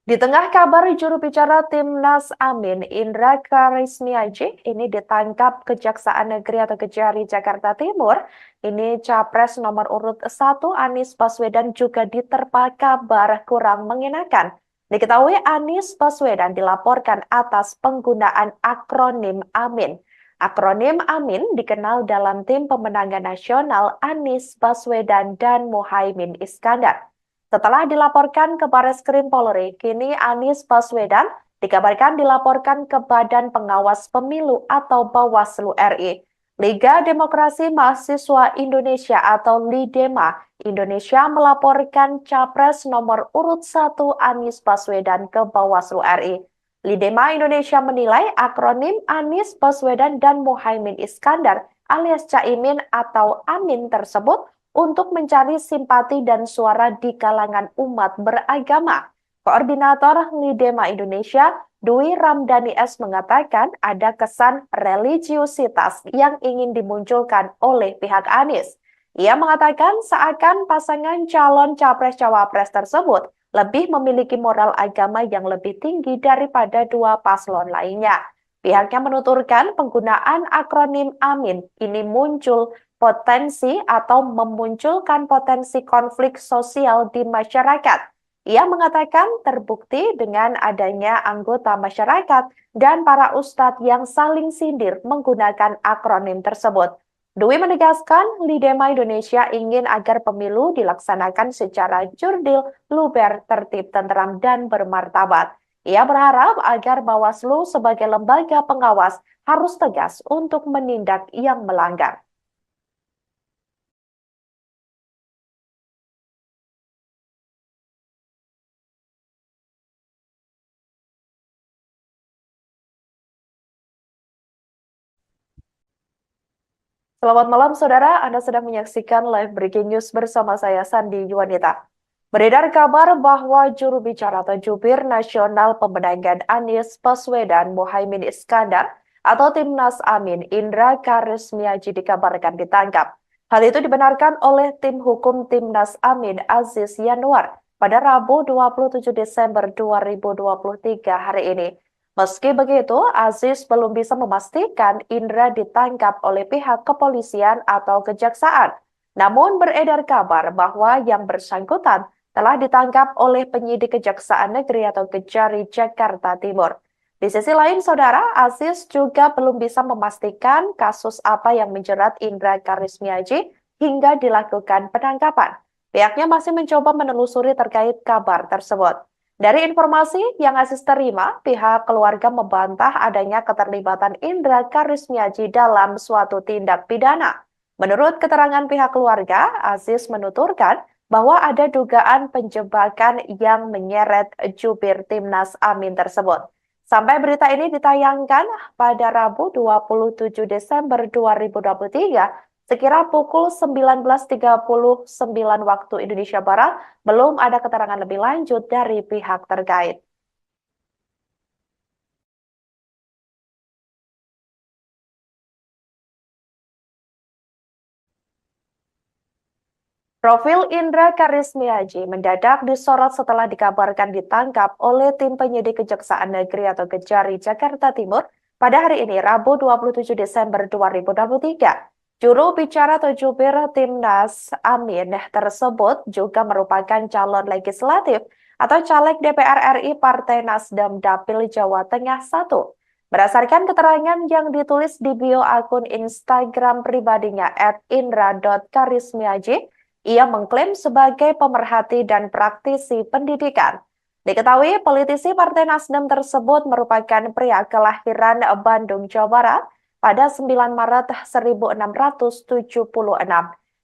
Di tengah kabar juru bicara Timnas Amin, Indra Karismiaji, ini ditangkap Kejaksaan Negeri atau Kejari Jakarta Timur. Ini Capres nomor urut 1 Anies Baswedan juga diterpa kabar kurang mengenakan. Diketahui Anies Baswedan dilaporkan atas penggunaan akronim Amin. Akronim Amin dikenal dalam tim pemenangan nasional Anies Baswedan dan Muhaimin Iskandar. Setelah dilaporkan ke Bareskrim Polri, kini Anies Baswedan dikabarkan dilaporkan ke Badan Pengawas Pemilu atau Bawaslu RI. Liga Demokrasi Mahasiswa Indonesia atau LIDEMA Indonesia melaporkan Capres nomor urut 1 Anies Baswedan ke Bawaslu RI. LIDEMA Indonesia menilai akronim Anies Baswedan dan Muhaimin Iskandar alias Caimin atau Amin tersebut untuk mencari simpati dan suara di kalangan umat beragama. Koordinator LIDEMA Indonesia, Dwi Ramdhani S. mengatakan ada kesan religiusitas yang ingin dimunculkan oleh pihak Anies. Ia mengatakan seakan pasangan calon capres-cawapres tersebut lebih memiliki moral agama yang lebih tinggi daripada dua paslon lainnya. Pihaknya menuturkan penggunaan akronim Amin ini muncul potensi atau memunculkan potensi konflik sosial di masyarakat. Ia mengatakan terbukti dengan adanya anggota masyarakat dan para ustadz yang saling sindir menggunakan akronim tersebut. Dwi menegaskan LIDEMA Indonesia ingin agar pemilu dilaksanakan secara jurdil, luber, tertib, tenteram, dan bermartabat. Ia berharap agar Bawaslu sebagai lembaga pengawas harus tegas untuk menindak yang melanggar. Selamat malam, Saudara. Anda sedang menyaksikan live breaking news bersama saya, Sandi Yuwanita. Beredar kabar bahwa juru bicara atau jubir nasional pemenangan Anies Baswedan Muhaimin Iskandar atau Timnas Amin Indra Karismiaji dikabarkan ditangkap. Hal itu dibenarkan oleh tim hukum Timnas Amin Aziz Yanuar pada Rabu 27 Desember 2023 hari ini. Meski begitu, Aziz belum bisa memastikan Indra ditangkap oleh pihak kepolisian atau kejaksaan. Namun beredar kabar bahwa yang bersangkutan telah ditangkap oleh penyidik Kejaksaan Negeri atau Kejari Jakarta Timur. Di sisi lain, Saudara, Aziz juga belum bisa memastikan kasus apa yang menjerat Indra Karismiaji hingga dilakukan penangkapan. Pihaknya masih mencoba menelusuri terkait kabar tersebut. Dari informasi yang Aziz terima, pihak keluarga membantah adanya keterlibatan Indra Karismiaji dalam suatu tindak pidana. Menurut keterangan pihak keluarga, Aziz menuturkan bahwa ada dugaan penjebakan yang menyeret jubir Timnas Amin tersebut. Sampai berita ini ditayangkan pada Rabu 27 Desember 2023, sekira pukul 19.39 waktu Indonesia Barat, belum ada keterangan lebih lanjut dari pihak terkait. Profil Indra Karismiaji mendadak disorot setelah dikabarkan ditangkap oleh tim penyidik Kejaksaan Negeri atau Kejari Jakarta Timur pada hari ini, Rabu 27 Desember 2023. Juru bicara atau jubir Timnas Amin tersebut juga merupakan calon legislatif atau caleg DPR RI Partai Nasdem Dapil Jawa Tengah 1. Berdasarkan keterangan yang ditulis di bio akun Instagram pribadinya @indra.karismiaji, ia mengklaim sebagai pemerhati dan praktisi pendidikan. Diketahui politisi Partai Nasdem tersebut merupakan pria kelahiran Bandung, Jawa Barat pada 9 Maret 1676.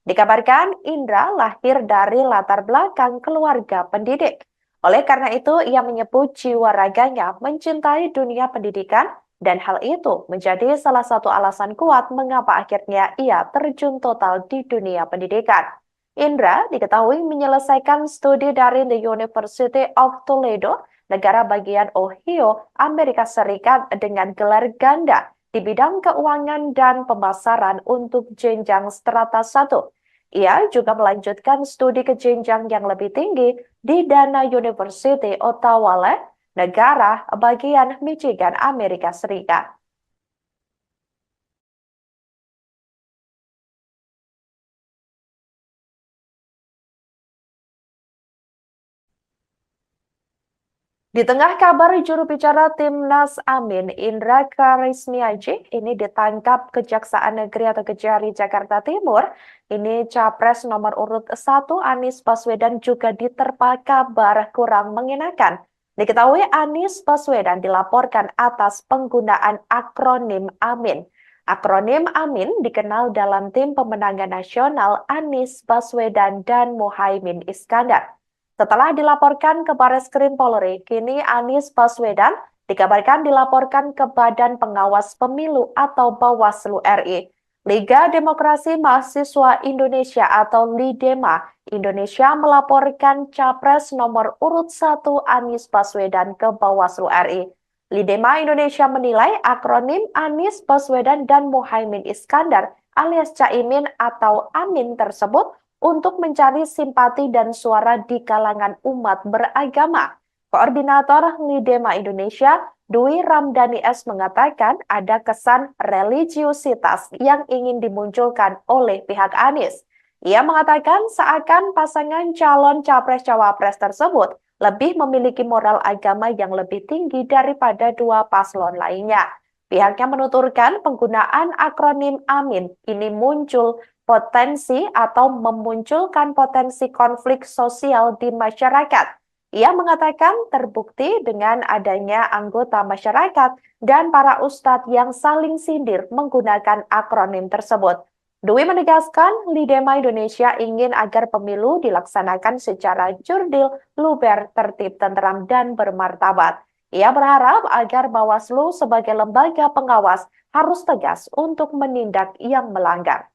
Dikabarkan Indra lahir dari latar belakang keluarga pendidik. Oleh karena itu, ia menyebut jiwa raganya mencintai dunia pendidikan dan hal itu menjadi salah satu alasan kuat mengapa akhirnya ia terjun total di dunia pendidikan. Indra diketahui menyelesaikan studi dari The University of Toledo, negara bagian Ohio, Amerika Serikat dengan gelar ganda di bidang keuangan dan pemasaran untuk jenjang strata 1. Ia juga melanjutkan studi ke jenjang yang lebih tinggi di Dana University Ottawa, negara bagian Michigan, Amerika Serikat. Di tengah kabar juru bicara Timnas Amin, Indra Karismiaji, ini ditangkap Kejaksaan Negeri atau Kejari Jakarta Timur. Ini Capres nomor urut 1 Anies Baswedan juga diterpa kabar kurang mengenakan. Diketahui Anies Baswedan dilaporkan atas penggunaan akronim Amin. Akronim Amin dikenal dalam tim pemenangan nasional Anies Baswedan dan Muhaimin Iskandar. Setelah dilaporkan ke Barreskrim Polri, kini Anies Baswedan dikabarkan dilaporkan ke Badan Pengawas Pemilu atau Bawaslu RI. Liga Demokrasi Mahasiswa Indonesia atau LIDEMA Indonesia melaporkan Capres nomor urut 1 Anies Baswedan ke Bawaslu RI. LIDEMA Indonesia menilai akronim Anies Baswedan dan Muhaimin Iskandar alias Caimin atau Amin tersebut untuk mencari simpati dan suara di kalangan umat beragama. Koordinator LIDEMA Indonesia, Dwi Ramdhani S. mengatakan ada kesan religiusitas yang ingin dimunculkan oleh pihak Anies. Ia mengatakan seakan pasangan calon capres-cawapres tersebut lebih memiliki moral agama yang lebih tinggi daripada dua paslon lainnya. Pihaknya menuturkan penggunaan akronim Amin ini muncul potensi atau memunculkan potensi konflik sosial di masyarakat. Ia mengatakan terbukti dengan adanya anggota masyarakat dan para ustadz yang saling sindir menggunakan akronim tersebut. Dwi menegaskan LIDEMA Indonesia ingin agar pemilu dilaksanakan secara jurdil, luber, tertib, tenteram, dan bermartabat. Ia berharap agar Bawaslu sebagai lembaga pengawas harus tegas untuk menindak yang melanggar.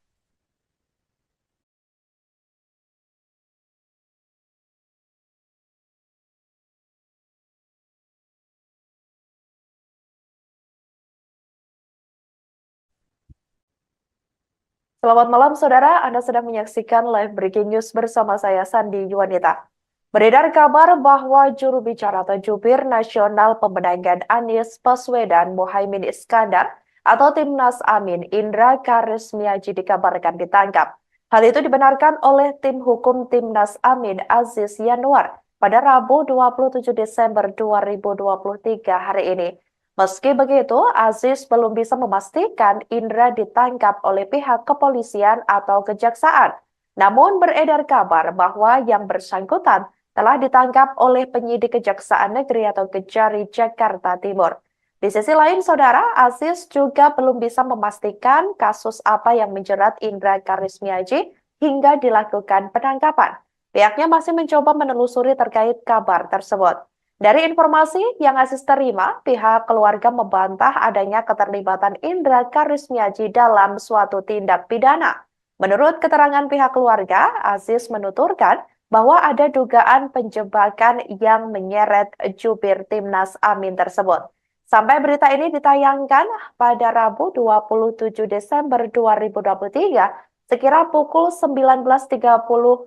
Selamat malam, Saudara. Anda sedang menyaksikan live breaking news bersama saya, Sandi Yuwanita. Beredar kabar bahwa juru bicara atau jubir nasional pemenangan Anies Baswedan Muhaimin Iskandar atau Timnas Amin Indra Karismiaji dikabarkan ditangkap. Hal itu dibenarkan oleh tim hukum Timnas Amin Aziz Yanuar pada Rabu 27 Desember 2023 hari ini. Meski begitu, Aziz belum bisa memastikan Indra ditangkap oleh pihak kepolisian atau kejaksaan. Namun beredar kabar bahwa yang bersangkutan telah ditangkap oleh penyidik Kejaksaan Negeri atau Kejari Jakarta Timur. Di sisi lain, Saudara, Aziz juga belum bisa memastikan kasus apa yang menjerat Indra Karismiaji hingga dilakukan penangkapan. Pihaknya masih mencoba menelusuri terkait kabar tersebut. Dari informasi yang Aziz terima, pihak keluarga membantah adanya keterlibatan Indra Karismiaji dalam suatu tindak pidana. Menurut keterangan pihak keluarga, Aziz menuturkan bahwa ada dugaan penjebakan yang menyeret jubir Timnas Amin tersebut. Sampai berita ini ditayangkan pada Rabu 27 Desember 2023, sekira pukul 19.39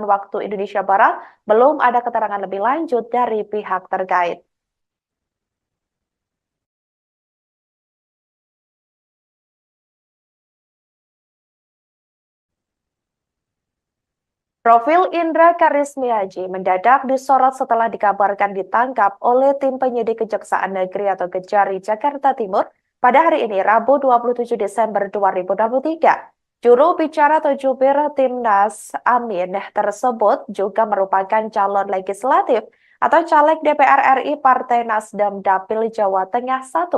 waktu Indonesia Barat, belum ada keterangan lebih lanjut dari pihak terkait. Profil Indra Karismiaji mendadak disorot setelah dikabarkan ditangkap oleh tim penyidik Kejaksaan Negeri atau Kejari Jakarta Timur pada hari ini, Rabu 27 Desember 2023. Juru bicara atau jubir Timnas Amin tersebut juga merupakan calon legislatif atau caleg DPR RI Partai Nasdem Dapil Jawa Tengah 1.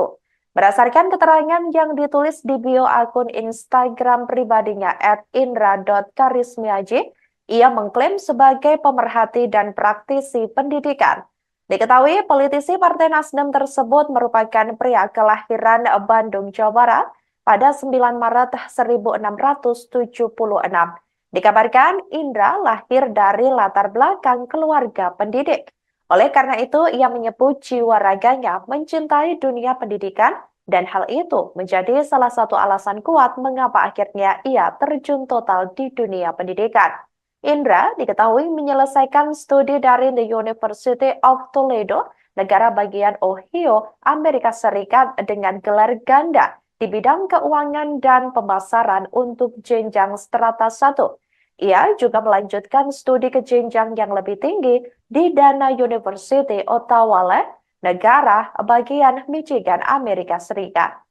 Berdasarkan keterangan yang ditulis di bio akun Instagram pribadinya @indra.karismiaji, ia mengklaim sebagai pemerhati dan praktisi pendidikan. Diketahui politisi Partai Nasdem tersebut merupakan pria kelahiran Bandung, Jawa Barat pada 9 Maret 1676. Dikabarkan Indra lahir dari latar belakang keluarga pendidik. Oleh karena itu, ia menyebut jiwa raganya mencintai dunia pendidikan dan hal itu menjadi salah satu alasan kuat mengapa akhirnya ia terjun total di dunia pendidikan. Indra diketahui menyelesaikan studi dari The University of Toledo, negara bagian Ohio, Amerika Serikat dengan gelar ganda di bidang keuangan dan pemasaran untuk jenjang strata 1. Ia juga melanjutkan studi ke jenjang yang lebih tinggi di Dana University, Ottawa, negara bagian Michigan, Amerika Serikat.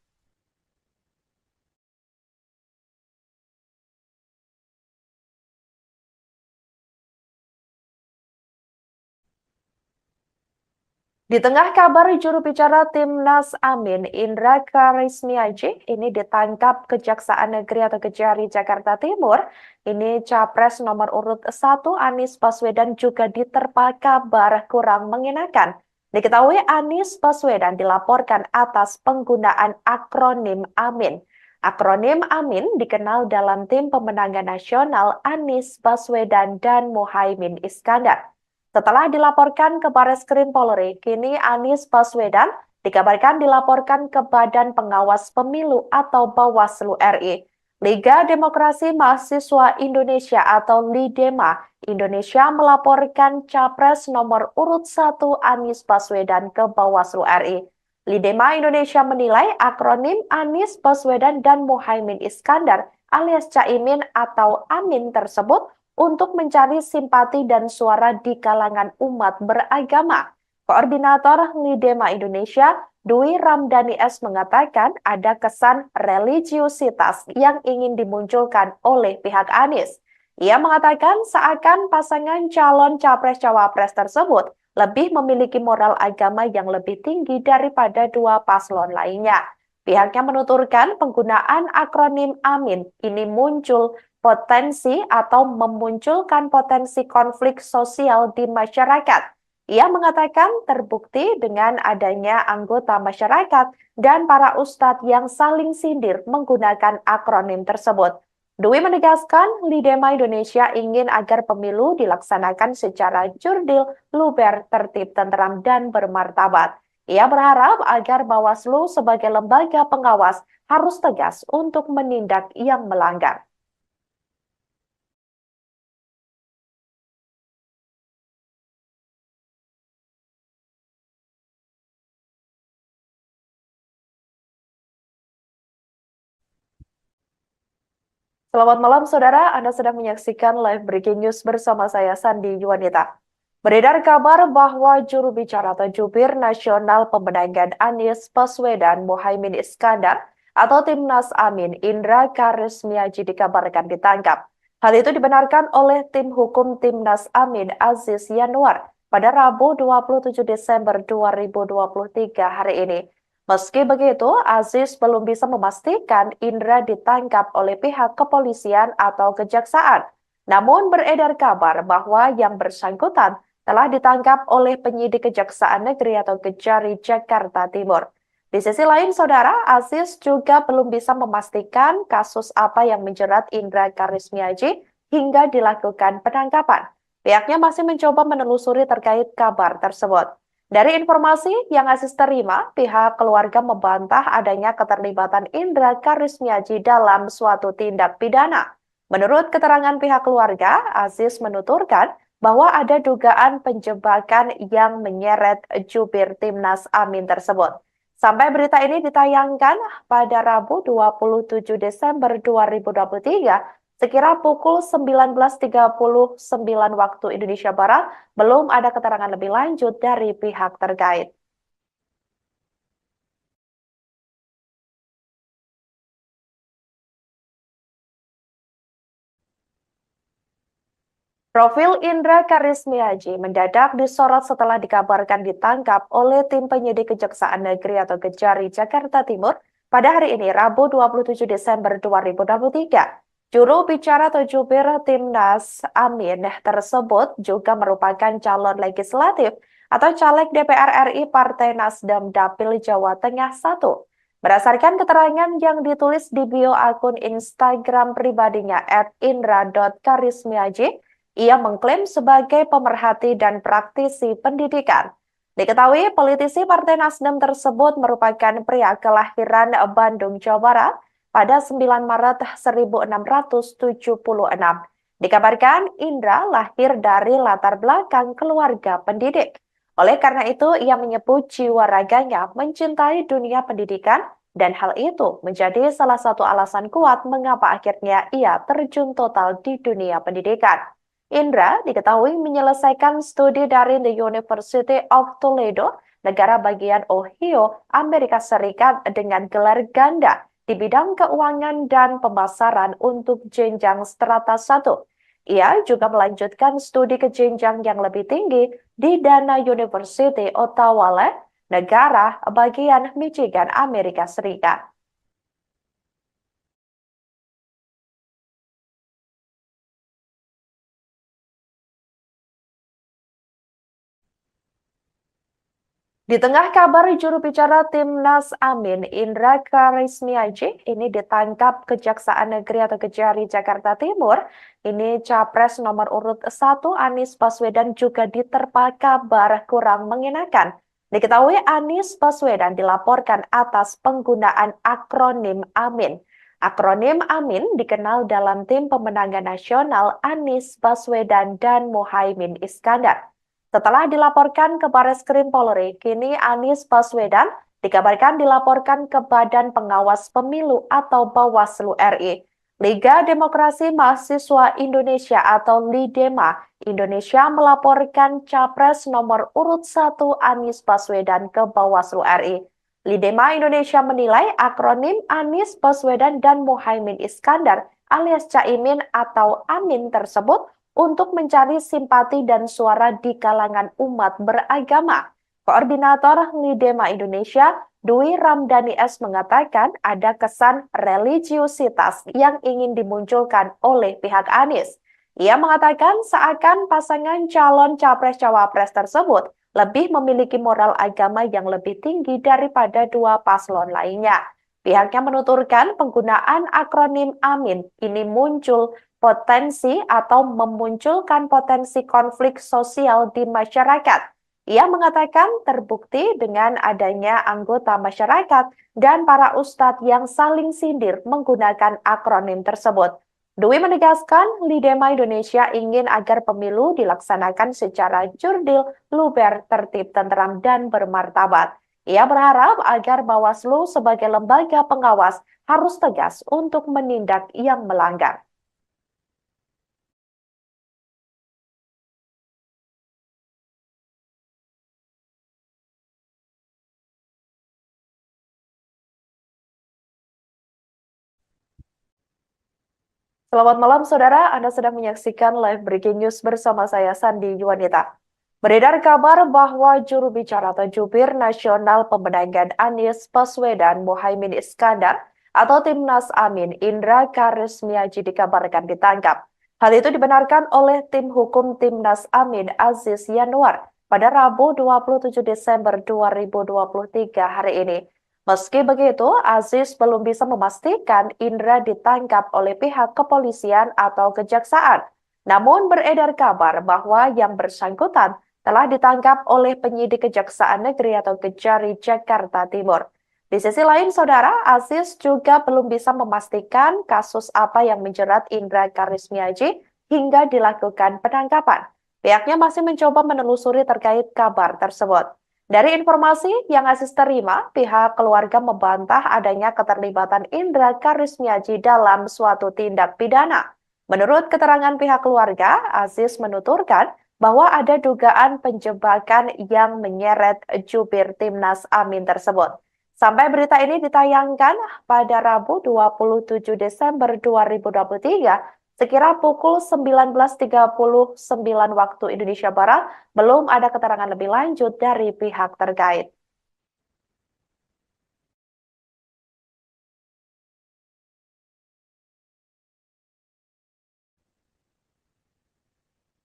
Di tengah kabar juru bicara Timnas Amin, Indra Karismiaji, ini ditangkap Kejaksaan Negeri atau Kejari Jakarta Timur. Ini Capres nomor urut 1 Anies Baswedan juga diterpa kabar kurang mengenakan. Diketahui Anies Baswedan dilaporkan atas penggunaan akronim Amin. Akronim Amin dikenal dalam tim pemenangan nasional Anies Baswedan dan Muhaimin Iskandar. Setelah dilaporkan ke Barreskrim Polri, kini Anies Baswedan dikabarkan dilaporkan ke Badan Pengawas Pemilu atau Bawaslu RI. Liga Demokrasi Mahasiswa Indonesia atau LIDEMA Indonesia melaporkan Capres nomor urut 1 Anies Baswedan ke Bawaslu RI. LIDEMA Indonesia menilai akronim Anies Baswedan dan Muhaimin Iskandar alias Caimin atau Amin tersebut untuk mencari simpati dan suara di kalangan umat beragama. Koordinator LIDEMA Indonesia, Dwi Ramdhani S. mengatakan ada kesan religiusitas yang ingin dimunculkan oleh pihak Anies. Ia mengatakan seakan pasangan calon capres-cawapres tersebut lebih memiliki moral agama yang lebih tinggi daripada dua paslon lainnya. Pihaknya menuturkan penggunaan akronim Amin ini muncul potensi atau memunculkan potensi konflik sosial di masyarakat. Ia mengatakan terbukti dengan adanya anggota masyarakat dan para ustadz yang saling sindir menggunakan akronim tersebut. Dwi menegaskan LIDEMA Indonesia ingin agar pemilu dilaksanakan secara jurdil, luber, tertib, tenteram, dan bermartabat. Ia berharap agar Bawaslu sebagai lembaga pengawas harus tegas untuk menindak yang melanggar. Selamat malam, Saudara. Anda sedang menyaksikan live breaking news bersama saya, Sandi Yuwanita. Beredar kabar bahwa juru bicara atau jubir nasional pemenangan Anies Baswedan Muhaimin Iskandar atau Timnas Amin Indra Karismiaji dikabarkan ditangkap. Hal itu dibenarkan oleh tim hukum Timnas Amin Aziz Yanuar pada Rabu 27 Desember 2023 hari ini. Meski begitu, Aziz belum bisa memastikan Indra ditangkap oleh pihak kepolisian atau kejaksaan. Namun beredar kabar bahwa yang bersangkutan telah ditangkap oleh penyidik Kejaksaan Negeri atau Kejari Jakarta Timur. Di sisi lain, Saudara, Aziz juga belum bisa memastikan kasus apa yang menjerat Indra Karismiaji hingga dilakukan penangkapan. Pihaknya masih mencoba menelusuri terkait kabar tersebut. Dari informasi yang Aziz terima, pihak keluarga membantah adanya keterlibatan Indra Karismiaji dalam suatu tindak pidana. Menurut keterangan pihak keluarga, Aziz menuturkan bahwa ada dugaan penjebakan yang menyeret jubir Timnas Amin tersebut. Sampai berita ini ditayangkan pada Rabu 27 Desember 2023, sekira pukul 19.39 waktu Indonesia Barat, belum ada keterangan lebih lanjut dari pihak terkait. Profil Indra Karismiaji mendadak disorot setelah dikabarkan ditangkap oleh tim penyidik Kejaksaan Negeri atau Kejari Jakarta Timur pada hari ini, Rabu 27 Desember 2023. Juru bicara atau jubir Timnas Amin tersebut juga merupakan calon legislatif atau caleg DPR RI Partai Nasdem Dapil Jawa Tengah 1. Berdasarkan keterangan yang ditulis di bio akun Instagram pribadinya @indra.karismiaji, ia mengklaim sebagai pemerhati dan praktisi pendidikan. Diketahui politisi Partai Nasdem tersebut merupakan pria kelahiran Bandung, Jawa Barat pada 9 Maret 1676. Dikabarkan Indra lahir dari latar belakang keluarga pendidik. Oleh karena itu, ia menyebut jiwa raganya mencintai dunia pendidikan dan hal itu menjadi salah satu alasan kuat mengapa akhirnya ia terjun total di dunia pendidikan. Indra diketahui menyelesaikan studi dari The University of Toledo, negara bagian Ohio, Amerika Serikat dengan gelar ganda di bidang keuangan dan pemasaran untuk jenjang strata 1. Ia juga melanjutkan studi ke jenjang yang lebih tinggi di Dana University, Ottawa, negara bagian Michigan, Amerika Serikat. Di tengah kabar juru bicara Timnas Amin, Indra Karismiaji, ini ditangkap Kejaksaan Negeri atau Kejari Jakarta Timur. Ini Capres nomor urut 1 Anies Baswedan juga diterpa kabar kurang mengenakan. Diketahui Anies Baswedan dilaporkan atas penggunaan akronim Amin. Akronim Amin dikenal dalam tim pemenangan nasional Anies Baswedan dan Muhaimin Iskandar. Setelah dilaporkan ke Barreskrim Polri, kini Anies Baswedan dikabarkan dilaporkan ke Badan Pengawas Pemilu atau Bawaslu RI. Liga Demokrasi Mahasiswa Indonesia atau LIDEMA Indonesia melaporkan Capres nomor urut 1 Anies Baswedan ke Bawaslu RI. LIDEMA Indonesia menilai akronim Anies Baswedan dan Muhaimin Iskandar alias Caimin atau Amin tersebut untuk mencari simpati dan suara di kalangan umat beragama. Koordinator LIDEMA Indonesia, Dwi Ramdhani S. mengatakan ada kesan religiusitas yang ingin dimunculkan oleh pihak Anies. Ia mengatakan seakan pasangan calon capres-cawapres tersebut lebih memiliki moral agama yang lebih tinggi daripada dua paslon lainnya. Pihaknya menuturkan penggunaan akronim Amin ini muncul potensi atau memunculkan potensi konflik sosial di masyarakat. Ia mengatakan terbukti dengan adanya anggota masyarakat dan para ustadz yang saling sindir menggunakan akronim tersebut. Dwi menegaskan LIDEMA Indonesia ingin agar pemilu dilaksanakan secara jurdil, luber, tertib, tenteram, dan bermartabat. Ia berharap agar Bawaslu sebagai lembaga pengawas harus tegas untuk menindak yang melanggar. Selamat malam, Saudara. Anda sedang menyaksikan live breaking news bersama saya, Sandi Yuwanita. Beredar kabar bahwa juru bicara atau jubir nasional pemenangan Anies Baswedan Muhaimin Iskandar atau Timnas Amin Indra Karismiaji dikabarkan ditangkap. Hal itu dibenarkan oleh tim hukum Timnas Amin Aziz Yanuar pada Rabu 27 Desember 2023 hari ini. Meski begitu, Aziz belum bisa memastikan Indra ditangkap oleh pihak kepolisian atau kejaksaan. Namun beredar kabar bahwa yang bersangkutan telah ditangkap oleh penyidik Kejaksaan Negeri atau Kejari Jakarta Timur. Di sisi lain, Saudara, Aziz juga belum bisa memastikan kasus apa yang menjerat Indra Karismiaji hingga dilakukan penangkapan. Pihaknya masih mencoba menelusuri terkait kabar tersebut. Dari informasi yang Aziz terima, pihak keluarga membantah adanya keterlibatan Indra Karismiaji dalam suatu tindak pidana. Menurut keterangan pihak keluarga, Aziz menuturkan bahwa ada dugaan penjebakan yang menyeret jubir Timnas Amin tersebut. Sampai berita ini ditayangkan pada Rabu 27 Desember 2023, sekira pukul 19.39 waktu Indonesia Barat, belum ada keterangan lebih lanjut dari pihak terkait.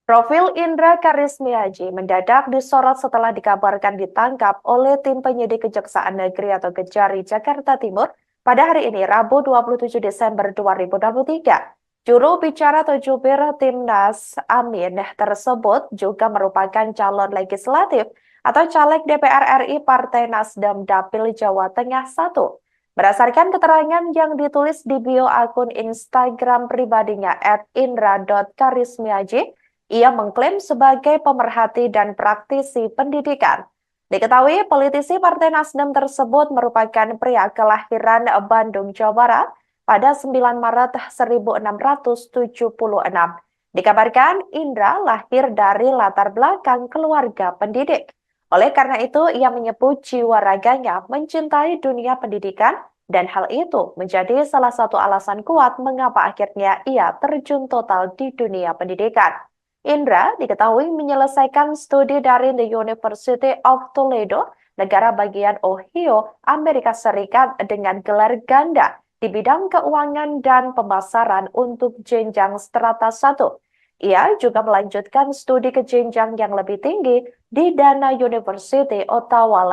Profil Indra Karismiaji mendadak disorot setelah dikabarkan ditangkap oleh tim penyidik Kejaksaan Negeri atau Kejari Jakarta Timur pada hari ini, Rabu 27 Desember 2023. Juru bicara atau jubir Timnas Amin tersebut juga merupakan calon legislatif atau caleg DPR RI Partai Nasdem Dapil Jawa Tengah 1. Berdasarkan keterangan yang ditulis di bio akun Instagram pribadinya @indra.karismiaji, ia mengklaim sebagai pemerhati dan praktisi pendidikan. Diketahui politisi Partai Nasdem tersebut merupakan pria kelahiran Bandung, Jawa Barat pada 9 Maret 1676. Dikabarkan Indra lahir dari latar belakang keluarga pendidik. Oleh karena itu, ia menyebut jiwa raganya mencintai dunia pendidikan dan hal itu menjadi salah satu alasan kuat mengapa akhirnya ia terjun total di dunia pendidikan. Indra diketahui menyelesaikan studi dari The University of Toledo, negara bagian Ohio, Amerika Serikat dengan gelar ganda di bidang keuangan dan pemasaran untuk jenjang strata 1. Ia juga melanjutkan studi ke jenjang yang lebih tinggi di Dana University, Ottawa,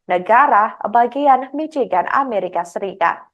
negara bagian Michigan, Amerika Serikat.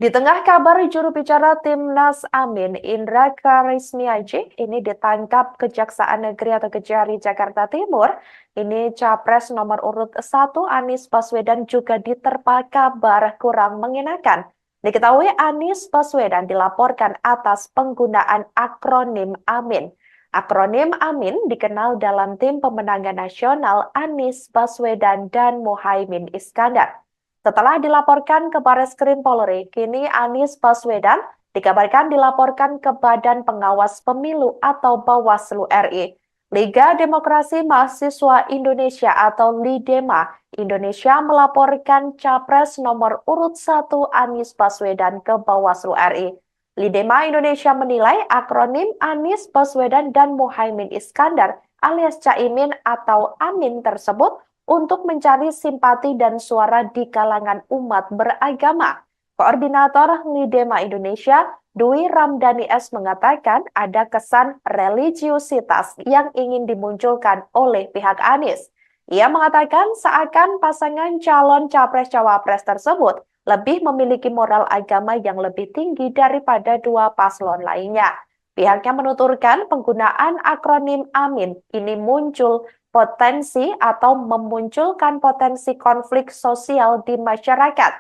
Di tengah kabar juru bicara Timnas Amin, Indra Karismiaji, ini ditangkap Kejaksaan Negeri atau Kejari Jakarta Timur. Ini Capres nomor urut 1 Anies Baswedan juga diterpa kabar kurang mengenakan. Diketahui Anies Baswedan dilaporkan atas penggunaan akronim Amin. Akronim Amin dikenal dalam tim pemenangan nasional Anies Baswedan dan Muhaimin Iskandar. Setelah dilaporkan ke Bareskrim Polri, kini Anies Baswedan dikabarkan dilaporkan ke Badan Pengawas Pemilu atau Bawaslu RI. Liga Demokrasi Mahasiswa Indonesia atau LIDEMA Indonesia melaporkan Capres nomor urut 1 Anies Baswedan ke Bawaslu RI. LIDEMA Indonesia menilai akronim Anies Baswedan dan Muhaimin Iskandar alias Caimin atau Amin tersebut untuk mencari simpati dan suara di kalangan umat beragama. Koordinator LIDEMA Indonesia, Dwi Ramdhani S. mengatakan ada kesan religiusitas yang ingin dimunculkan oleh pihak Anies. Ia mengatakan seakan pasangan calon capres-cawapres tersebut lebih memiliki moral agama yang lebih tinggi daripada dua paslon lainnya. Pihaknya menuturkan penggunaan akronim Amin ini muncul potensi atau memunculkan potensi konflik sosial di masyarakat.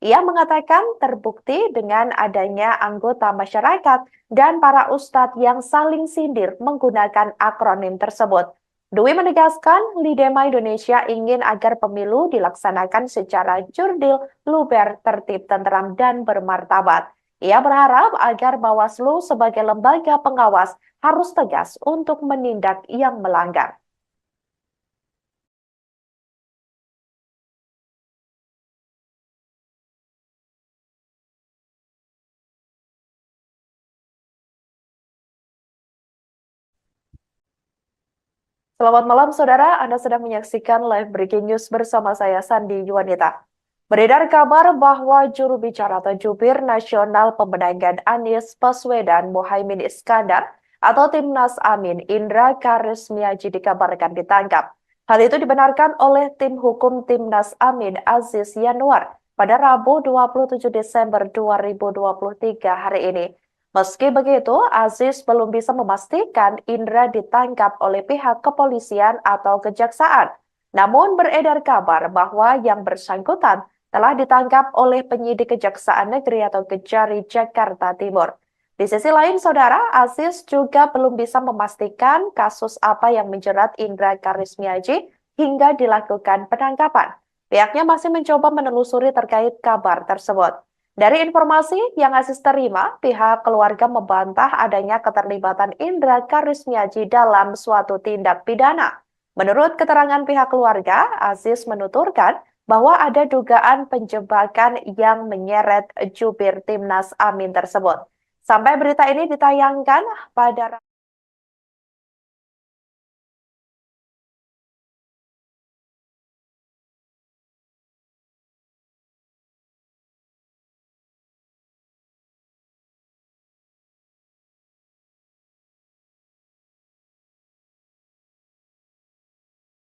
Ia mengatakan terbukti dengan adanya anggota masyarakat dan para ustadz yang saling sindir menggunakan akronim tersebut. Dwi menegaskan, Lidema Indonesia ingin agar pemilu dilaksanakan secara jurdil, luber, tertib, tenteram, dan bermartabat. Ia berharap agar Bawaslu sebagai lembaga pengawas harus tegas untuk menindak yang melanggar. Selamat malam, Saudara. Anda sedang menyaksikan live breaking news bersama saya, Sandi Yuwanita. Beredar kabar bahwa juru bicara atau jubir nasional pemenangan Anies Baswedan Muhaimin Iskandar atau Timnas Amin Indra Karismiaji dikabarkan ditangkap. Hal itu dibenarkan oleh tim hukum Timnas Amin Aziz Yanuar pada Rabu 27 Desember 2023 hari ini. Meski begitu, Aziz belum bisa memastikan Indra ditangkap oleh pihak kepolisian atau kejaksaan. Namun beredar kabar bahwa yang bersangkutan telah ditangkap oleh penyidik Kejaksaan Negeri atau Kejari Jakarta Timur. Di sisi lain, Saudara, Aziz juga belum bisa memastikan kasus apa yang menjerat Indra Karismiaji hingga dilakukan penangkapan. Pihaknya masih mencoba menelusuri terkait kabar tersebut. Dari informasi yang Aziz terima, pihak keluarga membantah adanya keterlibatan Indra Karismiaji dalam suatu tindak pidana. Menurut keterangan pihak keluarga, Aziz menuturkan bahwa ada dugaan penjebakan yang menyeret jubir Timnas Amin tersebut. Sampai berita ini ditayangkan pada